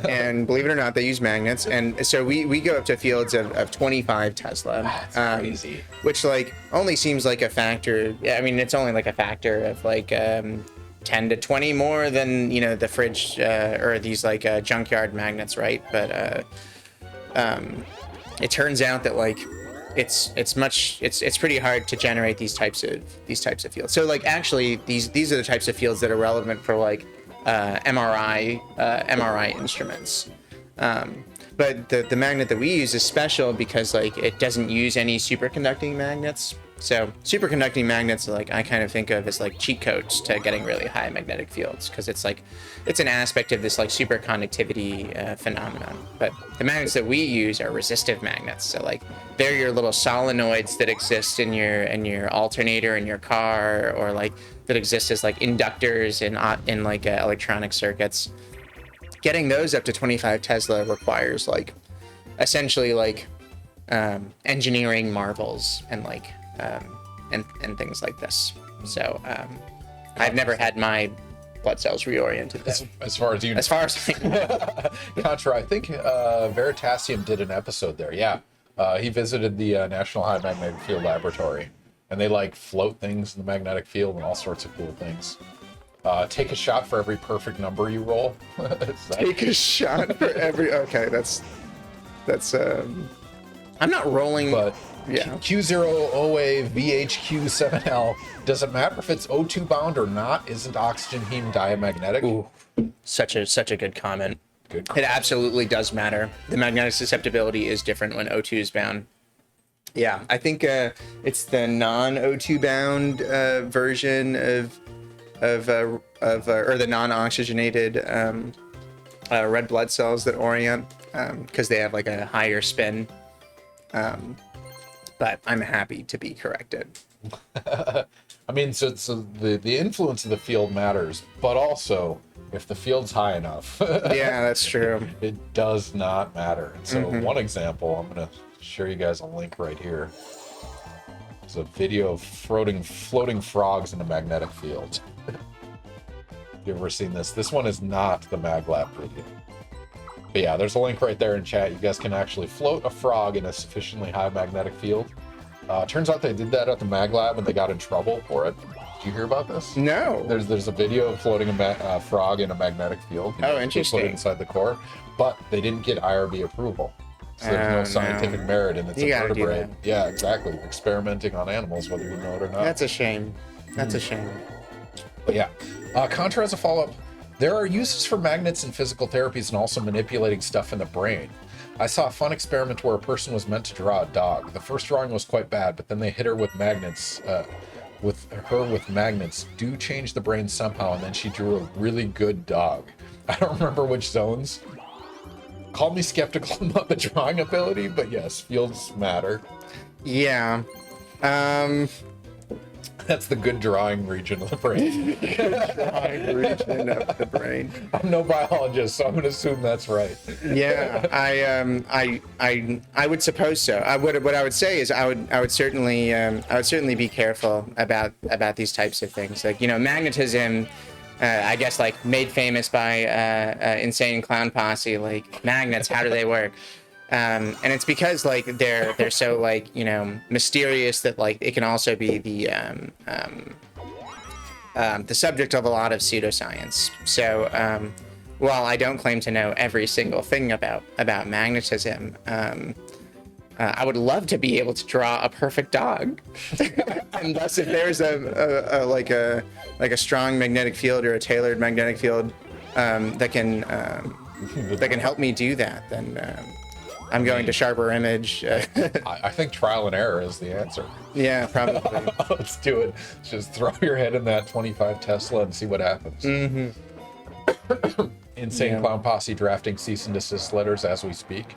and believe it or not, they use magnets, and so we go up to fields of 25 Tesla. That's crazy. Which like only seems like a factor. I mean, it's only like a factor of like 10 to 20 more than, you know, the fridge or these like junkyard magnets, right? But it turns out that like it's pretty hard to generate these types of fields. So like actually these are the types of fields that are relevant for like MRI instruments. But the magnet that we use is special because like it doesn't use any superconducting magnets. So superconducting magnets, like I kind of think of as like cheat codes to getting really high magnetic fields, because it's like it's an aspect of this like superconductivity phenomenon. But the magnets that we use are resistive magnets. So like they're your little solenoids that exist in your alternator in your car, or like that exist as like inductors in like electronic circuits. Getting those up to 25 Tesla requires like essentially like engineering marvels and like and things like this. So I've never had my blood cells reoriented though. As far as you know. As far as I know. Contra, I think Veritasium did an episode there. Yeah, he visited the National High Magnetic Field Laboratory, and they like float things in the magnetic field and all sorts of cool things. Take a shot for every perfect number you roll. Take a shot for every. Okay, that's. I'm not rolling. But yeah. Q0OA VHQ7L. Does it matter if it's O2 bound or not? Isn't oxygen heme diamagnetic? Ooh, such a good comment. Good. It absolutely does matter. The magnetic susceptibility is different when O2 is bound. Yeah, I think it's the non-O2 bound version of or the non-oxygenated red blood cells that orient, because they have like a higher spin. But I'm happy to be corrected. I mean, so the influence of the field matters, but also if the field's high enough, Yeah, that's true. it does not matter. And so one example, I'm going to show you guys a link right here. It's a video of floating frogs in a magnetic field. You ever seen this? This one is not the MagLab video. But yeah, there's a link right there in chat. You guys can actually float a frog in a sufficiently high magnetic field, Turns out they did that at the Mag Lab and they got in trouble for it. Did you hear about this? No. There's a video of floating a frog in a magnetic field. Oh, interesting. They put it inside the core, but they didn't get IRB approval. So there's no scientific merit, and it's a vertebrate. Yeah, exactly. You're experimenting on animals, whether you know it or not. That's a shame. That's a shame. But yeah, Contra has a follow-up. There are uses for magnets in physical therapies and also manipulating stuff in the brain. I saw a fun experiment where a person was meant to draw a dog. The first drawing was quite bad, but then they hit her with magnets. With magnets do change the brain somehow, and then she drew a really good dog. I don't remember which zones. Call me skeptical about the drawing ability, but yes, fields matter. Yeah. That's the good drawing region of the brain. Drawing region of the brain. I'm no biologist, so I'm going to assume that's right. Yeah, I would suppose so. What I would say is I would certainly be careful about these types of things. Like, you know, magnetism. I guess like made famous by Insane Clown Posse. Like, magnets, how do they work? And it's because like they're so like, you know, mysterious that like it can also be the subject of a lot of pseudoscience. So while I don't claim to know every single thing about magnetism, I would love to be able to draw a perfect dog. And thus, if there's a strong magnetic field or a tailored magnetic field that can help me do that, then I'm going to sharper image. I think trial and error is the answer. Yeah, probably. Let's do it. Just throw your head in that 25 Tesla and see what happens. Mm-hmm. Insane Clown Posse drafting cease and desist letters as we speak.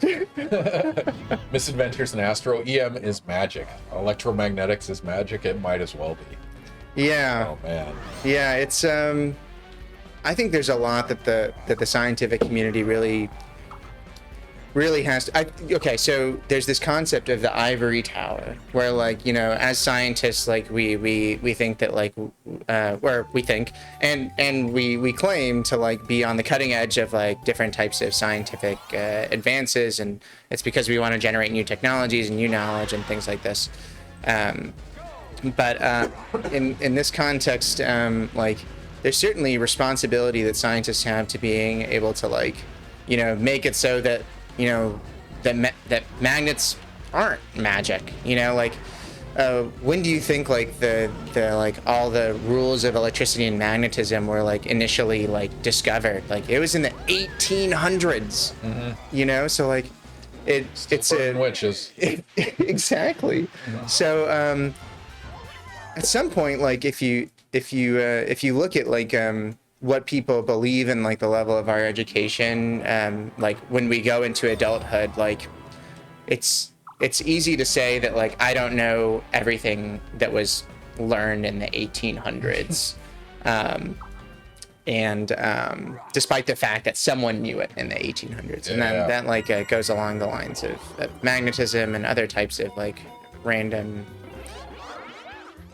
Misadventures in Astro. EM is magic. Electromagnetics is magic. It might as well be. Yeah. Oh man. Yeah, it's I think there's a lot that the scientific community really has to, okay, so there's this concept of the ivory tower where, like, you know, as scientists, like we think that like where we think and we claim to like be on the cutting edge of like different types of scientific advances, and it's because we want to generate new technologies and new knowledge and things like this. But in this context, like there's certainly responsibility that scientists have to being able to, like, you know, make it so that, you know, that magnets aren't magic. You know, like when do you think like the like all the rules of electricity and magnetism were like initially like discovered? Like it was in the 1800s. Mm-hmm. You know, so like it's witches. Exactly. Mm-hmm. So at some point, like if you look at like what people believe in, like the level of our education, like when we go into adulthood, like it's easy to say that like I don't know everything that was learned in the 1800s, and despite the fact that someone knew it in the 1800s. And then that like goes along the lines of magnetism and other types of like random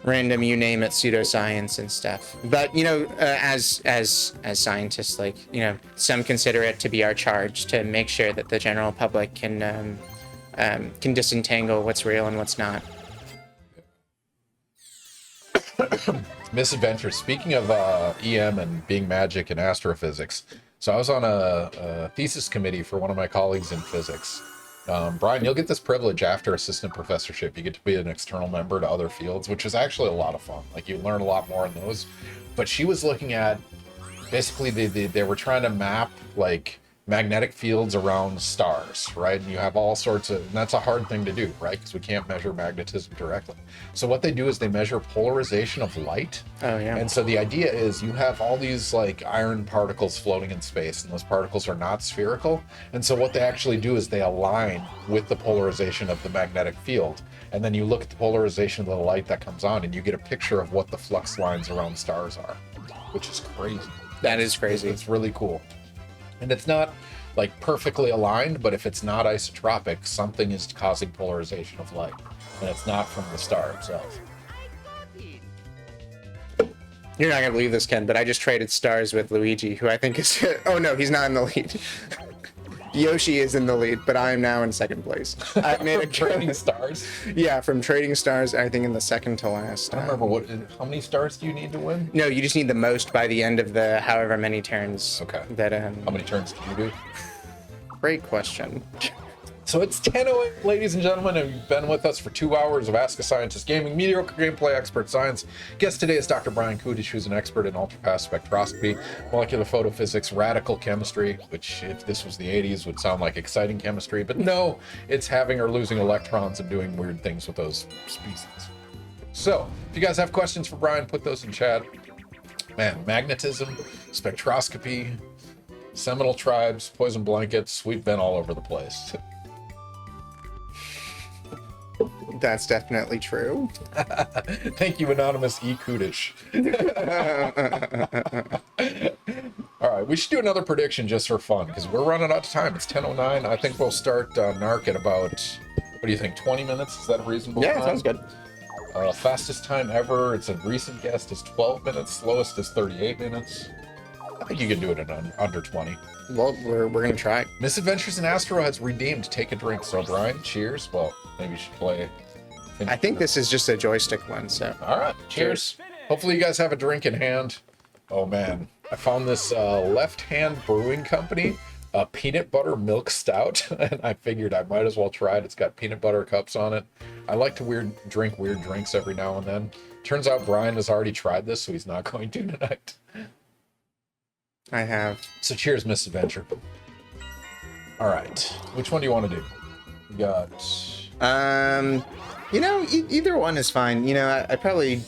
you name it, pseudoscience and stuff. But, you know, as scientists, like, you know, some consider it to be our charge to make sure that the general public can disentangle what's real and what's not. Misadventure. Speaking of EM and being magic and astrophysics, so I was on a thesis committee for one of my colleagues in physics. Brian, you'll get this privilege after assistant professorship. You get to be an external member to other fields, which is actually a lot of fun. Like, you learn a lot more in those. But she was looking at, basically, they were trying to map, like, magnetic fields around stars, right? And you have all sorts of, and that's a hard thing to do, right? Because we can't measure magnetism directly. So what they do is they measure polarization of light. Oh, yeah. And so the idea is you have all these like iron particles floating in space, and those particles are not spherical. And so what they actually do is they align with the polarization of the magnetic field. And then you look at the polarization of the light that comes on, and you get a picture of what the flux lines around stars are, which is crazy. That is crazy. It's really cool. And it's not like perfectly aligned, but if it's not isotropic, something is causing polarization of light, and it's not from the star itself. You're not gonna believe this, Ken, but I just traded stars with Luigi, who I think is oh no, he's not in the lead. Yoshi is in the lead, but I am now in second place. I made a Trading stars. Yeah, from Trading Stars, I think in the second to last. I don't remember how many stars do you need to win? No, you just need the most by the end of the however many turns. Okay. That How many turns do you do? Great question. So it's 10:08, ladies and gentlemen, and you've been with us for 2 hours of Ask a Scientist Gaming, mediocre gameplay, expert science. Guest today is Dr. Bryan Kudisch, who's an expert in ultrafast spectroscopy, molecular photophysics, radical chemistry, which if this was the 80s would sound like exciting chemistry, but no, it's having or losing electrons and doing weird things with those species. So if you guys have questions for Bryan, put those in chat. Man, magnetism, spectroscopy, seminal tribes, poison blankets, we've been all over the place. That's definitely true. Thank you, Anonymous E. Kudish. All right, we should do another prediction just for fun, because we're running out of time. It's 10:09. I think we'll start NARC at about, what do you think, 20 minutes? Is that a reasonable time? Yeah, sounds good. Fastest time ever, it's a recent guest, is 12 minutes. Slowest is 38 minutes. I think you can do it in under 20. Well, we're going to try. Misadventures in Asteroids redeemed. Take a drink. So, Bryan, cheers. Well, maybe you should play. I think this is just a joystick one, so. All right, cheers. Hopefully you guys have a drink in hand. Oh man, I found this Left Hand Brewing Company peanut butter milk stout, and I figured I might as well try it. It's got peanut butter cups on it. I like to drink weird drinks every now and then. Turns out Bryan has already tried this, so he's not going to tonight. I have. So cheers, Misadventure. All right, which one do you want to do? We got. You know, either one is fine. You know, I probably,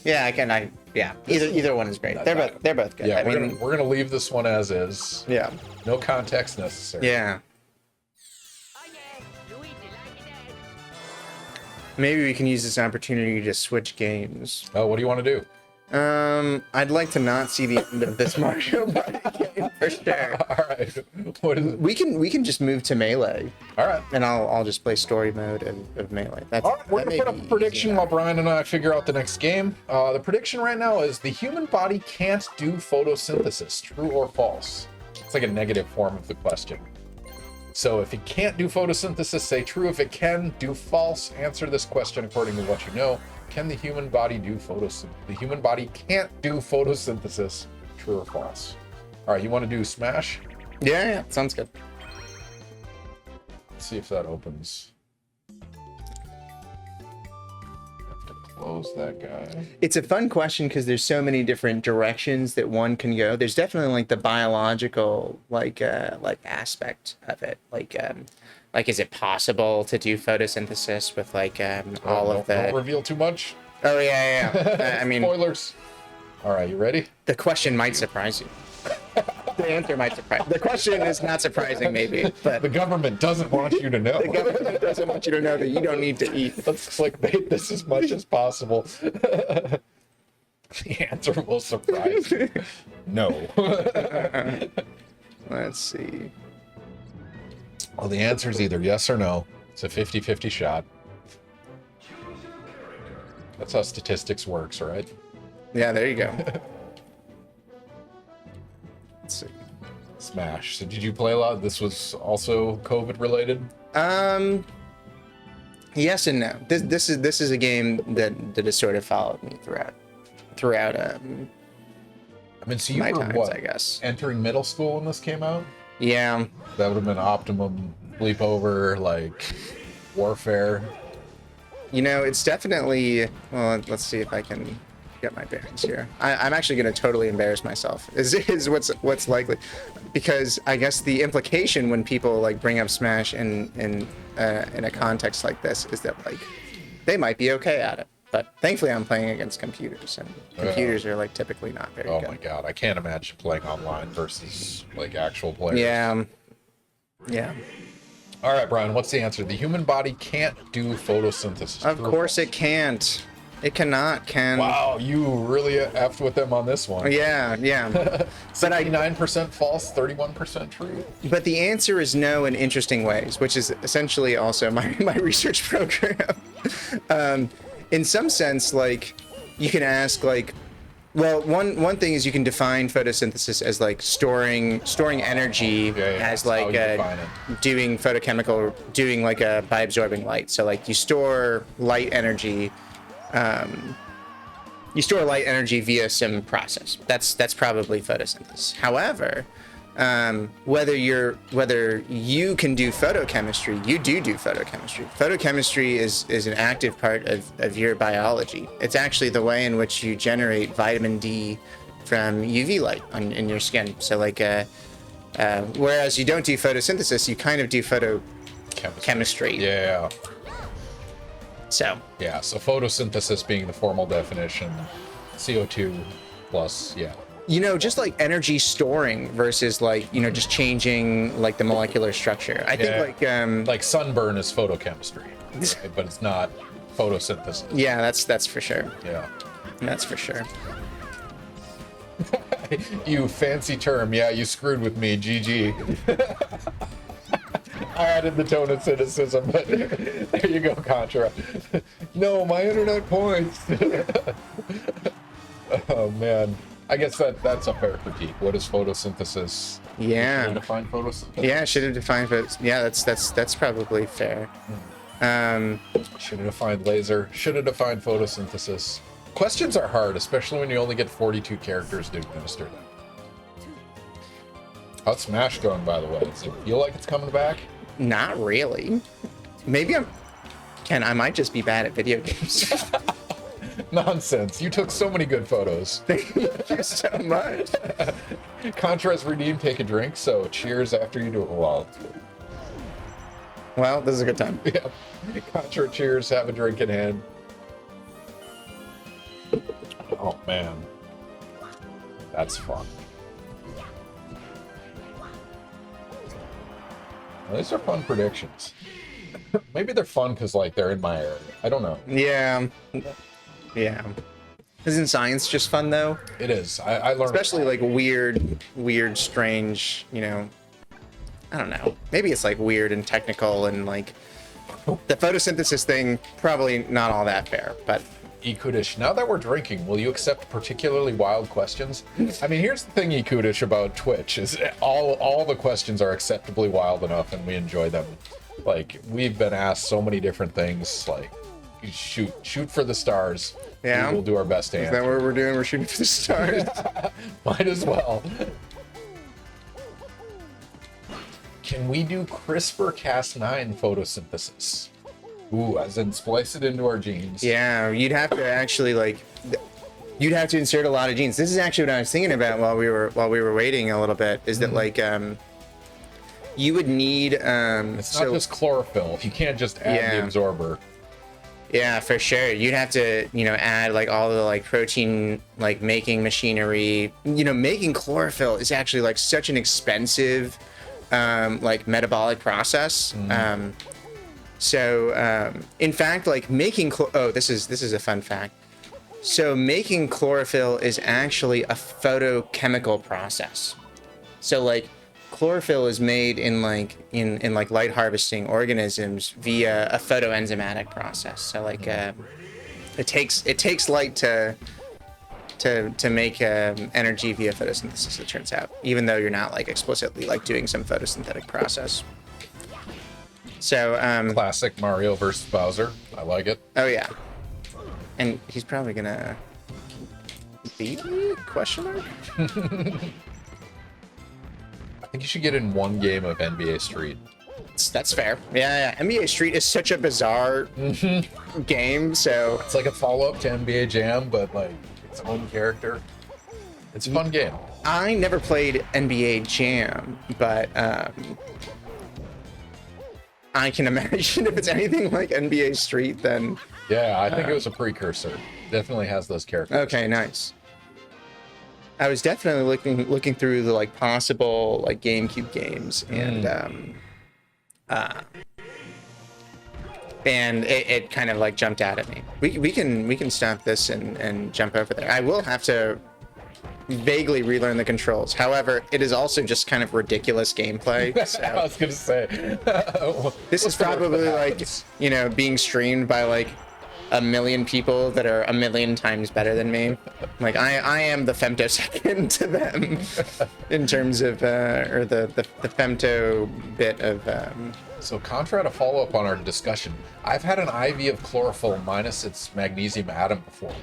yeah, either one is great. They're both good. Yeah, we're gonna leave this one as is. Yeah. No context necessary. Yeah. Maybe we can use this opportunity to switch games. Oh, what do you want to do? I'd like to not see the end of this Mario Party game for sure. All right. What is it? We can just move to Melee. All right. And I'll just play story mode of Melee. That's, All right, we're going to put up a prediction while Bryan and I figure out the next game. The prediction right now is the human body can't do photosynthesis. True or false? It's like a negative form of the question. So if it can't do photosynthesis, say true. If it can, do false. Answer this question according to what you know. Can the human body do photosynthesis? The human body can't do photosynthesis. True or false? All right, you want to do Smash? Yeah, sounds good. Let's see if that opens. Have to close that guy. It's a fun question because there's so many different directions that one can go. There's definitely like the biological like aspect of it. Like, is it possible to do photosynthesis with like all of the? Don't reveal too much. Oh yeah. I mean, spoilers. All right, you ready? The question might surprise you. The answer might surprise. The question is not surprising, maybe, but the government doesn't want you to know. The government doesn't want you to know that you don't need to eat. Let's clickbait this as much as possible. The answer will surprise you. No. Let's see. Well, the answer is either yes or no. It's a 50-50 shot. That's how statistics works, right? Yeah, there you go. Let's see. Smash. So did you play a lot? This was also COVID related? Yes and no. This is a game that has sort of followed me throughout I mean, so you my were times, what, I guess. entering middle school when this came out? Yeah. That would have been optimum sleepover, like warfare. You know, it's definitely, well, let's see if I can get my bearings here. I'm actually going to totally embarrass myself, is what's likely. Because I guess the implication when people like bring up Smash in a context like this is that like they might be okay at it. But thankfully I'm playing against computers, and computers are like typically not very good. Oh my god, I can't imagine playing online versus like actual players. Yeah. All right, Bryan, what's the answer? The human body can't do photosynthesis. Of course it can't. It cannot, Ken. Wow, you really effed with them on this one. Yeah. 69% false, 31% true. But the answer is no in interesting ways, which is essentially also my research program. In some sense, like, you can ask, like, Well, one thing is you can define photosynthesis as like storing energy as How like you define it. doing like a by absorbing light. So like you store light energy. You store light energy via some process. That's probably photosynthesis. However, whether you can do photochemistry, you do photochemistry. Photochemistry is an active part of your biology. It's actually the way in which you generate vitamin D from UV light in your skin. So like, whereas you don't do photosynthesis, you kind of do photochemistry. Yeah. So Photosynthesis being the formal definition, CO2 plus, just like energy storing versus like, just changing like the molecular structure. I think like sunburn is photochemistry, right? But it's not photosynthesis. Yeah, that's for sure. Yeah. That's for sure. You fancy term. Yeah, you screwed with me. GG. I added the tone of cynicism, but there you go, Contra. No, my internet points. Oh, man. I guess that's a fair critique. What is photosynthesis? Yeah. Should have defined photosynthesis? Yeah, should have defined yeah, that's probably fair. Should have defined laser. Should have defined photosynthesis. Questions are hard, especially when you only get 42 characters to administer them. How's Smash going, by the way? Does it feel like it's coming back? Not really. Maybe I might just be bad at video games. Nonsense. You took so many good photos. Thank you so much. Contra's redeemed, take a drink, so cheers after you do it. Well, this is a good time. Yeah. Contra, cheers, have a drink in hand. Oh, man. That's fun. Well, these are fun predictions. Maybe they're fun because, like, they're in my area. I don't know. Yeah. Isn't science just fun, though? It is. I learned... Especially, like, weird, strange, I don't know. Maybe it's, like, weird and technical and, like... The photosynthesis thing, probably not all that fair, but... Kudisch, now that we're drinking, will you accept particularly wild questions? I mean, here's the thing, Kudisch, about Twitch, is all the questions are acceptably wild enough, and we enjoy them. Like, we've been asked so many different things, like, shoot for the stars. Yeah. We'll do our best to answer. Is that what we're doing? We're shooting for the stars? Might as well. Can we do CRISPR-Cas9 photosynthesis? Ooh, as in splice it into our genes. Yeah, you'd have to actually you'd have to insert a lot of genes. This is actually what I was thinking about while we were waiting a little bit. Is that like you would need it's not just chlorophyll. You can't just add the absorber. Yeah, for sure. You'd have to add like all the like protein like making machinery. Making chlorophyll is actually like such an expensive like metabolic process. So, in fact, like making this is a fun fact. So making chlorophyll is actually a photochemical process. So like chlorophyll is made in like light harvesting organisms via a photoenzymatic process. So like it takes light to make energy via photosynthesis, it turns out, even though you're not like explicitly like doing some photosynthetic process. So Classic Mario versus Bowser. I like it. Oh yeah, and he's probably gonna beat me? Question mark? I think you should get in one game of NBA Street. That's fair. Yeah. NBA Street is such a bizarre game. So it's like a follow-up to NBA Jam, but like its own character. It's a fun game. I never played NBA Jam, but I can imagine if it's anything like NBA Street, then... Yeah, I think it was a precursor. Definitely has those characters. Okay, nice. I was definitely looking through the like possible like GameCube games, and it kind of like jumped out at me. We can stop this and jump over there. I will have to vaguely relearn the controls. However, it is also just kind of ridiculous gameplay. So. I was gonna say this is probably like being streamed by like a million people that are a million times better than me. Like I am the femtosecond to them in terms of or the femto bit of. So Contra, to follow up on our discussion, I've had an IV of chlorophyll minus its magnesium atom before.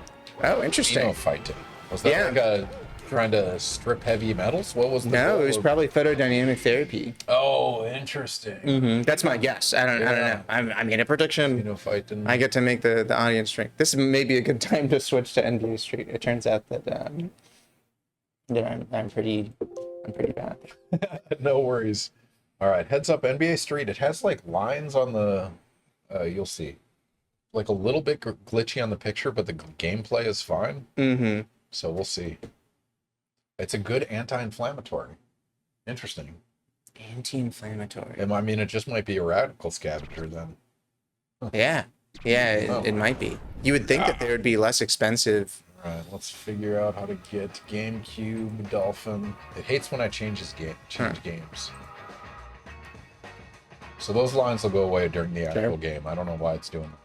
Oh, interesting. Fighting. Was that like a trying to strip heavy metals? What was the No, goal it was probably photodynamic therapy. Oh, interesting. That's my guess. I don't know. I'm in a prediction. Fighting. I get to make the audience drink. This may be a good time to switch to NBA Street. It turns out that I'm pretty bad. No worries. All right, heads up, NBA Street. It has like lines on the. You'll see, like a little bit glitchy on the picture, but the gameplay is fine. So we'll see. It's a good anti-inflammatory. Interesting. Anti-inflammatory. I mean, it just might be a radical scavenger then. Yeah, it might be. You would think that they would be less expensive. All right, let's figure out how to get GameCube Dolphin. It hates when I change games. So those lines will go away during the actual game. I don't know why it's doing that.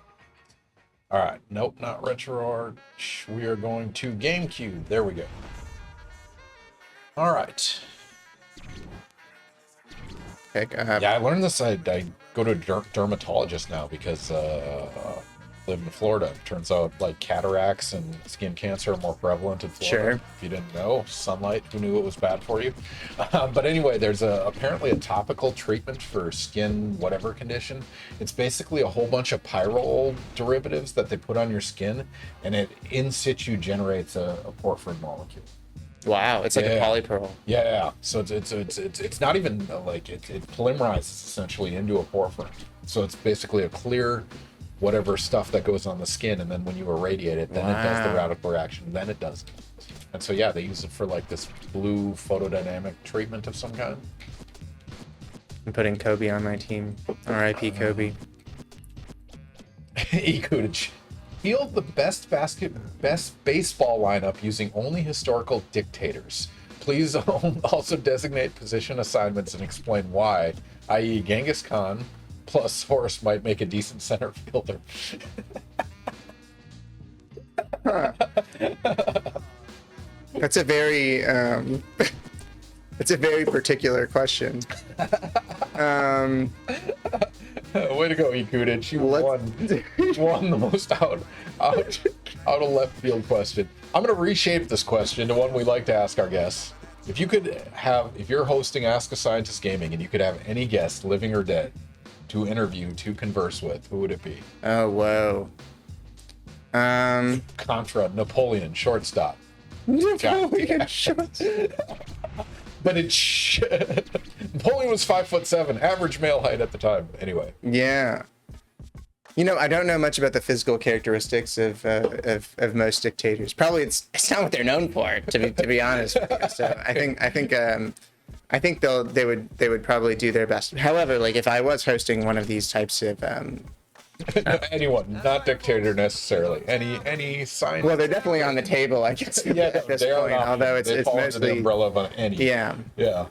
All right, nope, not RetroArch. We are going to GameCube. There we go. All right. Okay, yeah, I learned this. I go to a dermatologist now because I live in Florida. It turns out like cataracts and skin cancer are more prevalent in Florida. Sure. If you didn't know, sunlight, who knew it was bad for you? But anyway, there's apparently a topical treatment for skin whatever condition. It's basically a whole bunch of pyrrole derivatives that they put on your skin, and it in situ generates a porphyrin molecule. Wow, it's like a polypearl. Yeah. So it's not even like it polymerizes essentially into a porphyrin. So it's basically a clear whatever stuff that goes on the skin, and then when you irradiate it, then it does the radical reaction, then it does it. And so yeah, they use it for like this blue photodynamic treatment of some kind. I'm putting Kobe on my team. R.I.P. Kobe. Kudisch. Field the best baseball lineup using only historical dictators. Please also designate position assignments and explain why, i.e. Genghis Khan plus Horace might make a decent center fielder. That's a very it's a very particular question. Way to go, Kudisch. You won the most out of left field question. I'm going to reshape this question to one we like to ask our guests. If you're hosting Ask a Scientist Gaming and you could have any guest, living or dead, to interview, to converse with, who would it be? Oh, whoa. Contra, Napoleon, shortstop. Napoleon, shortstop. But Napoleon was 5'7", average male height at the time. Anyway. Yeah. You know, I don't know much about the physical characteristics of most dictators. Probably it's not what they're known for, to be honest with you. So I think they would probably do their best. However, like if I was hosting one of these types of anyone, not dictator necessarily. Any science. Well, they're definitely on the table, I guess. Yeah, at this point, although it's mostly the umbrella of any. Yeah. Yeah.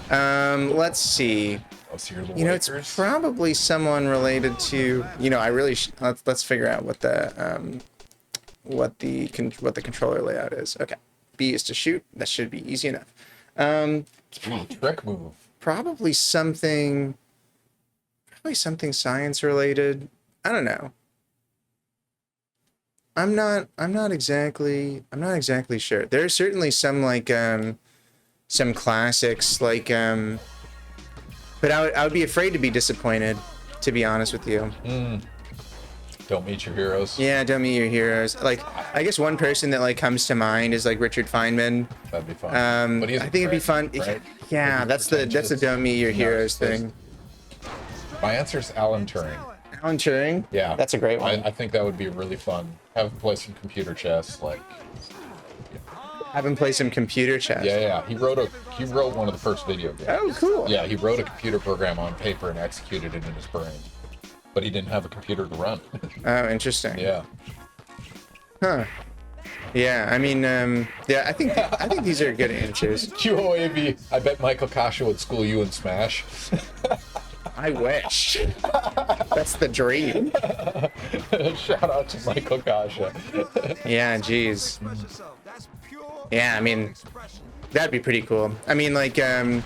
Let's see. You know, it's probably someone related to. You know, I really let's figure out what the controller layout is. Okay, B is to shoot. That should be easy enough. Trick move. Probably something science related. I don't know. I'm not exactly sure. There's certainly some like some classics like but I would be afraid to be disappointed, to be honest with you. Don't meet your heroes. Yeah, don't meet your heroes. Like, I guess one person that like comes to mind is like Richard Feynman. That'd be fun. But I think it'd be fun. Right? Yeah, that's the don't meet your heroes thing. My answer is Alan Turing. Alan Turing? Yeah. That's a great one. I think that would be really fun. Have him play some computer chess, like. Have him play some computer chess. Yeah. He wrote one of the first video games. Oh, cool. Yeah, he wrote a computer program on paper and executed it in his brain, but he didn't have a computer to run. Oh, interesting. Yeah. Huh. Yeah, I mean, yeah, I think these are good answers. QOAB, I bet Michael Kasha would school you in Smash. I wish. That's the dream. Shout out to Michael Kasha. Yeah, geez. Yeah, I mean, that'd be pretty cool. I mean, like, there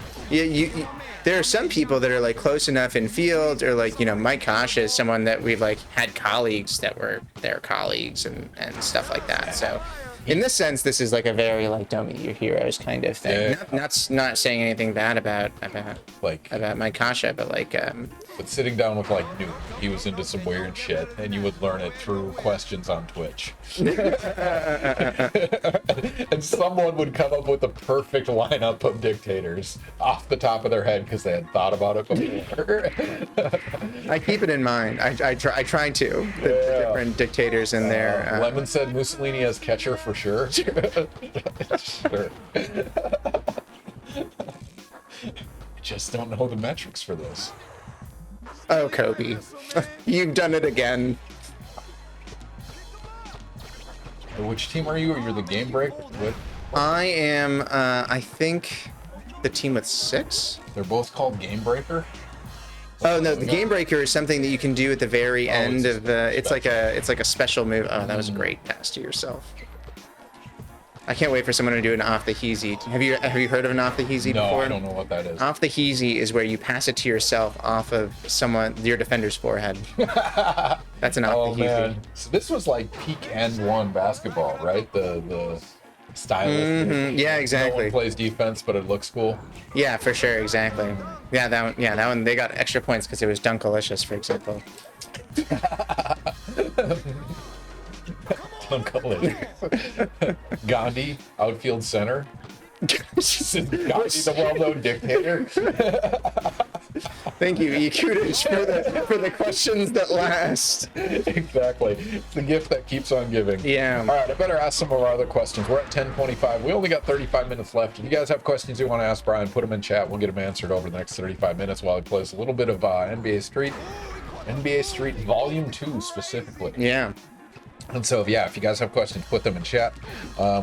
are some people that are like close enough in field, or like, you know, Mike Kasha is someone that we've like had colleagues that were their colleagues and stuff like that. So in this sense, this is like a very like don't meet your heroes kind of thing. Yeah. Not saying anything bad about Mike Kasha, but like But sitting down with like Newt, he was into some weird shit, and you would learn it through questions on Twitch. And someone would come up with the perfect lineup of dictators off the top of their head because they had thought about it before. I keep it in mind. I try to the different dictators in there. Lemon said Mussolini as catcher for sure. Sure. Just don't know the metrics for this. Oh, Kobe, you've done it again. Which team are you? Or you're the game break? What? I am, I think, the team with 6. They're both called Game Breaker. Oh no, the Game Breaker is something that you can do at the very end of the. It's like a special move. Oh, that was a great pass to yourself. I can't wait for someone to do an off the heezy. Have you heard of an off the heezy before? No, I don't know what that is. Off the heezy is where you pass it to yourself off of your defender's forehead. That's an off the heezy. Man. So this was like peak N1 basketball, right? The stylish. Mm-hmm. Yeah, exactly. No one plays defense, but it looks cool. Yeah, for sure, exactly. Yeah, that one. Yeah, that one. They got extra points because it was Dunkalicious, for example. Gandhi, outfield center. Gandhi, the well-known dictator. Thank you, Kudisch, for the questions that last. Exactly. It's the gift that keeps on giving. Yeah. All right, I better ask some of our other questions. We're at 10:25. We only got 35 minutes left. If you guys have questions you want to ask Bryan, put them in chat. We'll get them answered over the next 35 minutes while he plays a little bit of NBA Street Volume 2 specifically. Yeah. And so, yeah, if you guys have questions, put them in chat.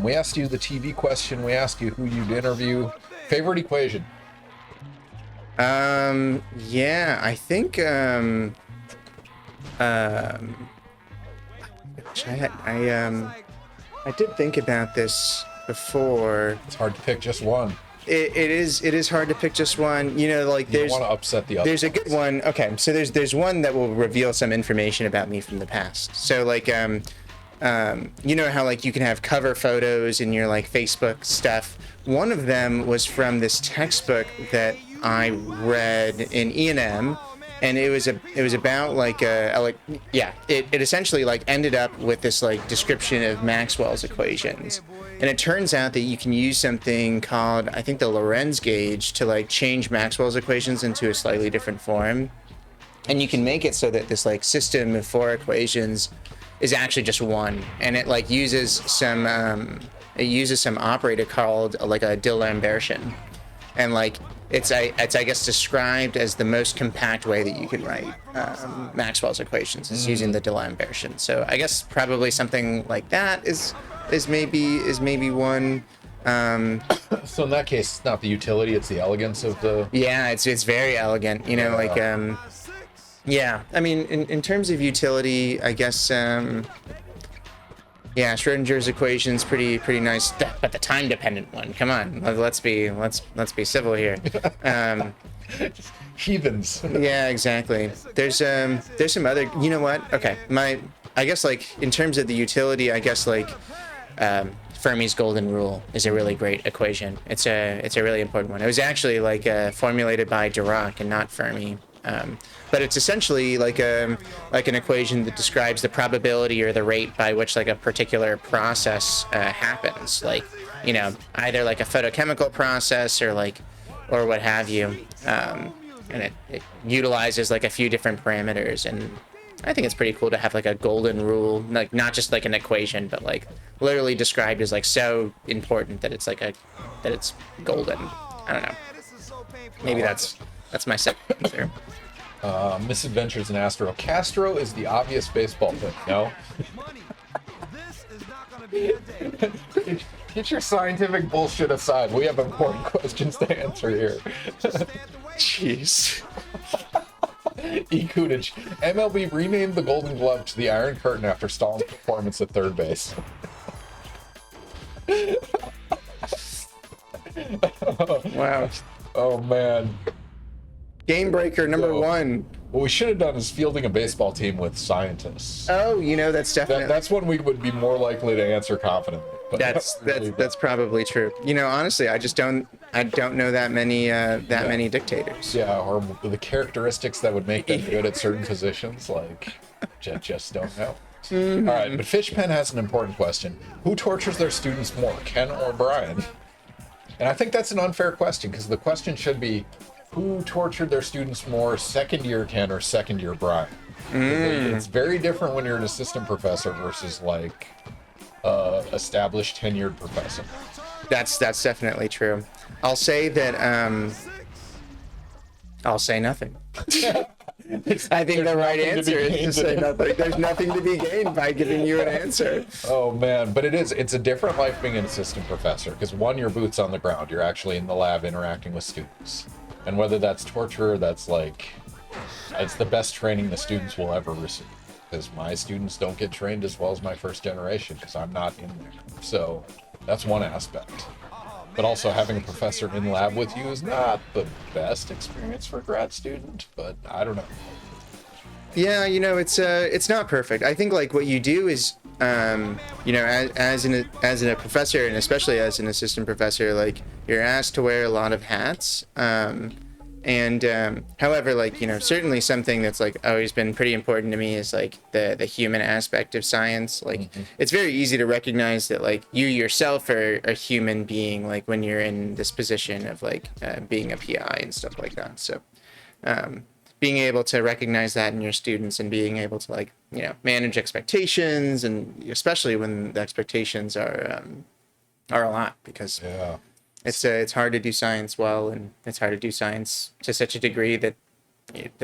We asked you the TV question. We asked you who you'd interview. Favorite equation? Yeah, I think, I did think about this before. It's hard to pick just one. It is hard to pick just one. You know, like You there's don't want to upset the other. There's a good one. Okay, so there's one that will reveal some information about me from the past. So like you know how like you can have cover photos in your like Facebook stuff. One of them was from this textbook that I read in E&M, and it was about like it essentially like ended up with this like description of Maxwell's equations. And it turns out that you can use something called, I think, the Lorentz gauge to like change Maxwell's equations into a slightly different form. And you can make it so that this like system of 4 equations is actually just one. And it like uses some operator called like a D'Alembertian. And like it's I guess described as the most compact way that you can write Maxwell's equations is using the D'Alembertian. So I guess probably something like that is maybe one. So in that case, it's not the utility; it's the elegance of the. Yeah, it's very elegant. You know, like yeah. I mean, in terms of utility, I guess yeah, Schrodinger's equation's pretty nice, but the time-dependent one. Come on, let's be civil here. Heathens. Yeah, exactly. There's some other. You know what? Okay, I guess like in terms of the utility, I guess like Fermi's golden rule is a really great equation. It's a really important one. It was actually like formulated by Dirac and not Fermi. But it's essentially like an equation that describes the probability or the rate by which like a particular process happens. Like, you know, either like a photochemical process or what have you. And it utilizes like a few different parameters, and I think it's pretty cool to have like a golden rule, like not just like an equation, but like literally described as like so important that it's like that it's golden. I don't know. Maybe that's my second answer. Misadventures in Astro. Castro is the obvious baseball pick, no? Get your scientific bullshit aside. We have important questions to answer here. Jeez. E. Kudisch, MLB renamed the Golden Glove to the Iron Curtain after Stalin's performance at third base. Wow. Oh, man. Game breaker number one. What we should have done is fielding a baseball team with scientists. Oh, that's definitely... That's when we would be more likely to answer confidently. But That's probably true. Honestly, I don't know that many many dictators. Yeah, or the characteristics that would make them good at certain positions, like, just don't know. Mm-hmm. All right, but Fishpen has an important question. Who tortures their students more, Ken or Bryan? And I think that's an unfair question, because the question should be, who tortured their students more, second year Ken or second year Bryan? It's very different when you're an assistant professor versus, like, established tenured professor. That's definitely true. I'll say that I'll say nothing. I think the right answer is to say nothing. There's nothing to be gained by giving you an answer. Oh man, but it's a different life being an assistant professor, because one, your boots on the ground, you're actually in the lab interacting with students, and whether that's torture, it's the best training the students will ever receive. Because my students don't get trained as well as my first generation, because I'm not in there. So that's one aspect. But also having a professor in lab with you is not the best experience for a grad student, but I don't know. Yeah, it's not perfect. I think like what you do is, as a professor, and especially as an assistant professor, like you're asked to wear a lot of hats. However, like, certainly something that's like always been pretty important to me is like the human aspect of science. Like, it's very easy to recognize that like you yourself are a human being, like when you're in this position of like being a PI and stuff like that. So, being able to recognize that in your students and being able to like, manage expectations, and especially when the expectations are a lot, because Yeah. It's hard to do science well, and it's hard to do science to such a degree that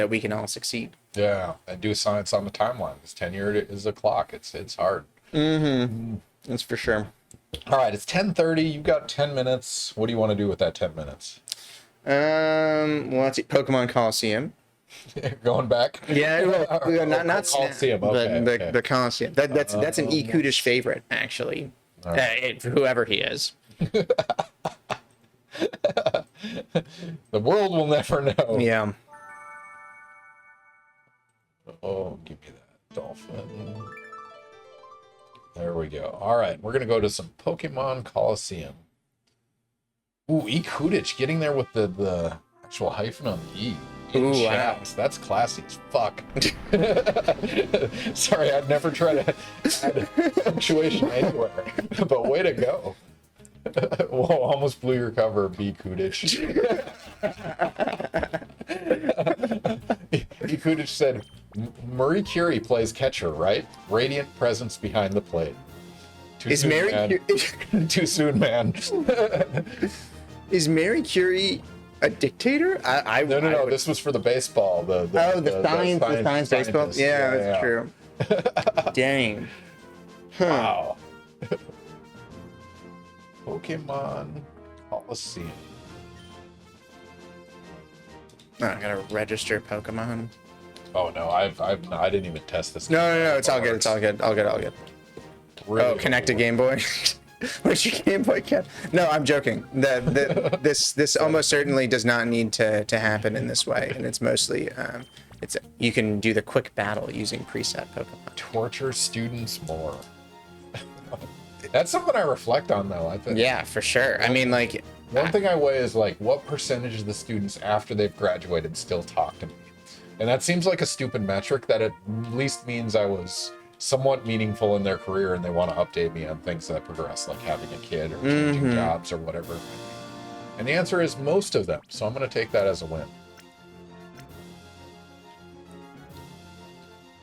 we can all succeed. Yeah, and do science on the timeline. Because tenure is a clock. It's hard. That's for sure. All right, it's 10:30. You've got 10 minutes. What do you want to do with that 10 minutes? Well, let's see. Pokemon Coliseum. Going back? Yeah, not Snap, Coliseum. but Okay. the Coliseum. That's an E. Kudisch favorite, actually. Right. Whoever he is. The world will never know. Yeah. Oh, give me that dolphin. There we go. All right, we're gonna go to some Pokemon Coliseum. Ooh, E. Kudisch getting there with the actual hyphen on the E. Ooh, wow. That's classy as fuck. Sorry, I'd never try to add punctuation anywhere, but way to go. Whoa, almost blew your cover, B. Kudisch. E. Kudisch said, Marie Curie plays catcher, right? Radiant presence behind the plate. Too soon, man. Is Marie Curie a dictator? No. This was for the baseball. The science baseball. Yeah, that's true. Dang. Wow. Pokemon Coliseum. I gotta register Pokemon. Oh no, I didn't even test this. No, it's all good. It's all good. All good. Really connect a Game Boy. Where's your Game Boy cat? No, I'm joking. This almost certainly does not need to happen in this way, and it's mostly you can do the quick battle using preset Pokemon. Torture students more. That's something I reflect on, though. I think. Yeah, for sure. I mean, like, one thing I weigh is like what percentage of the students after they've graduated still talk to me, and that seems like a stupid metric. That at least means I was somewhat meaningful in their career, and they want to update me on things that progress, like having a kid or changing jobs or whatever. And the answer is most of them. So I'm going to take that as a win.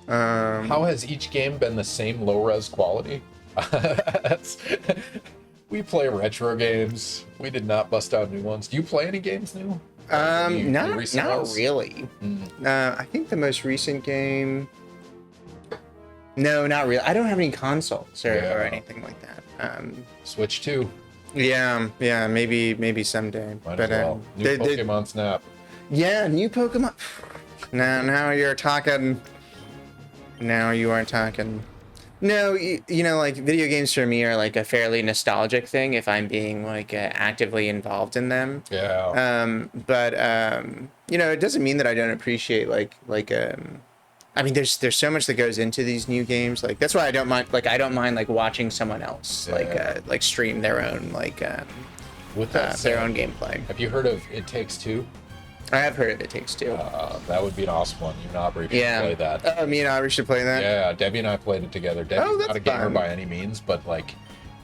How has each game been the same low-res quality? We play retro games. We did not bust out new ones. Do you play any games new? Not ones? really. I think the most recent game. No, not really. I don't have any consoles or anything like that. Switch 2. Yeah, maybe someday. Might as well. New Pokémon Snap. Yeah, new Pokemon. Now you're talking. Now you are talking. No, you know, like video games for me are like a fairly nostalgic thing if I'm being like actively involved in them. Yeah. But you know, it doesn't mean that I don't appreciate I mean, there's so much that goes into these new games. Like that's why I don't mind like watching someone else like stream their own With that their said, own gameplay. have you heard of It Takes Two? I have heard of It Takes Two. That would be an awesome one. You and Aubrey should play that. Oh, me and Aubrey should play that. Yeah, Debbie and I played it together. Debbie's that's not a gamer fun. by any means, but like,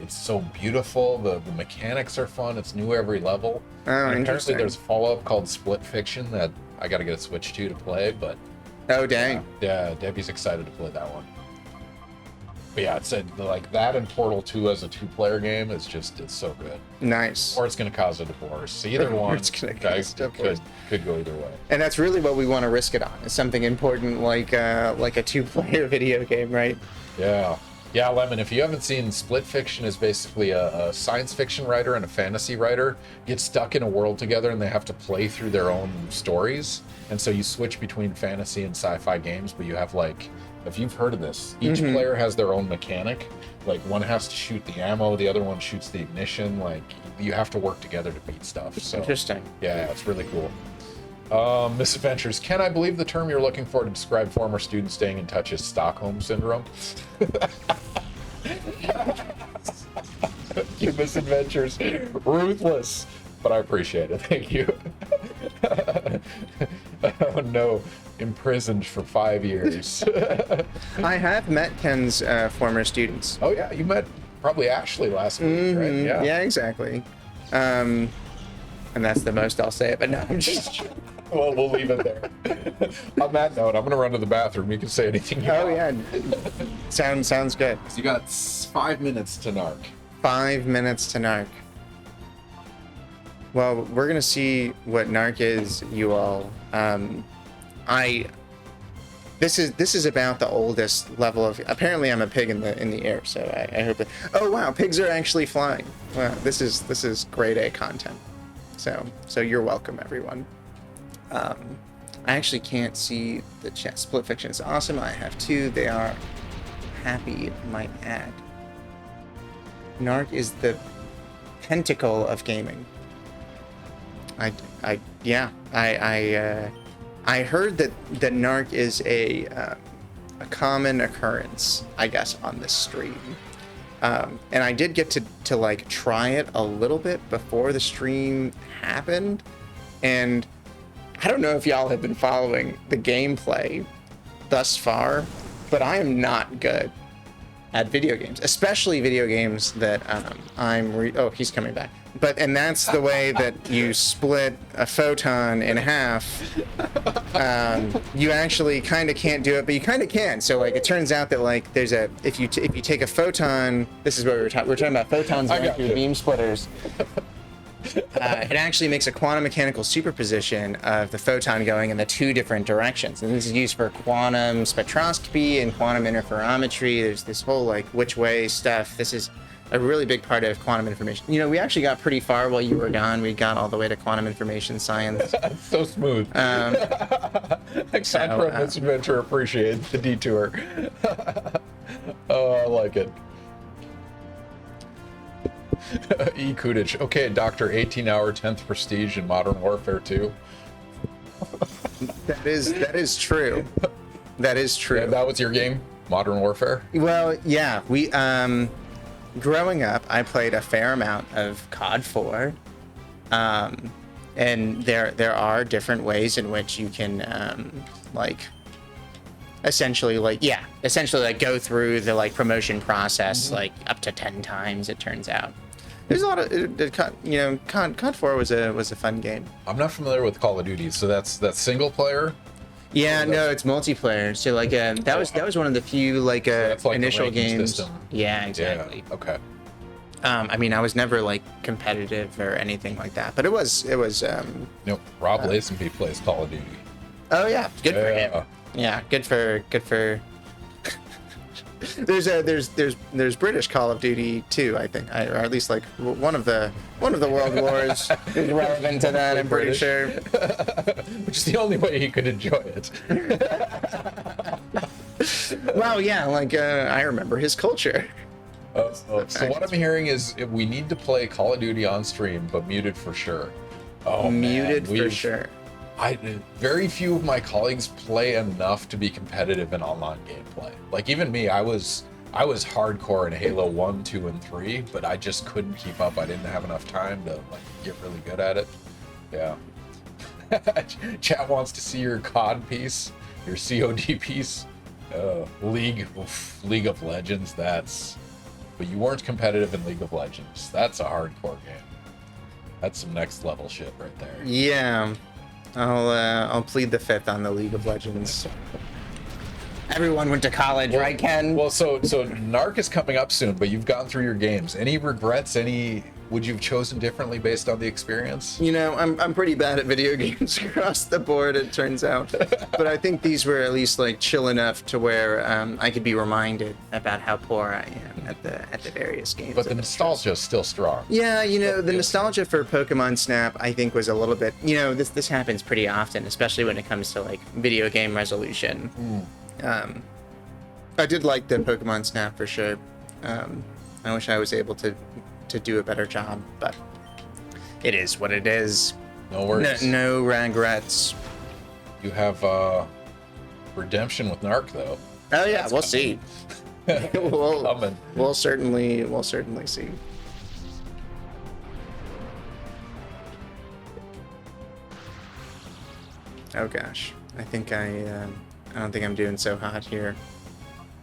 it's so beautiful. The mechanics are fun. It's new every level. Oh, And apparently, interesting. there's a follow-up called Split Fiction that I got to get a Switch to play. But Oh, dang. yeah, Debbie's excited to play that one. But yeah, it's like that and Portal 2 as a 2-player game is just it's so good. Nice. Or it's going to cause a divorce. Either one, It's gonna cause a divorce. could go either way. And that's really what we want to risk it on. Is something important like a 2-player video game, right? Yeah. Yeah, Lemon, if you haven't seen, Split Fiction is basically a science fiction writer and a fantasy writer get stuck in a world together and they have to play through their own stories. And so you switch between fantasy and sci-fi games, but you have like, if you've heard of this, each player has their own mechanic. Like one has to shoot the ammo, the other one shoots the ignition. Like you have to work together to beat stuff. So Interesting. yeah, it's really cool. Misadventures. Can I believe the term you're looking for to describe former students staying in touch is Stockholm Syndrome? You misadventures. Ruthless. But I appreciate it. Thank you. Oh no. Imprisoned for 5 years. I have met Ken's former students. Oh yeah, you met probably Ashley last week, right? Yeah. Yeah, exactly. And that's the most I'll say. But no, I'm just. Well, we'll leave it there. On that note, I'm gonna run to the bathroom. You can say anything you want. Yeah. Sounds good. So you got 5 minutes to narc. 5 minutes to NARC. Well, we're gonna see what NARC is, you all. This is about the oldest level of. Apparently, I'm a pig in the air, so I hope that. Oh wow, pigs are actually flying. Wow, this is grade A content. So you're welcome, everyone. I actually can't see the chat. Split Fiction is awesome. I have 2. They are happy, might add. NARC is the pentacle of gaming. I heard that NARC is a common occurrence, I guess, on this stream. And I did get to like try it a little bit before the stream happened, and I don't know if y'all have been following the gameplay thus far, but I am not good at video games, especially video games that oh, he's coming back. And that's the way that you split a photon in half. You actually kind of can't do it, but you kind of can. So like, it turns out that like there's if you take a photon, this is what we're talking about photons going through beam splitters. It actually makes a quantum mechanical superposition of the photon going in the 2 different directions. And this is used for quantum spectroscopy and quantum interferometry. There's this whole like which way stuff. This is a really big part of quantum information. You know, we actually got pretty far while you were gone. We got all the way to quantum information science. So smooth. Except Misadventure appreciates the detour. Oh, I like it. E. Kudisch. Okay, Doctor, 18-hour 10th Prestige in Modern Warfare 2. That is true. That is true. Yeah, that was your game, Modern Warfare? Well, yeah. We growing up, I played a fair amount of COD 4. And there are different ways in which you can essentially go through the like promotion process like up to 10 times, it turns out. There's a lot of COD 4 was a fun game. I'm not familiar with Call of Duty, so that's single player. Yeah, no, it's multiplayer. So like that was one of the few like initial the ranking games. system. Yeah, exactly. Yeah, okay. I mean, I was never like competitive or anything like that, but it was. Nope. Rob Lazenby plays Call of Duty. Oh yeah, good for him. Yeah, good for. There's British Call of Duty too, I think, or at least like one of the World Wars is relevant to that. I'm pretty sure. Which is the only way he could enjoy it. Well, yeah, like I remember his culture. So what I'm hearing is we need to play Call of Duty on stream, but muted for sure. Oh, muted man, for sure. Very few of my colleagues play enough to be competitive in online gameplay. Like even me, I was hardcore in Halo 1, 2, and 3, but I just couldn't keep up. I didn't have enough time to like get really good at it. Yeah. Chat wants to see your COD piece, your COD piece. League of Legends, but you weren't competitive in League of Legends. That's a hardcore game. That's some next level shit right there. Yeah. I'll plead the fifth on the League of Legends. Everyone went to college, right, Ken? Well, so NARC is coming up soon, but you've gone through your games. Any regrets? Would you have chosen differently based on the experience? You know, I'm pretty bad at video games across the board, it turns out. But I think these were at least like chill enough to where I could be reminded about how poor I am at the various games. But the nostalgia is still strong. Yeah, you know, the nostalgia for Pokémon Snap, I think, was a little bit. You know, this happens pretty often, especially when it comes to like video game resolution. I did like the Pokémon Snap for sure. I wish I was able to do a better job, but it is what it is. No worries. No regrets. You have redemption with NARC though. Oh yeah, we'll see. We'll certainly see. Oh gosh, I don't think I'm doing so hot here.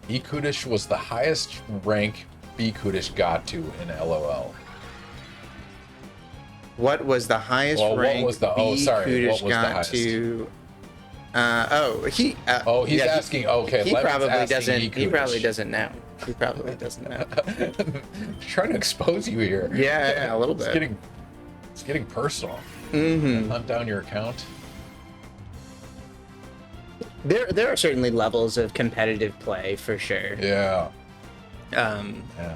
Kudisch was the highest rank Kudisch got to in LOL. What was the highest rank Kudisch got to? He's asking. Okay, he probably doesn't. He probably doesn't know. He probably doesn't know. Trying to expose you here. Yeah, a little bit. It's getting personal. Mm-hmm. Hunt down your account. There are certainly levels of competitive play for sure. Yeah. Yeah.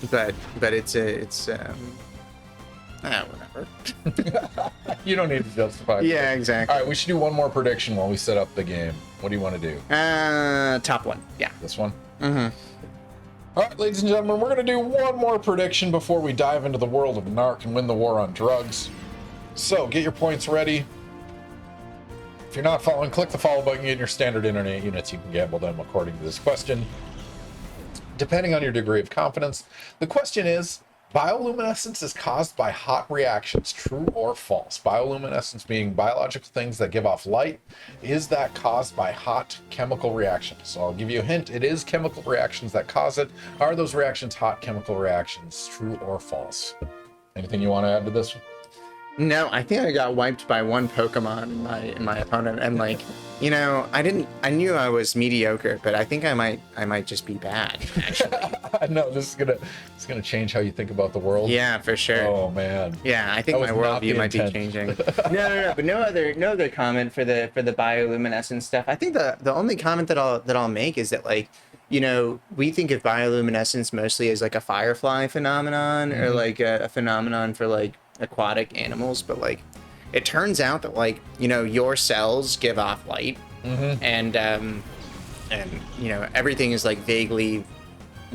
But it's whatever. You don't need to justify it. Yeah, exactly. All right, we should do one more prediction while we set up the game. What do you want to do? Top one. Yeah. This one? Mm-hmm. All right, ladies and gentlemen, we're going to do one more prediction before we dive into the world of NARC and win the war on drugs. So, get your points ready. If you're not following, click the follow button in your standard internet units. You can gamble them according to this question, depending on your degree of confidence. The question is, bioluminescence is caused by hot reactions, true or false? Bioluminescence being biological things that give off light. Is that caused by hot chemical reactions? So I'll give you a hint. It is chemical reactions that cause it. Are those reactions hot chemical reactions, true or false? Anything you want to add to this one? No, I think I got wiped by one Pokemon in my opponent, and like, you know, I knew I was mediocre, but I think I might just be bad, actually. No, this is gonna change how you think about the world. Yeah, for sure. Oh man. Yeah, I think my worldview might be changing. No, but no other comment for the bioluminescence stuff. I think the only comment that I'll make is that, like, you know, we think of bioluminescence mostly as like a firefly phenomenon, or like a phenomenon for like aquatic animals, but like it turns out that, like, you know, your cells give off light, and you know, everything is like vaguely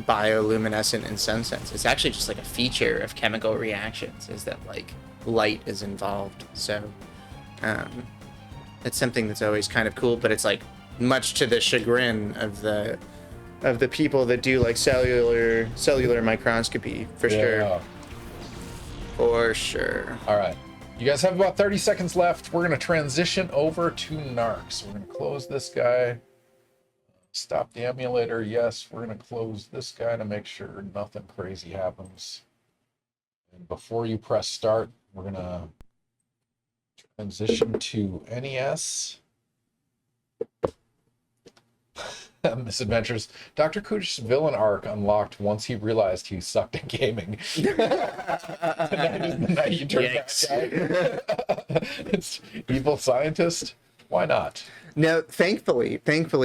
bioluminescent in some sense. It's actually just like a feature of chemical reactions, is that like light is involved. So it's something that's always kind of cool, but it's like much to the chagrin of the people that do like cellular microscopy, for sure. For sure. All right. You guys have about 30 seconds left. We're going to transition over to NARC. So we're going to close this guy. Stop the emulator. Yes, we're going to close this guy to make sure nothing crazy happens. And before you press start, we're going to transition to NES. Misadventures. Dr. Kudisch's villain arc unlocked once he realized he sucked at gaming. Tonight is the night you turn back. It's evil scientist. Why not? No, thankfully,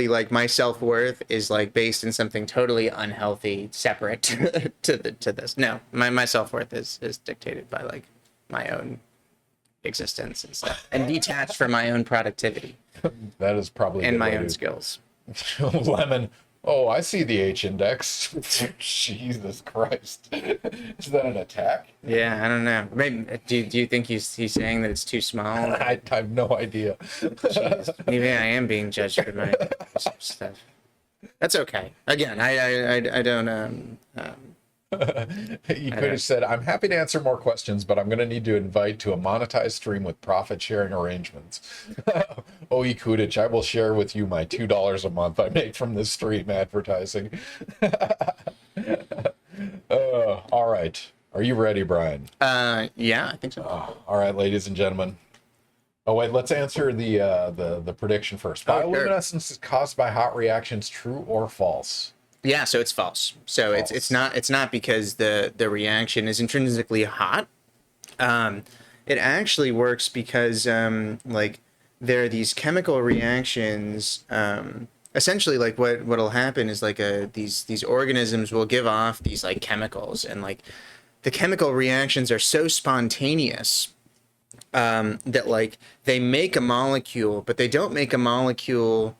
like my self-worth is like based in something totally unhealthy, separate to this. No, my self-worth is dictated by like my own existence and stuff, and detached from my own productivity That is probably and good my way own to- skills. Lemon. Oh, I see the H index. Jesus Christ. Is that an attack? Yeah, I don't know. Maybe do you think he's saying that it's too small? I have no idea. Maybe I am being judged for my stuff. That's okay. Again, I don't You could have said, I'm happy to answer more questions, but I'm going to need to invite to a monetized stream with profit sharing arrangements. Kudisch, I will share with you my $2 a month I make from this stream advertising. All right. Are you ready, Brian? yeah, I think so. All right, ladies and gentlemen. Oh, wait, let's answer the prediction first. Bioluminescence is caused by hot reactions, true or false? Yeah, so it's false. So False. it's not because the reaction is intrinsically hot. It actually works because like there are these chemical reactions. Essentially, like what'll happen is like these organisms will give off these like chemicals, and like the chemical reactions are so spontaneous that like they make a molecule, but they don't make a molecule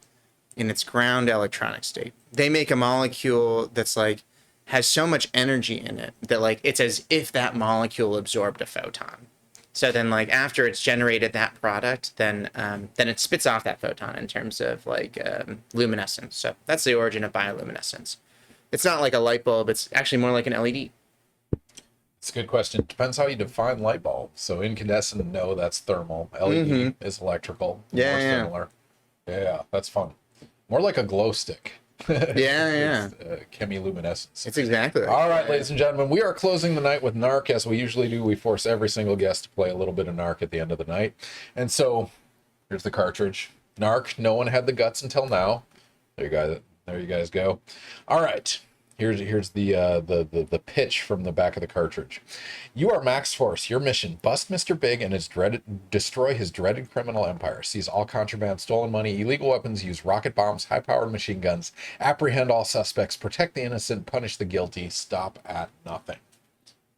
in its ground electronic state. They make a molecule that's like has so much energy in it that like it's as if that molecule absorbed a photon. So then like after it's generated that product, then it spits off that photon in terms of like luminescence. So that's the origin of bioluminescence. It's not like a light bulb. It's actually more like an LED. It's a good question. Depends how you define light bulb. So incandescent, no, that's thermal. LED is electrical. Yeah, more yeah. similar. Yeah, that's fun. More like a glow stick. Yeah. Chemiluminescence. It's exactly like All right, ladies and gentlemen, we are closing the night with NARC as we usually do. We force every single guest to play a little bit of NARC at the end of the night. And so here's the cartridge. NARC, no one had the guts until now. There you guys go. All right. Here's the pitch from the back of the cartridge. You are Max Force. Your mission: bust Mr. Big and destroy his dreaded criminal empire. Seize all contraband, stolen money, illegal weapons, use rocket bombs, high-powered machine guns, apprehend all suspects, protect the innocent, punish the guilty, stop at nothing.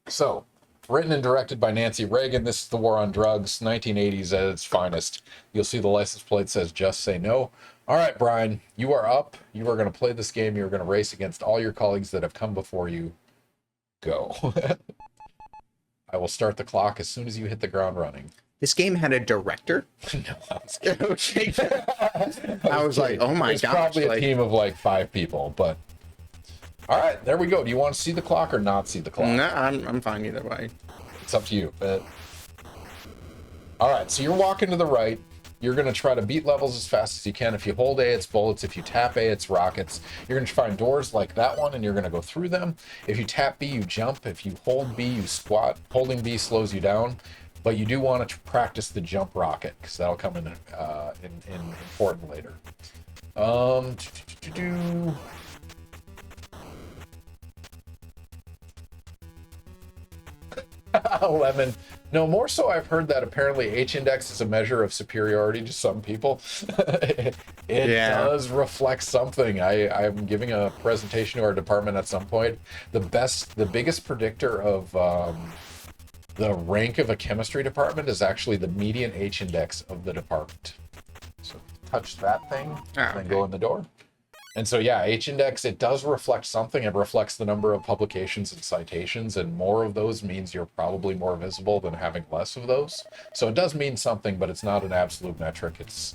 So, written and directed by Nancy Reagan. This is the war on drugs, 1980s at its finest. You'll see the license plate says "Just Say No." All right, Brian, you are up. You are going to play this game. You're going to race against all your colleagues that have come before you. Go. I will start the clock as soon as you hit the ground running. This game had a director. No, I was kidding. Okay. I was like, oh my It's gosh. probably like, a team of like 5 people, but all right, there we go. Do you want to see the clock or not see the clock? no, I'm fine either way. It's up to you. But all right, so you're walking to the right. You're going to try to beat levels as fast as you can. If you hold A, it's bullets. If you tap A, it's rockets. You're going to find doors like that one, and you're going to go through them. If you tap B, you jump. If you hold B, you squat. Holding B slows you down. But you do want to practice the jump rocket, because that'll come in important later. Lemon. No, more so I've heard that apparently H-index is a measure of superiority to some people. It does reflect something. I'm giving a presentation to our department at some point. The biggest predictor of the rank of a chemistry department is actually the median H-index of the department. So touch that thing, then go in the door. And so, yeah, H-index, it does reflect something. It reflects the number of publications and citations, and more of those means you're probably more visible than having less of those. So it does mean something, but it's not an absolute metric. It's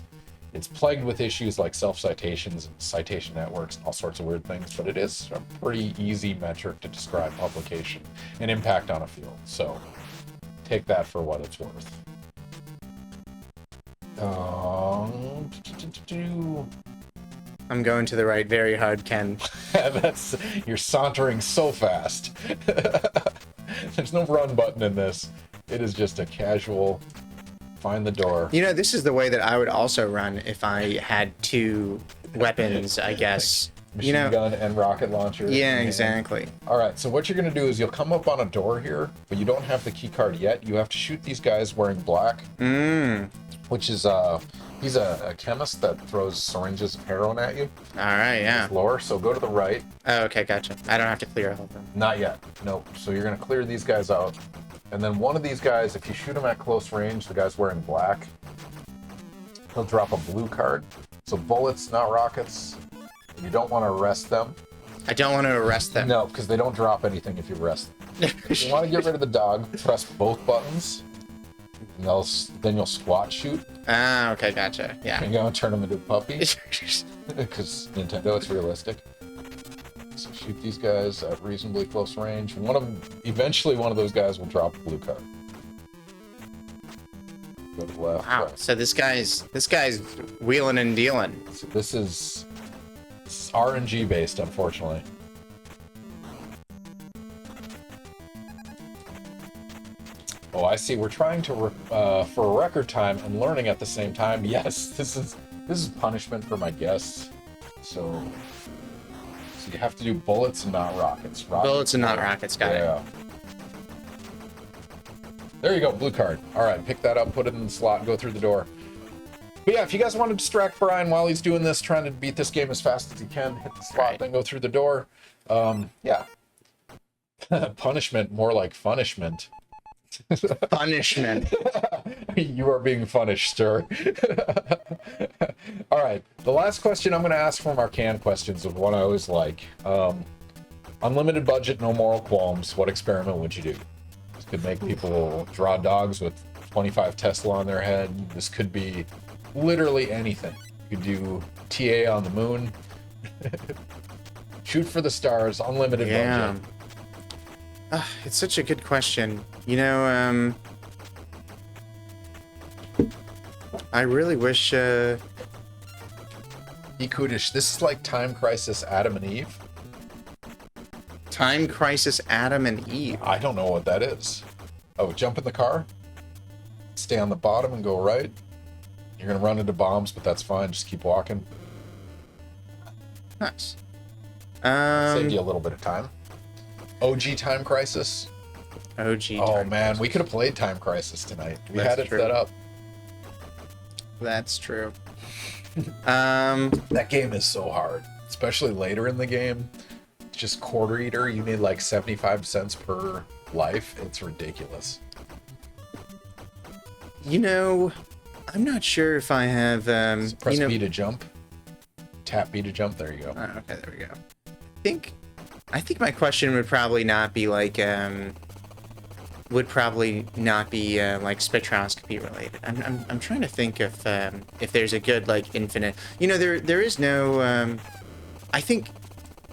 plagued with issues like self-citations and citation networks and all sorts of weird things, but it is a pretty easy metric to describe publication and impact on a field. So take that for what it's worth. I'm going to the right very hard, Ken. You're sauntering so fast. There's no run button in this. It is just a casual find the door. You know, this is the way that I would also run if I had 2 weapons, I guess. Machine gun and rocket launcher. Yeah, exactly. All right, so what you're going to do is you'll come up on a door here, but you don't have the key card yet. You have to shoot these guys wearing black. which is he's a chemist that throws syringes of heroin at you. All right, yeah. Lore, so go to the right. Oh, okay, gotcha. I don't have to clear all of them. Not yet. Nope. So you're gonna clear these guys out, and then one of these guys, if you shoot him at close range, the guy's wearing black, he'll drop a blue card. So bullets, not rockets. You don't want to arrest them. I don't want to arrest them. No, because they don't drop anything if you arrest them. If you want to get rid of the dog, press both buttons, and then you'll squat shoot. Ah, okay, gotcha. Yeah. And go and turn them into a puppy. Because Nintendo, it's realistic. So shoot these guys at reasonably close range. Eventually one of those guys will drop a blue card. Go to the left. Wow. Right. So this guy's wheeling and dealing. So this is RNG based, unfortunately. Oh, I see. We're trying to for a record time and learning at the same time. Yes, this is punishment for my guests. So you have to do bullets and not rockets. Bullets and not rockets. Got it. There you go, blue card. All right, pick that up, put it in the slot, and go through the door. But yeah, if you guys want to distract Bryan while he's doing this, trying to beat this game as fast as he can, hit the slot, then go through the door. Yeah. Punishment, more like punishment. Punishment. You are being punished, sir. All right, the last question I'm going to ask from our canned questions of one I always like. Unlimited budget, no moral qualms. What experiment would you do? This could make people draw dogs with 25 Tesla on their head. This could be literally anything. You could do TA on the moon. Shoot for the stars, unlimited budget. It's such a good question. You know, I really wish... Kudisch, this is like Time Crisis Adam and Eve. Time Crisis Adam and Eve? I don't know what that is. Oh, jump in the car, stay on the bottom and go right. You're going to run into bombs, but that's fine. Just keep walking. Nice. Saved you a little bit of time. OG Time Crisis. OG Oh, man, we could have played Time Crisis tonight. We had it set up. That's true. That game is so hard, especially later in the game. It's just quarter eater. You need like 75 cents per life. It's ridiculous. You know, I'm not sure if I have... So press B to jump. Tap B to jump. There you go. Oh, okay, there we go. I think my question would probably not be like like spectroscopy related. I'm trying to think if there's a good like infinite. You know, there is no. I think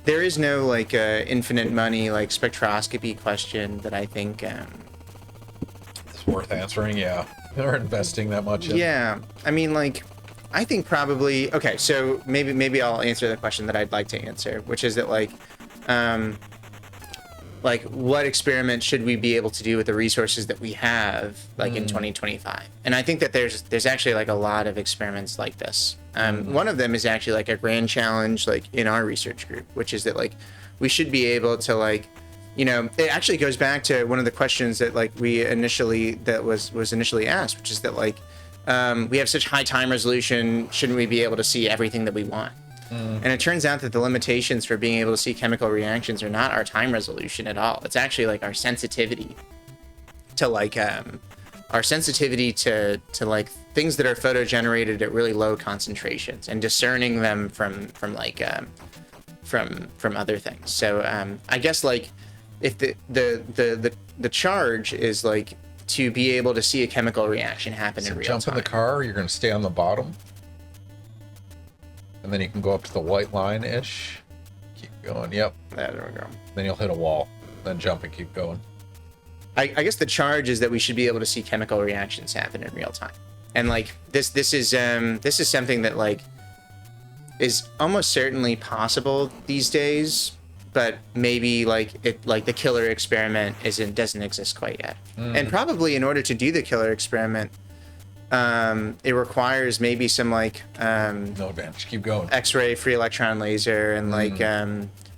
there is no like infinite money like spectroscopy question that I think it's worth answering. Yeah, or investing that much in. Yeah, I mean like. I think probably okay. So maybe I'll answer the question that I'd like to answer, which is that like what experiment should we be able to do with the resources that we have like in 2025? And I think that there's actually like a lot of experiments like this. One of them is actually like a grand challenge like in our research group, which is that like we should be able to like, you know, it actually goes back to one of the questions that like was initially asked, which is that like we have such high time resolution, shouldn't we be able to see everything that we want? And it turns out that the limitations for being able to see chemical reactions are not our time resolution at all. It's actually like our sensitivity to like like things that are photo generated at really low concentrations and discerning them from other things. So I guess like if the charge is like to be able to see a chemical reaction happen in real time. Jump in the car, you're going to stay on the bottom. And then you can go up to the white line-ish. Keep going, yep. Yeah, there we go. Then you'll hit a wall. Then jump and keep going. I guess the charge is that we should be able to see chemical reactions happen in real time. And like this is something that like is almost certainly possible these days, but maybe like the killer experiment doesn't exist quite yet. And probably in order to do the killer experiment, it requires maybe some like no advantage. Keep going. X-ray free electron laser and like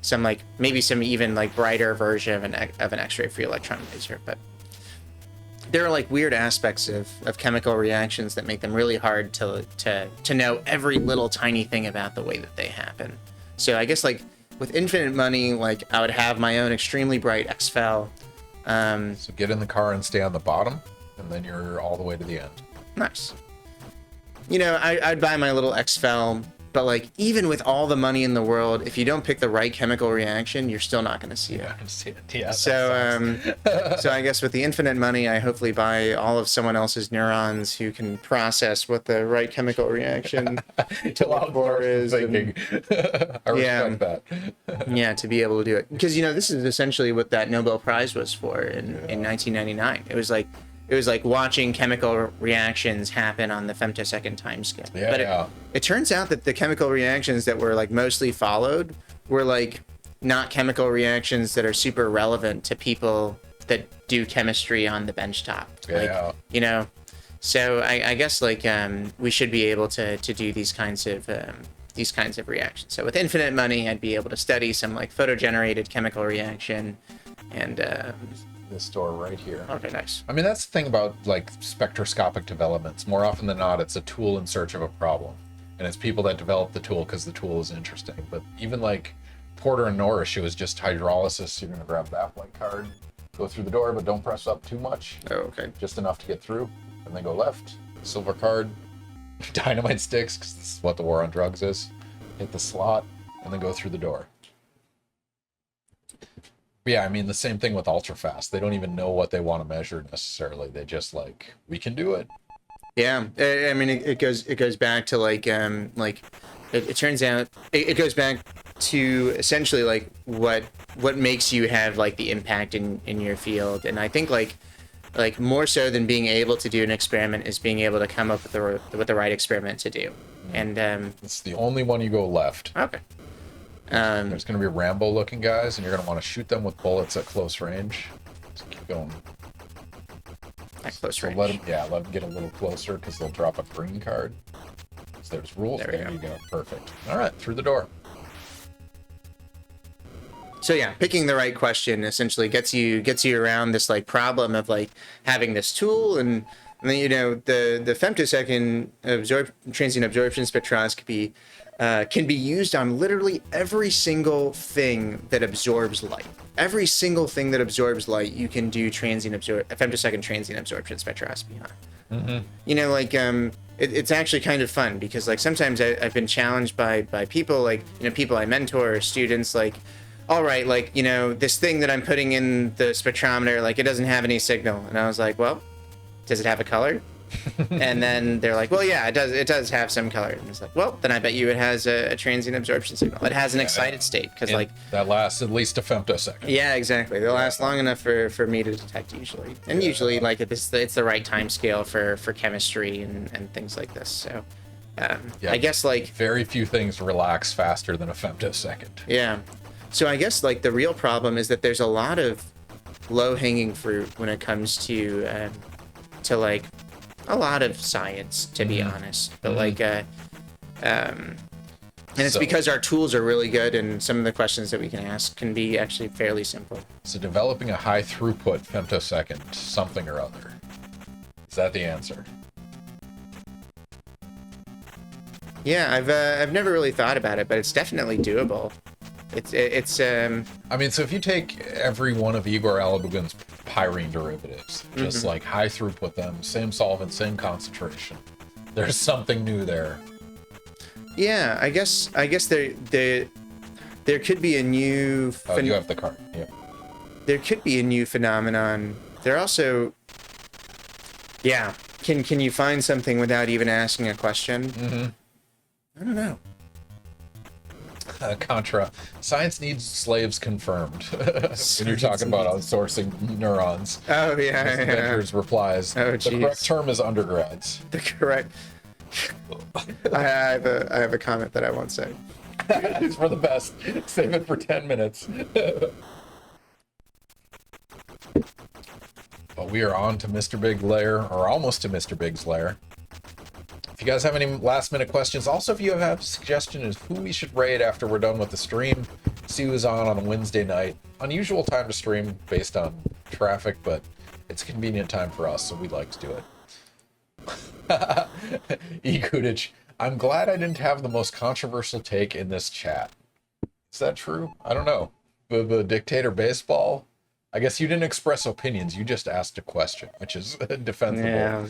some like maybe some even like brighter version of an X-ray free electron laser. But there are like weird aspects of chemical reactions that make them really hard to know every little tiny thing about the way that they happen. So I guess like with infinite money, like I would have my own extremely bright XFEL. So get in the car and stay on the bottom, and then you're all the way to the end. Nice. You know, I'd buy my little XFEL, but like even with all the money in the world, if you don't pick the right chemical reaction, you're still not going to see it. I can see it. Yeah. So, so I guess with the infinite money, I hopefully buy all of someone else's neurons who can process what the right chemical reaction to look for is. I respect that. Yeah, to be able to do it, because you know this is essentially what that Nobel Prize was for in 1999. It was like watching chemical reactions happen on the femtosecond timescale. Yeah, but it turns out that the chemical reactions that were like mostly followed were like not chemical reactions that are super relevant to people that do chemistry on the benchtop. Yeah. Like, you know, so I guess like we should be able to do these kinds of reactions. So with infinite money, I'd be able to study some like photo-generated chemical reaction and this door right here. okay, nice. I mean, that's the thing about like spectroscopic developments. More often than not, it's a tool in search of a problem, and it's people that develop the tool because the tool is interesting. But even like Porter and Norrish, it was just hydrolysis. You're gonna grab that white card, go through the door, but don't press up too much. Oh, okay. Just enough to get through, and then go left. Silver card, dynamite sticks, because this is what the war on drugs is. Hit the slot, and then go through the door. Yeah, I mean, the same thing with Ultrafast. They don't even know what they want to measure necessarily. They just like, we can do it. Yeah, I mean, it goes back to like it turns out it goes back to essentially like what makes you have like the impact in your field. And I think like more so than being able to do an experiment is being able to come up with the right experiment to do. And it's the only one you go left. okay. There's going to be Rambo looking guys, and you're going to want to shoot them with bullets at close range. So keep going. At close range. Let them get a little closer because they'll drop a green card. So there's rules. There you go. Perfect. All right, through the door. So yeah, picking the right question essentially gets you around this like problem of like having this tool and then you know the femtosecond transient absorption spectroscopy can be used on literally every single thing that absorbs light. Every single thing that absorbs light, you can do femtosecond transient absorption spectroscopy on. Mm-hmm. You know, like it's actually kind of fun because like sometimes I've been challenged by people like you know people I mentor or students like, all right, like you know this thing that I'm putting in the spectrometer like it doesn't have any signal, and I was like, well, does it have a color? And then they're like, well, yeah, it does have some color. And it's like, well, then I bet you it has a transient absorption signal. It has an excited state because like that lasts at least a femtosecond. Yeah, exactly. They'll last long enough for me to detect usually. And usually like it's the right time scale for chemistry and things like this. So I guess like very few things relax faster than a femtosecond. Yeah. So I guess like the real problem is that there's a lot of low-hanging fruit when it comes to like a lot of science, to be honest, but like and it's because our tools are really good and some of the questions that we can ask can be actually fairly simple. So developing a high throughput femtosecond something or other, is that the answer? Yeah, I've never really thought about it, but it's definitely doable. It's I mean, so if you take every one of Igor Alabugin's pyrene derivatives, just like high throughput them, same solvent, same concentration, there's something new there. Yeah, I guess there could be a new. You have the card. Yeah. There could be a new phenomenon. There also. Yeah, can you find something without even asking a question? I don't know. Contra. Science needs slaves confirmed. When you're talking about outsourcing neurons. Oh, yeah. Avengers replies. Oh, the correct term is undergrads. The correct. I have a comment that I won't say. It's for the best. Save it for 10 minutes. But we are on to Mr. Big Lair, or almost to Mr. Big's lair. If you guys have any last minute questions, also if you have a suggestion of who we should raid after we're done with the stream, see who's on a Wednesday night. Unusual time to stream based on traffic, but It's a convenient time for us, so we like to do it. Kudisch, I'm glad I didn't have the most controversial take in this chat. Is that true? I don't know. The dictator baseball? I guess you didn't express opinions. You just asked a question, which is defensible. Yeah.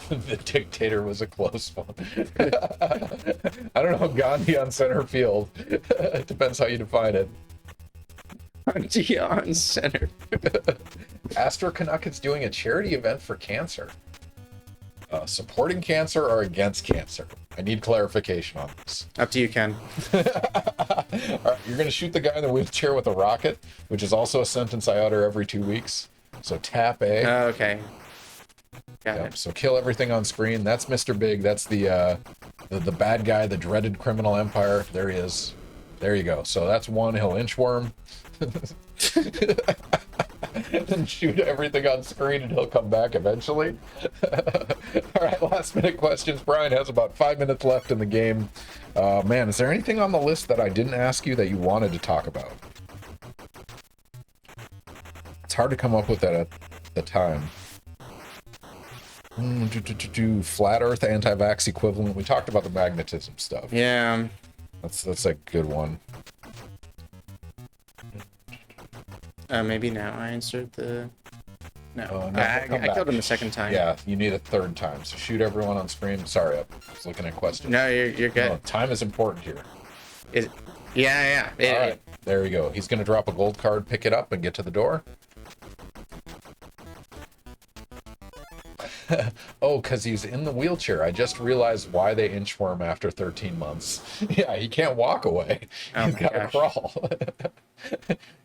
The dictator was a close one. I don't know. Gandhi on center field. It depends how you define it. Gandhi on center. Astro Canuck is doing a charity event for cancer. Supporting cancer or against cancer? I need clarification on this. Up to you, Ken. All right, you're going to shoot the guy in the wheelchair with a rocket, which is also a sentence I utter every 2 weeks. So tap A. Oh, okay. Got it. So kill everything on screen. That's Mr. Big. That's the bad guy, the dreaded criminal empire. There he is. There you go. So that's one. He'll inchworm. And shoot everything on screen, and he'll come back eventually. All right, last minute questions. Brian has about 5 minutes left in the game. Man, is there anything on the list that I didn't ask you that you wanted to talk about? It's hard to come up with that at the time. Flat Earth anti-vax equivalent. We talked about the magnetism stuff. Yeah. That's a good one. Maybe now I answered the... No, No, I killed him the second time. Yeah, you need a third time. So shoot everyone on screen. Sorry, I was looking at questions. No, you're good. No, time is important here. Yeah. All right, there we go. He's going to drop a gold card, pick it up, and get to the door. Oh, because he's in the wheelchair. I just realized why they inchworm after 13 months. Yeah, he can't walk away. Oh, He's got to crawl.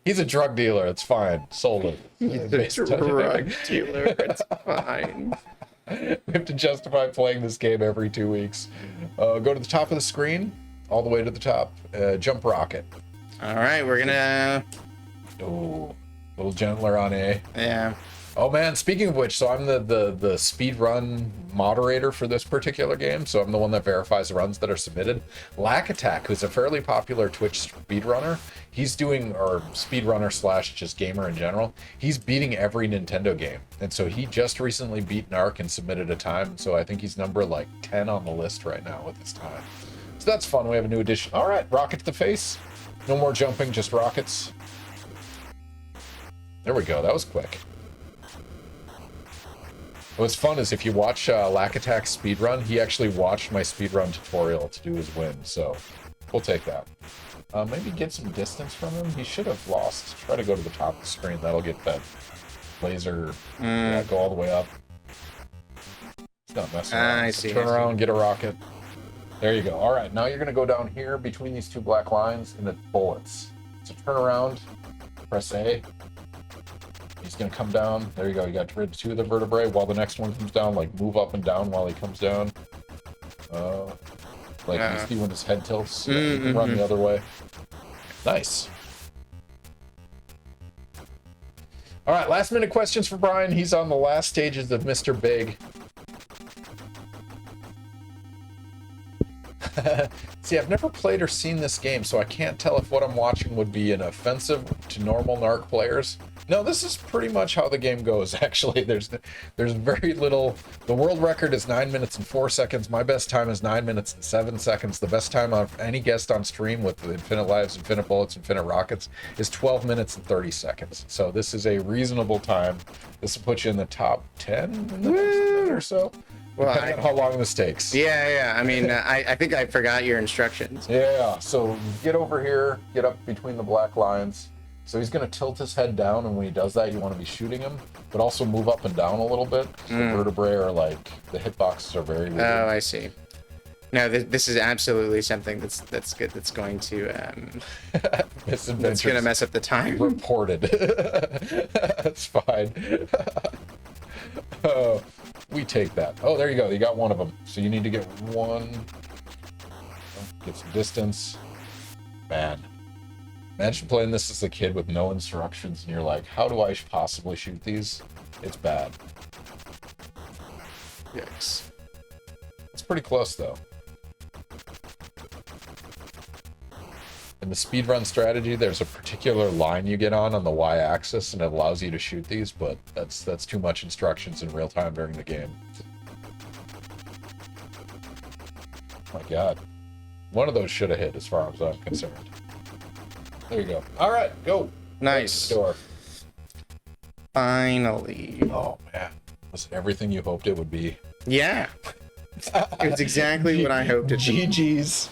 He's a drug dealer. It's fine. Sold it. He's a drug dealer. It's fine. We have to justify playing this game every 2 weeks. Go to the top of the screen, all the way to the top. Jump rocket. All right, we're gonna... Oh, a little gentler on A. Yeah. Oh man, speaking of which, so I'm the speed run moderator for this particular game, so I'm the one that verifies runs that are submitted. Lack Attack, who's a fairly popular Twitch speedrunner, he's doing, or speedrunner / just gamer in general, he's beating every Nintendo game. And so he just recently beat NARC and submitted a time, so I think he's number like 10 on the list right now with his time. So that's fun, we have a new addition. All right, rocket to the face. No more jumping, just rockets. There we go, that was quick. What's fun is if you watch Lack Attack's speedrun, he actually watched my speedrun tutorial to do his win, so we'll take that. Maybe get some distance from him. He should have lost. Try to go to the top of the screen. That'll get that laser, go all the way up. It's not messing around. I So see. turn around, get a rocket. There you go. All right, now you're going to go down here between these two black lines and the bullets. So turn around, press A. He's going to come down. There you go. You got rid of 2 of the vertebrae while the next one comes down. Like, move up and down while he comes down. You see when his head tilts. You can run the other way. Nice. All right, last minute questions for Brian. He's on the last stages of Mr. Big. See, I've never played or seen this game, so I can't tell if what I'm watching would be an offensive to normal NARC players. No, this is pretty much how the game goes, actually. There's very little. The world record is 9 minutes and 4 seconds. My best time is 9 minutes and 7 seconds. The best time of any guest on stream with infinite lives, infinite bullets, infinite rockets is 12 minutes and 30 seconds. So this is a reasonable time. This will put you in the top 10 in the next minute or so. Well, depending on how long this takes. Yeah. I mean, I think I forgot your instructions. Yeah, so get over here, get up between the black lines. So he's going to tilt his head down, and when he does that, you want to be shooting him, but also move up and down a little bit. The vertebrae are like, the hitboxes are very weird. Oh, I see. No, this is absolutely something that's good. That's going to that's going to mess up the time. Reported. That's fine. We take that. Oh, there you go. You got one of them. So you need to get one. Get some distance. Man. Imagine playing this as a kid with no instructions, and you're like, how do I possibly shoot these? It's bad. Yikes. It's pretty close, though. In the speedrun strategy, there's a particular line you get on the y-axis, and it allows you to shoot these, but that's too much instructions in real time during the game. Oh my god. One of those should have hit as far as I'm concerned. There you go. All right, go. Nice. Door. Finally. Oh man. Was it everything you hoped it would be? Yeah. It's exactly what I hoped it would be. GG's.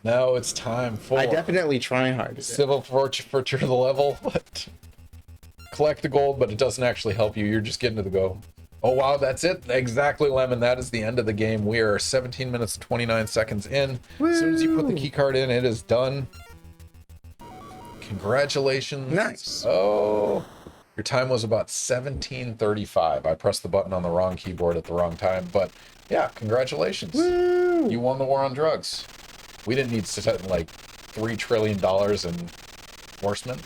Now it's time for... I definitely try hard. Civil forfeiture the level. Collect the gold, but it doesn't actually help you. You're just getting to the go. Oh, wow, that's it. Exactly, Lemon. That is the end of the game. We are 17 minutes and 29 seconds in. Woo! As soon as you put the key card in, it is done. Congratulations. Nice. Oh, your time was about 17:35. I pressed the button on the wrong keyboard at the wrong time, but yeah, congratulations. Woo! You won the war on drugs. We didn't need to set like $3 trillion in horsemen.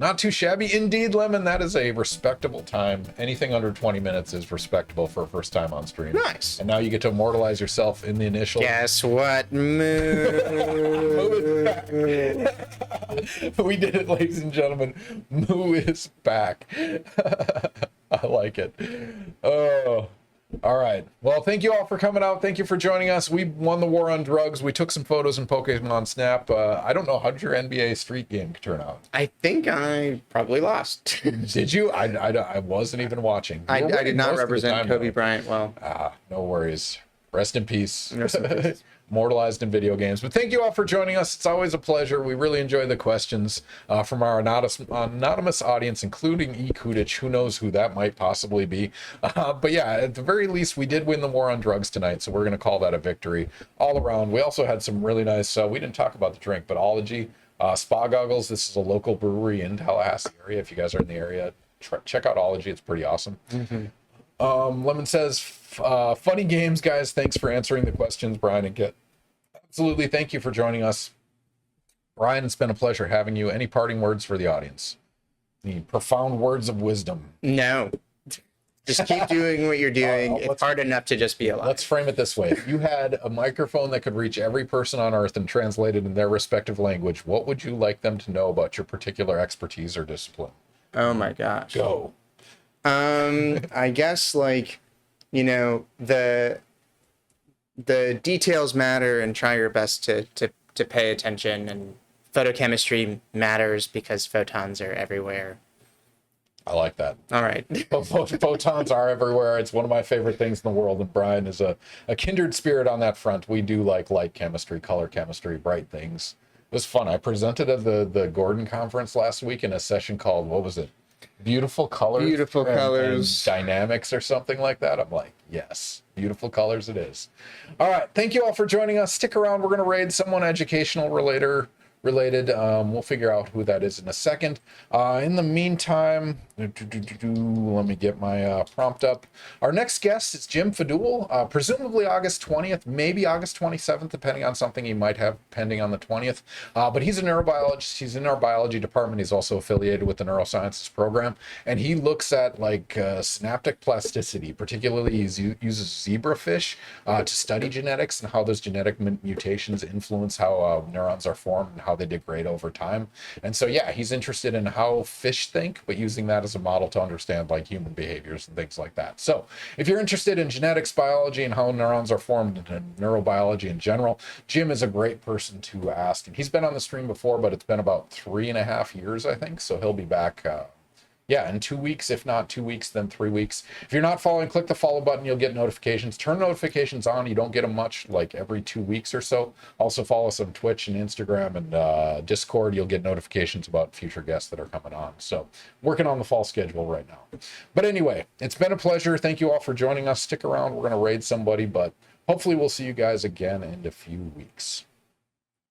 Not too shabby. Indeed, Lemon, that is a respectable time. Anything under 20 minutes is respectable for a first time on stream. Nice. And now you get to immortalize yourself in the initial... Guess what? Move. We did it, ladies and gentlemen. Moo is back. I like it. Oh... All right. Well, thank you all for coming out. Thank you for joining us. We won the war on drugs. We took some photos in Pokémon Snap. I don't know, how did your NBA Street game turn out? I think I probably lost. Did you? I wasn't even watching. I did not represent Kobe Bryant well. No worries. Rest in peace. Rest in peace. Immortalized in video games. But thank you all for joining us. It's always a pleasure. We really enjoy the questions from our anonymous audience, including E. Kudisch. Who knows who that might possibly be. But yeah, at the very least, we did win the war on drugs tonight, so we're going to call that a victory all around. We also had some really nice, we didn't talk about the drink, but Ology, Spa Goggles. This is a local brewery in Tallahassee area. If you guys are in the area, check out Ology. It's pretty awesome. Mm-hmm. Lemon says, funny games, guys. Thanks for answering the questions, Brian and Kit. Absolutely. Thank you for joining us. Brian, it's been a pleasure having you. Any parting words for the audience? The profound words of wisdom. No. Just keep doing what you're doing. It's hard enough to just be alive. Let's frame it this way. If you had a microphone that could reach every person on Earth and translate it in their respective language, what would you like them to know about your particular expertise or discipline? Oh my gosh. Go. I guess the details matter, and try your best to pay attention, and photochemistry matters because photons are everywhere. I like that. All right. Photons are everywhere. It's one of my favorite things in the world, and Brian is a kindred spirit on that front. We do like light chemistry, color chemistry, bright things. It was fun. I presented at the Gordon conference last week in a session called, what was it? Beautiful colors and dynamics or something like that. I'm like, yes, beautiful colors it is. All right, thank you all for joining us. Stick around. We're going to raid someone educational related. We'll figure out who that is in a second. In the meantime, let me get my prompt up. Our next guest is Jim Fadul, presumably August 20th, maybe August 27th, depending on something he might have pending on the 20th. But he's a neurobiologist. He's in our biology department. He's also affiliated with the neurosciences program, and he looks at synaptic plasticity. Particularly, he uses zebrafish to study genetics and how those genetic mutations influence how neurons are formed and how they degrade over time. And so, yeah, he's interested in how fish think, but using that as a model to understand human behaviors and things like that. So if you're interested in genetics, biology, and how neurons are formed, and neurobiology in general, Jim is a great person to ask. And he's been on the stream before, but it's been about 3.5 years, I think. So he'll be back in 2 weeks. If not 2 weeks, then 3 weeks. If you're not following, click the follow button. You'll get notifications. Turn notifications on. You don't get them much, every 2 weeks or so. Also follow us on Twitch and Instagram and Discord. You'll get notifications about future guests that are coming on. So working on the fall schedule right now. But anyway, it's been a pleasure. Thank you all for joining us. Stick around. We're going to raid somebody, but hopefully we'll see you guys again in a few weeks.